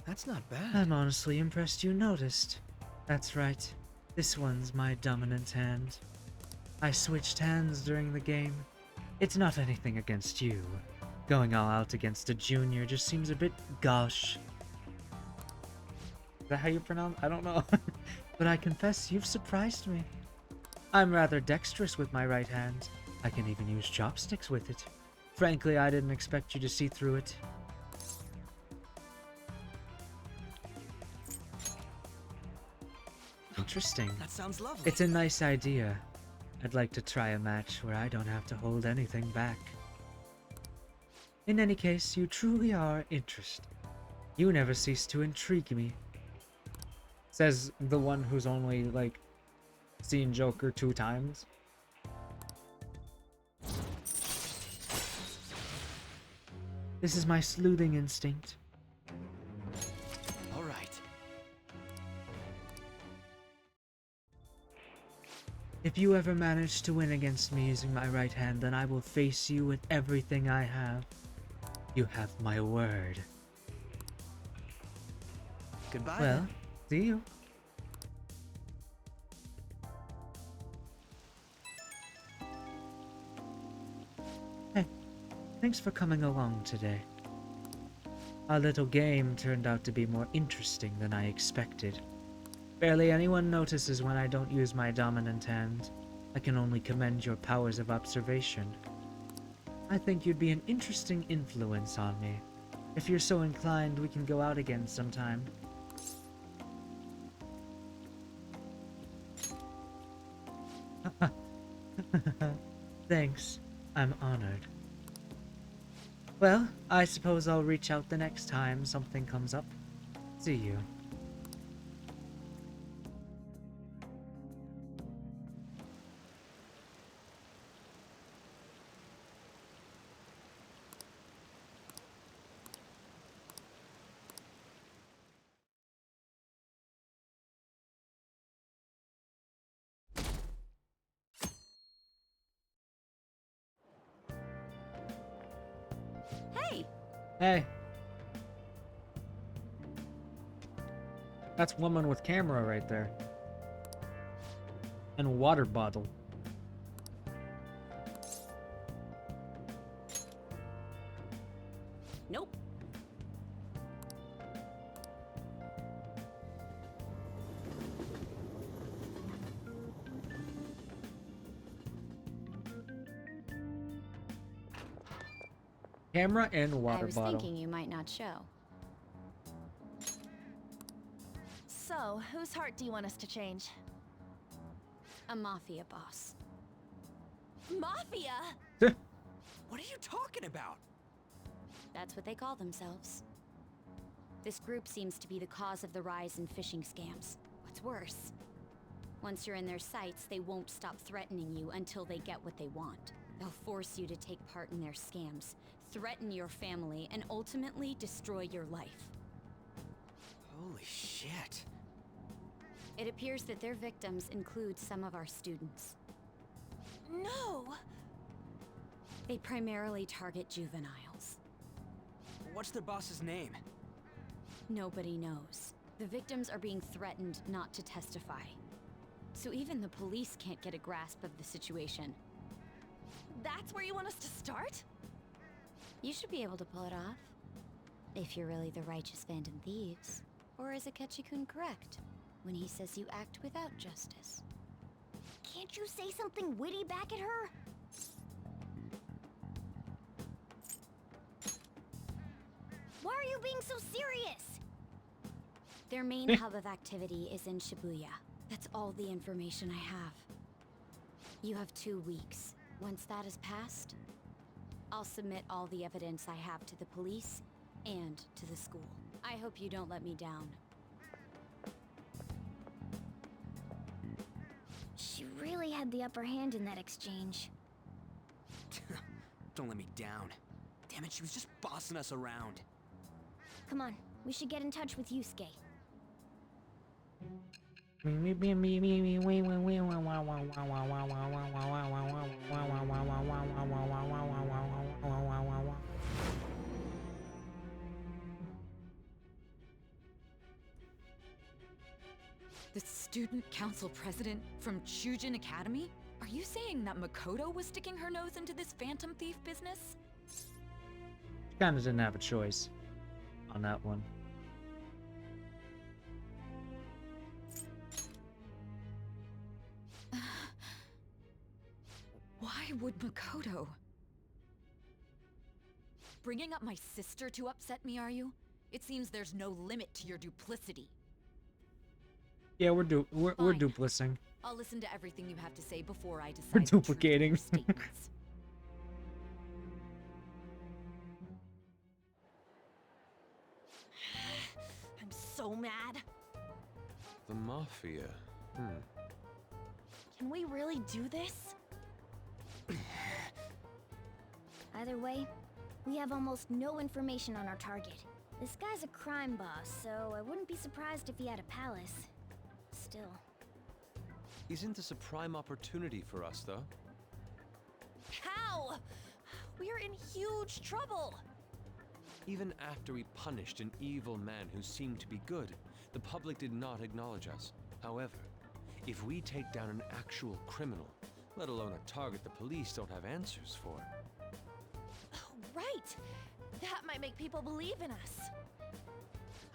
That's not bad. I'm honestly impressed you noticed. That's right. This one's my dominant hand. I switched hands during the game. It's not anything against you. Going all out against a junior just seems a bit gosh. Is that how you pronounce? I don't know. But I confess you've surprised me. I'm rather dexterous with my right hand. I can even use chopsticks with it. Frankly, I didn't expect you to see through it. Interesting. That sounds lovely. It's a nice idea. I'd like to try a match where I don't have to hold anything back. In any case, you truly are interesting. You never cease to intrigue me. Says the one who's only, like, seen Joker 2 times. This is my sleuthing instinct. All right. If you ever manage to win against me using my right hand, then I will face you with everything I have. You have my word. Goodbye. Well, see you. Hey, thanks for coming along today. Our little game turned out to be more interesting than I expected. Barely anyone notices when I don't use my dominant hand. I can only commend your powers of observation. I think you'd be an interesting influence on me. If you're so inclined, we can go out again sometime. Thanks. I'm honored. Well, I suppose I'll reach out the next time something comes up. See you. Hey! Hey. That's woman with camera right there. And water bottle. Nope. Camera and water I was bottle. thinking you might not show. So, whose heart do you want us to change? A mafia boss. Mafia? What are you talking about? That's what they call themselves. This group seems to be the cause of the rise in phishing scams. What's worse, once you're in their sights, they won't stop threatening you until they get what they want. They'll force you to take part in their scams, threaten your family, and ultimately destroy your life. Holy shit. It appears that their victims include some of our students. No! They primarily target juveniles. What's their boss's name? Nobody knows. The victims are being threatened not to testify. So even the police can't get a grasp of the situation. That's where you want us to start? You should be able to pull it off. If you're really the righteous Phantom Thieves. Or is Akechi-kun correct when he says you act without justice? Can't you say something witty back at her? Why are you being so serious? Their main hub of activity is in Shibuya. That's all the information I have. You have 2 weeks. Once that is passed, I'll submit all the evidence I have to the police and to the the school. I hope you don't let me down. She really had the upper hand in that exchange. Don't let me down. Damn it, she was just bossing us around. Come on, we should get in touch with Yusuke. The student council president from Chujin Academy? Are you saying that Makoto was sticking her nose into this phantom thief business? Kinda didn't have a choice on that one. Why would Makoto? Bringing up my sister to upset me, are you? It seems there's no limit to your duplicity. Yeah, we're duplicing. I'll listen to everything you have to say before I decide. We're duplicating. I'm so mad. The Mafia. Can we really do this? Either way, we have almost no information on our target. This guy's a crime boss, so I wouldn't be surprised if he had a palace. Still. Isn't this a prime opportunity for us, though? How? We're in huge trouble. Even after we punished an evil man who seemed to be good, the public did not acknowledge us. However, if we take down an actual criminal, let alone a target the police don't have answers for. Right. That might make people believe in us.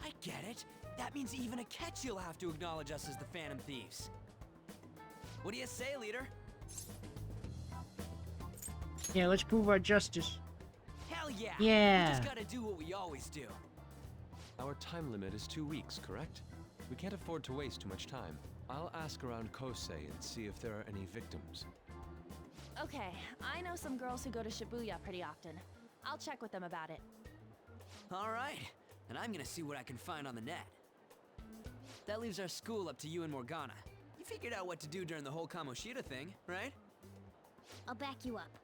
I get it. That means even Akechi will have to acknowledge us as the Phantom Thieves. What do you say, leader? Yeah, let's prove our justice. Hell yeah! Yeah. We just gotta do what we always do. Our time limit is 2 weeks, correct? We can't afford to waste too much time. I'll ask around Kosei and see if there are any victims. Okay, I know some girls who go to Shibuya pretty often. I'll check with them about it. All right, and I'm gonna see what I can find on the net. That leaves our school up to you and Morgana. You figured out what to do during the whole Kamoshida thing, right? I'll back you up.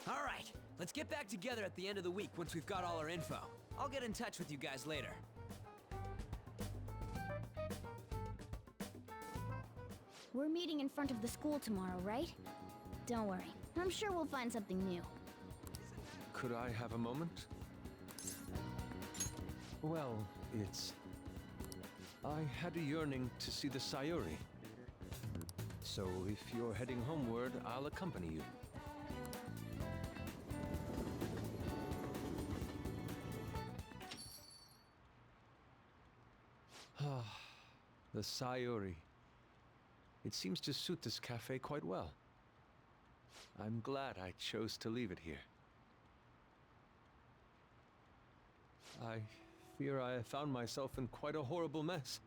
All right, let's get back together at the end of the week once we've got all our info. I'll get in touch with you guys later. We're meeting in front of the school tomorrow, right? Don't worry, I'm sure we'll find something new. Could I have a moment? Well, I had a yearning to see the Sayuri. So if you're heading homeward, I'll accompany you. The Sayuri. It seems to suit this cafe quite well. I'm glad I chose to leave it here. I fear I have found myself in quite a horrible mess.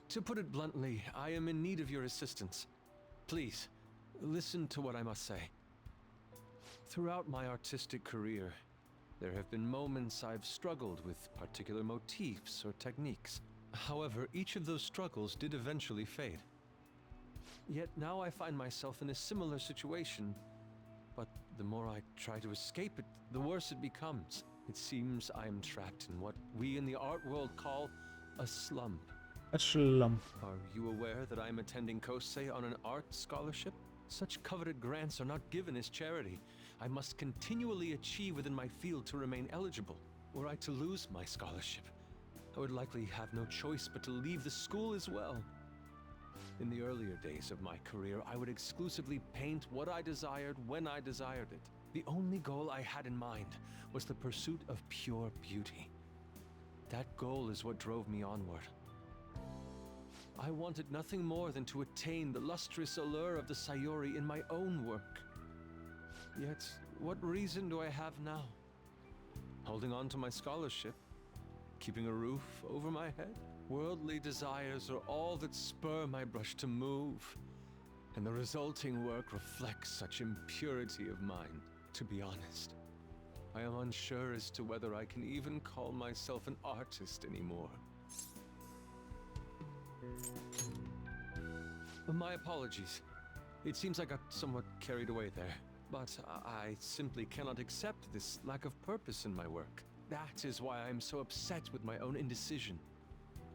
To put it bluntly, I am in need of your assistance. Please, listen to what I must say. Throughout my artistic career, there have been moments I've struggled with particular motifs or techniques. However, each of those struggles did eventually fade. Yet now I find myself in a similar situation, but the more I try to escape it, the worse it becomes. It seems I am trapped in what we in the art world call a slump. A slump. Are you aware that I am attending Kosei on an art scholarship? Such coveted grants are not given as charity. I must continually achieve within my field to remain eligible. Were I to lose my scholarship, I would likely have no choice but to leave the school as well. In the earlier days of my career, I would exclusively paint what I desired when I desired it. The only goal I had in mind was the pursuit of pure beauty. That goal is what drove me onward. I wanted nothing more than to attain the lustrous allure of the Sayuri in my own work. Yet, what reason do I have now? Holding on to my scholarship? Keeping a roof over my head? Worldly desires are all that spur my brush to move, and the resulting work reflects such impurity of mind. To be honest, I am unsure as to whether I can even call myself an artist anymore. My apologies. It seems I got somewhat carried away there. But I simply cannot accept this lack of purpose in my work. That is why I am so upset with my own indecision.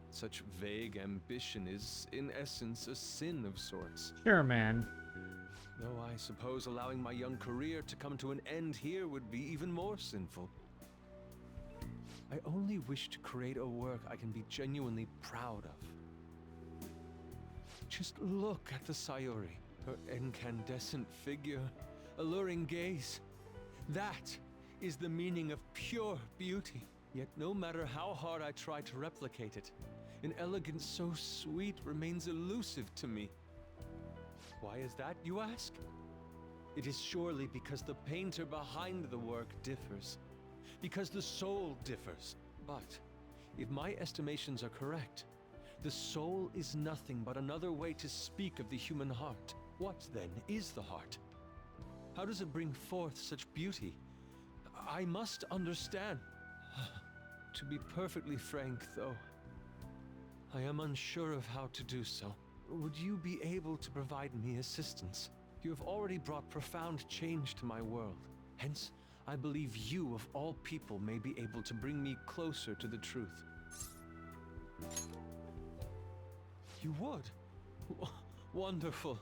Such vague ambition is, in essence, a sin of sorts. Sure, man. Though I suppose allowing my young career to come to an end here would be even more sinful. I only wish to create a work I can be genuinely proud of. Just look at the Sayori, her incandescent figure, alluring gaze. That is the meaning of pure beauty. Yet no matter how hard I try to replicate it, an elegance so sweet remains elusive to me. Why is that, you ask? It is surely because the painter behind the work differs. Because the soul differs. But if my estimations are correct, the soul is nothing but another way to speak of the human heart. What then is the heart? How does it bring forth such beauty? I must understand. To be perfectly frank, though, I am unsure of how to do so. Would you be able to provide me assistance? You have already brought profound change to my world. Hence, I believe you, of all people, may be able to bring me closer to the truth. You would? Wonderful.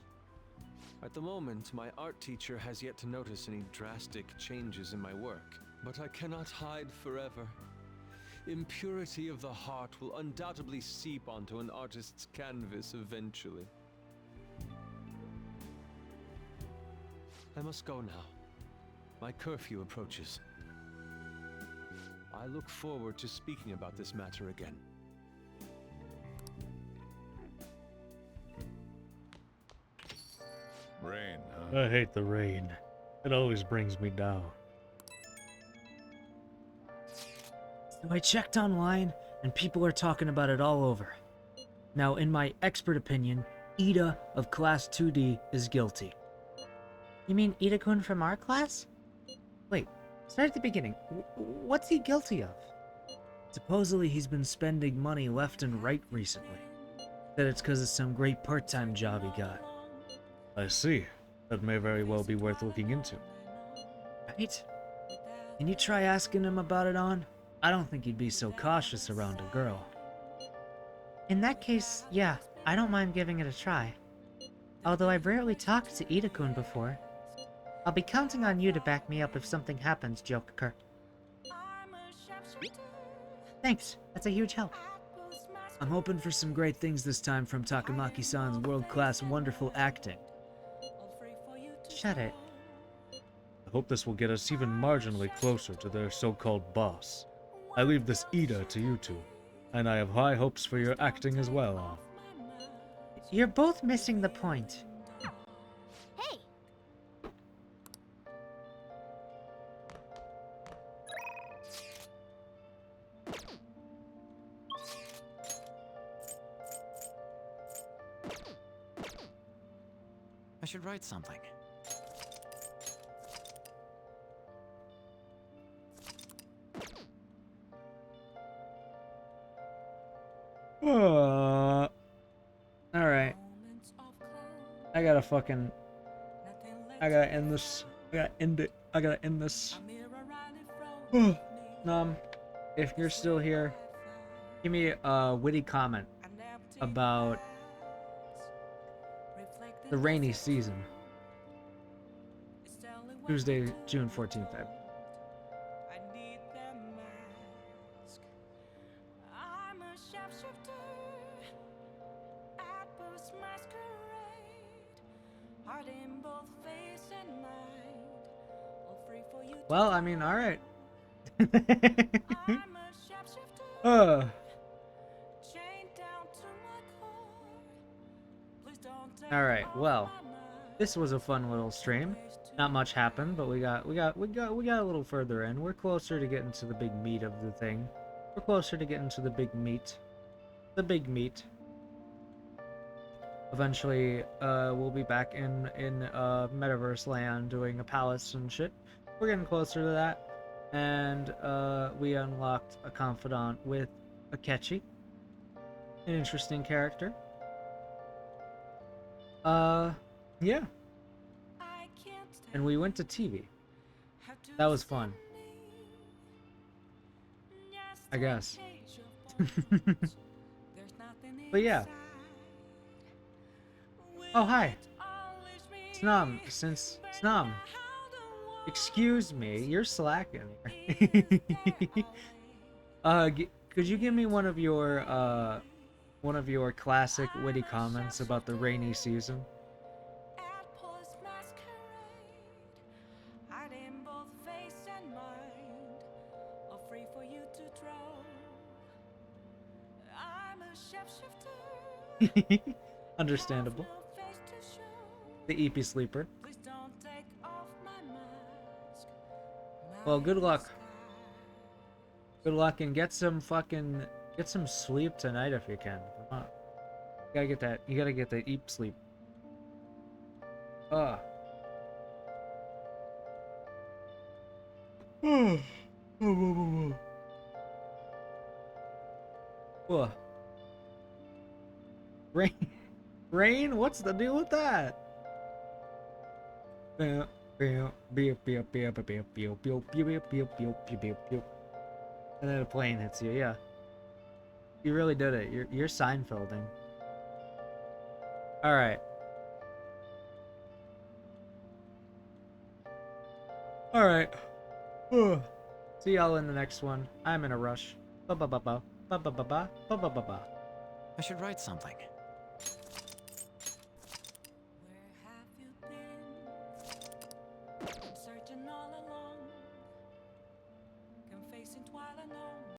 At the moment, my art teacher has yet to notice any drastic changes in my work, but I cannot hide forever. Impurity of the heart will undoubtedly seep onto an artist's canvas eventually. I must go now. My curfew approaches. I look forward to speaking about this matter again. Rain, huh? I hate the rain. It always brings me down. So I checked online, and people are talking about it all over. Now, in my expert opinion, Ida of Class 2D is guilty. You mean Ida-kun from our class? Wait, start at the beginning. What's he guilty of? Supposedly he's been spending money left and right recently. That it's because of some great part-time job he got. I see. That may very well be worth looking into. Right? Can you try asking him about it on? I don't think he'd be so cautious around a girl. In that case, yeah, I don't mind giving it a try. Although I've rarely talked to Ida-kun before. I'll be counting on you to back me up if something happens, Jokeker. Thanks, that's a huge help. I'm hoping for some great things this time from Takamaki-san's world-class wonderful acting. Shut it. I hope this will get us even marginally closer to their so-called boss. I leave this Ida to you two, and I have high hopes for your acting as well. You're both missing the point. Hey! I should write something. Alright. I gotta end this. I gotta end it. I gotta end this. If you're still here, give me a witty comment about the rainy season. Tuesday, June 14th. Well, I mean, alright. Alright, well. This was a fun little stream. Not much happened, but we got a little further in. We're closer to getting to the big meat of the thing. We're closer to getting to the big meat. The big meat. Eventually, we'll be back in Metaverse land doing a palace and shit. We're getting closer to that. And we unlocked a confidant with Akechi. An interesting character. Yeah. And we went to TV. That was fun. I guess. But yeah. Oh, hi. Snum, Snum. Excuse me, you're slacking. Could you give me one of your classic witty comments about the rainy season? Understandable. The EP sleeper. Well, good luck. Good luck and get some sleep tonight if you can. Come on. You gotta get that EP sleep. Ugh. Ugh. Rain? What's the deal with that? And then a plane hits you, yeah. You really did it. You're Seinfelding. Alright. Alright. See y'all in the next one. I'm in a rush. Ba ba ba ba. Ba ba ba ba. Ba ba ba ba. I should write something.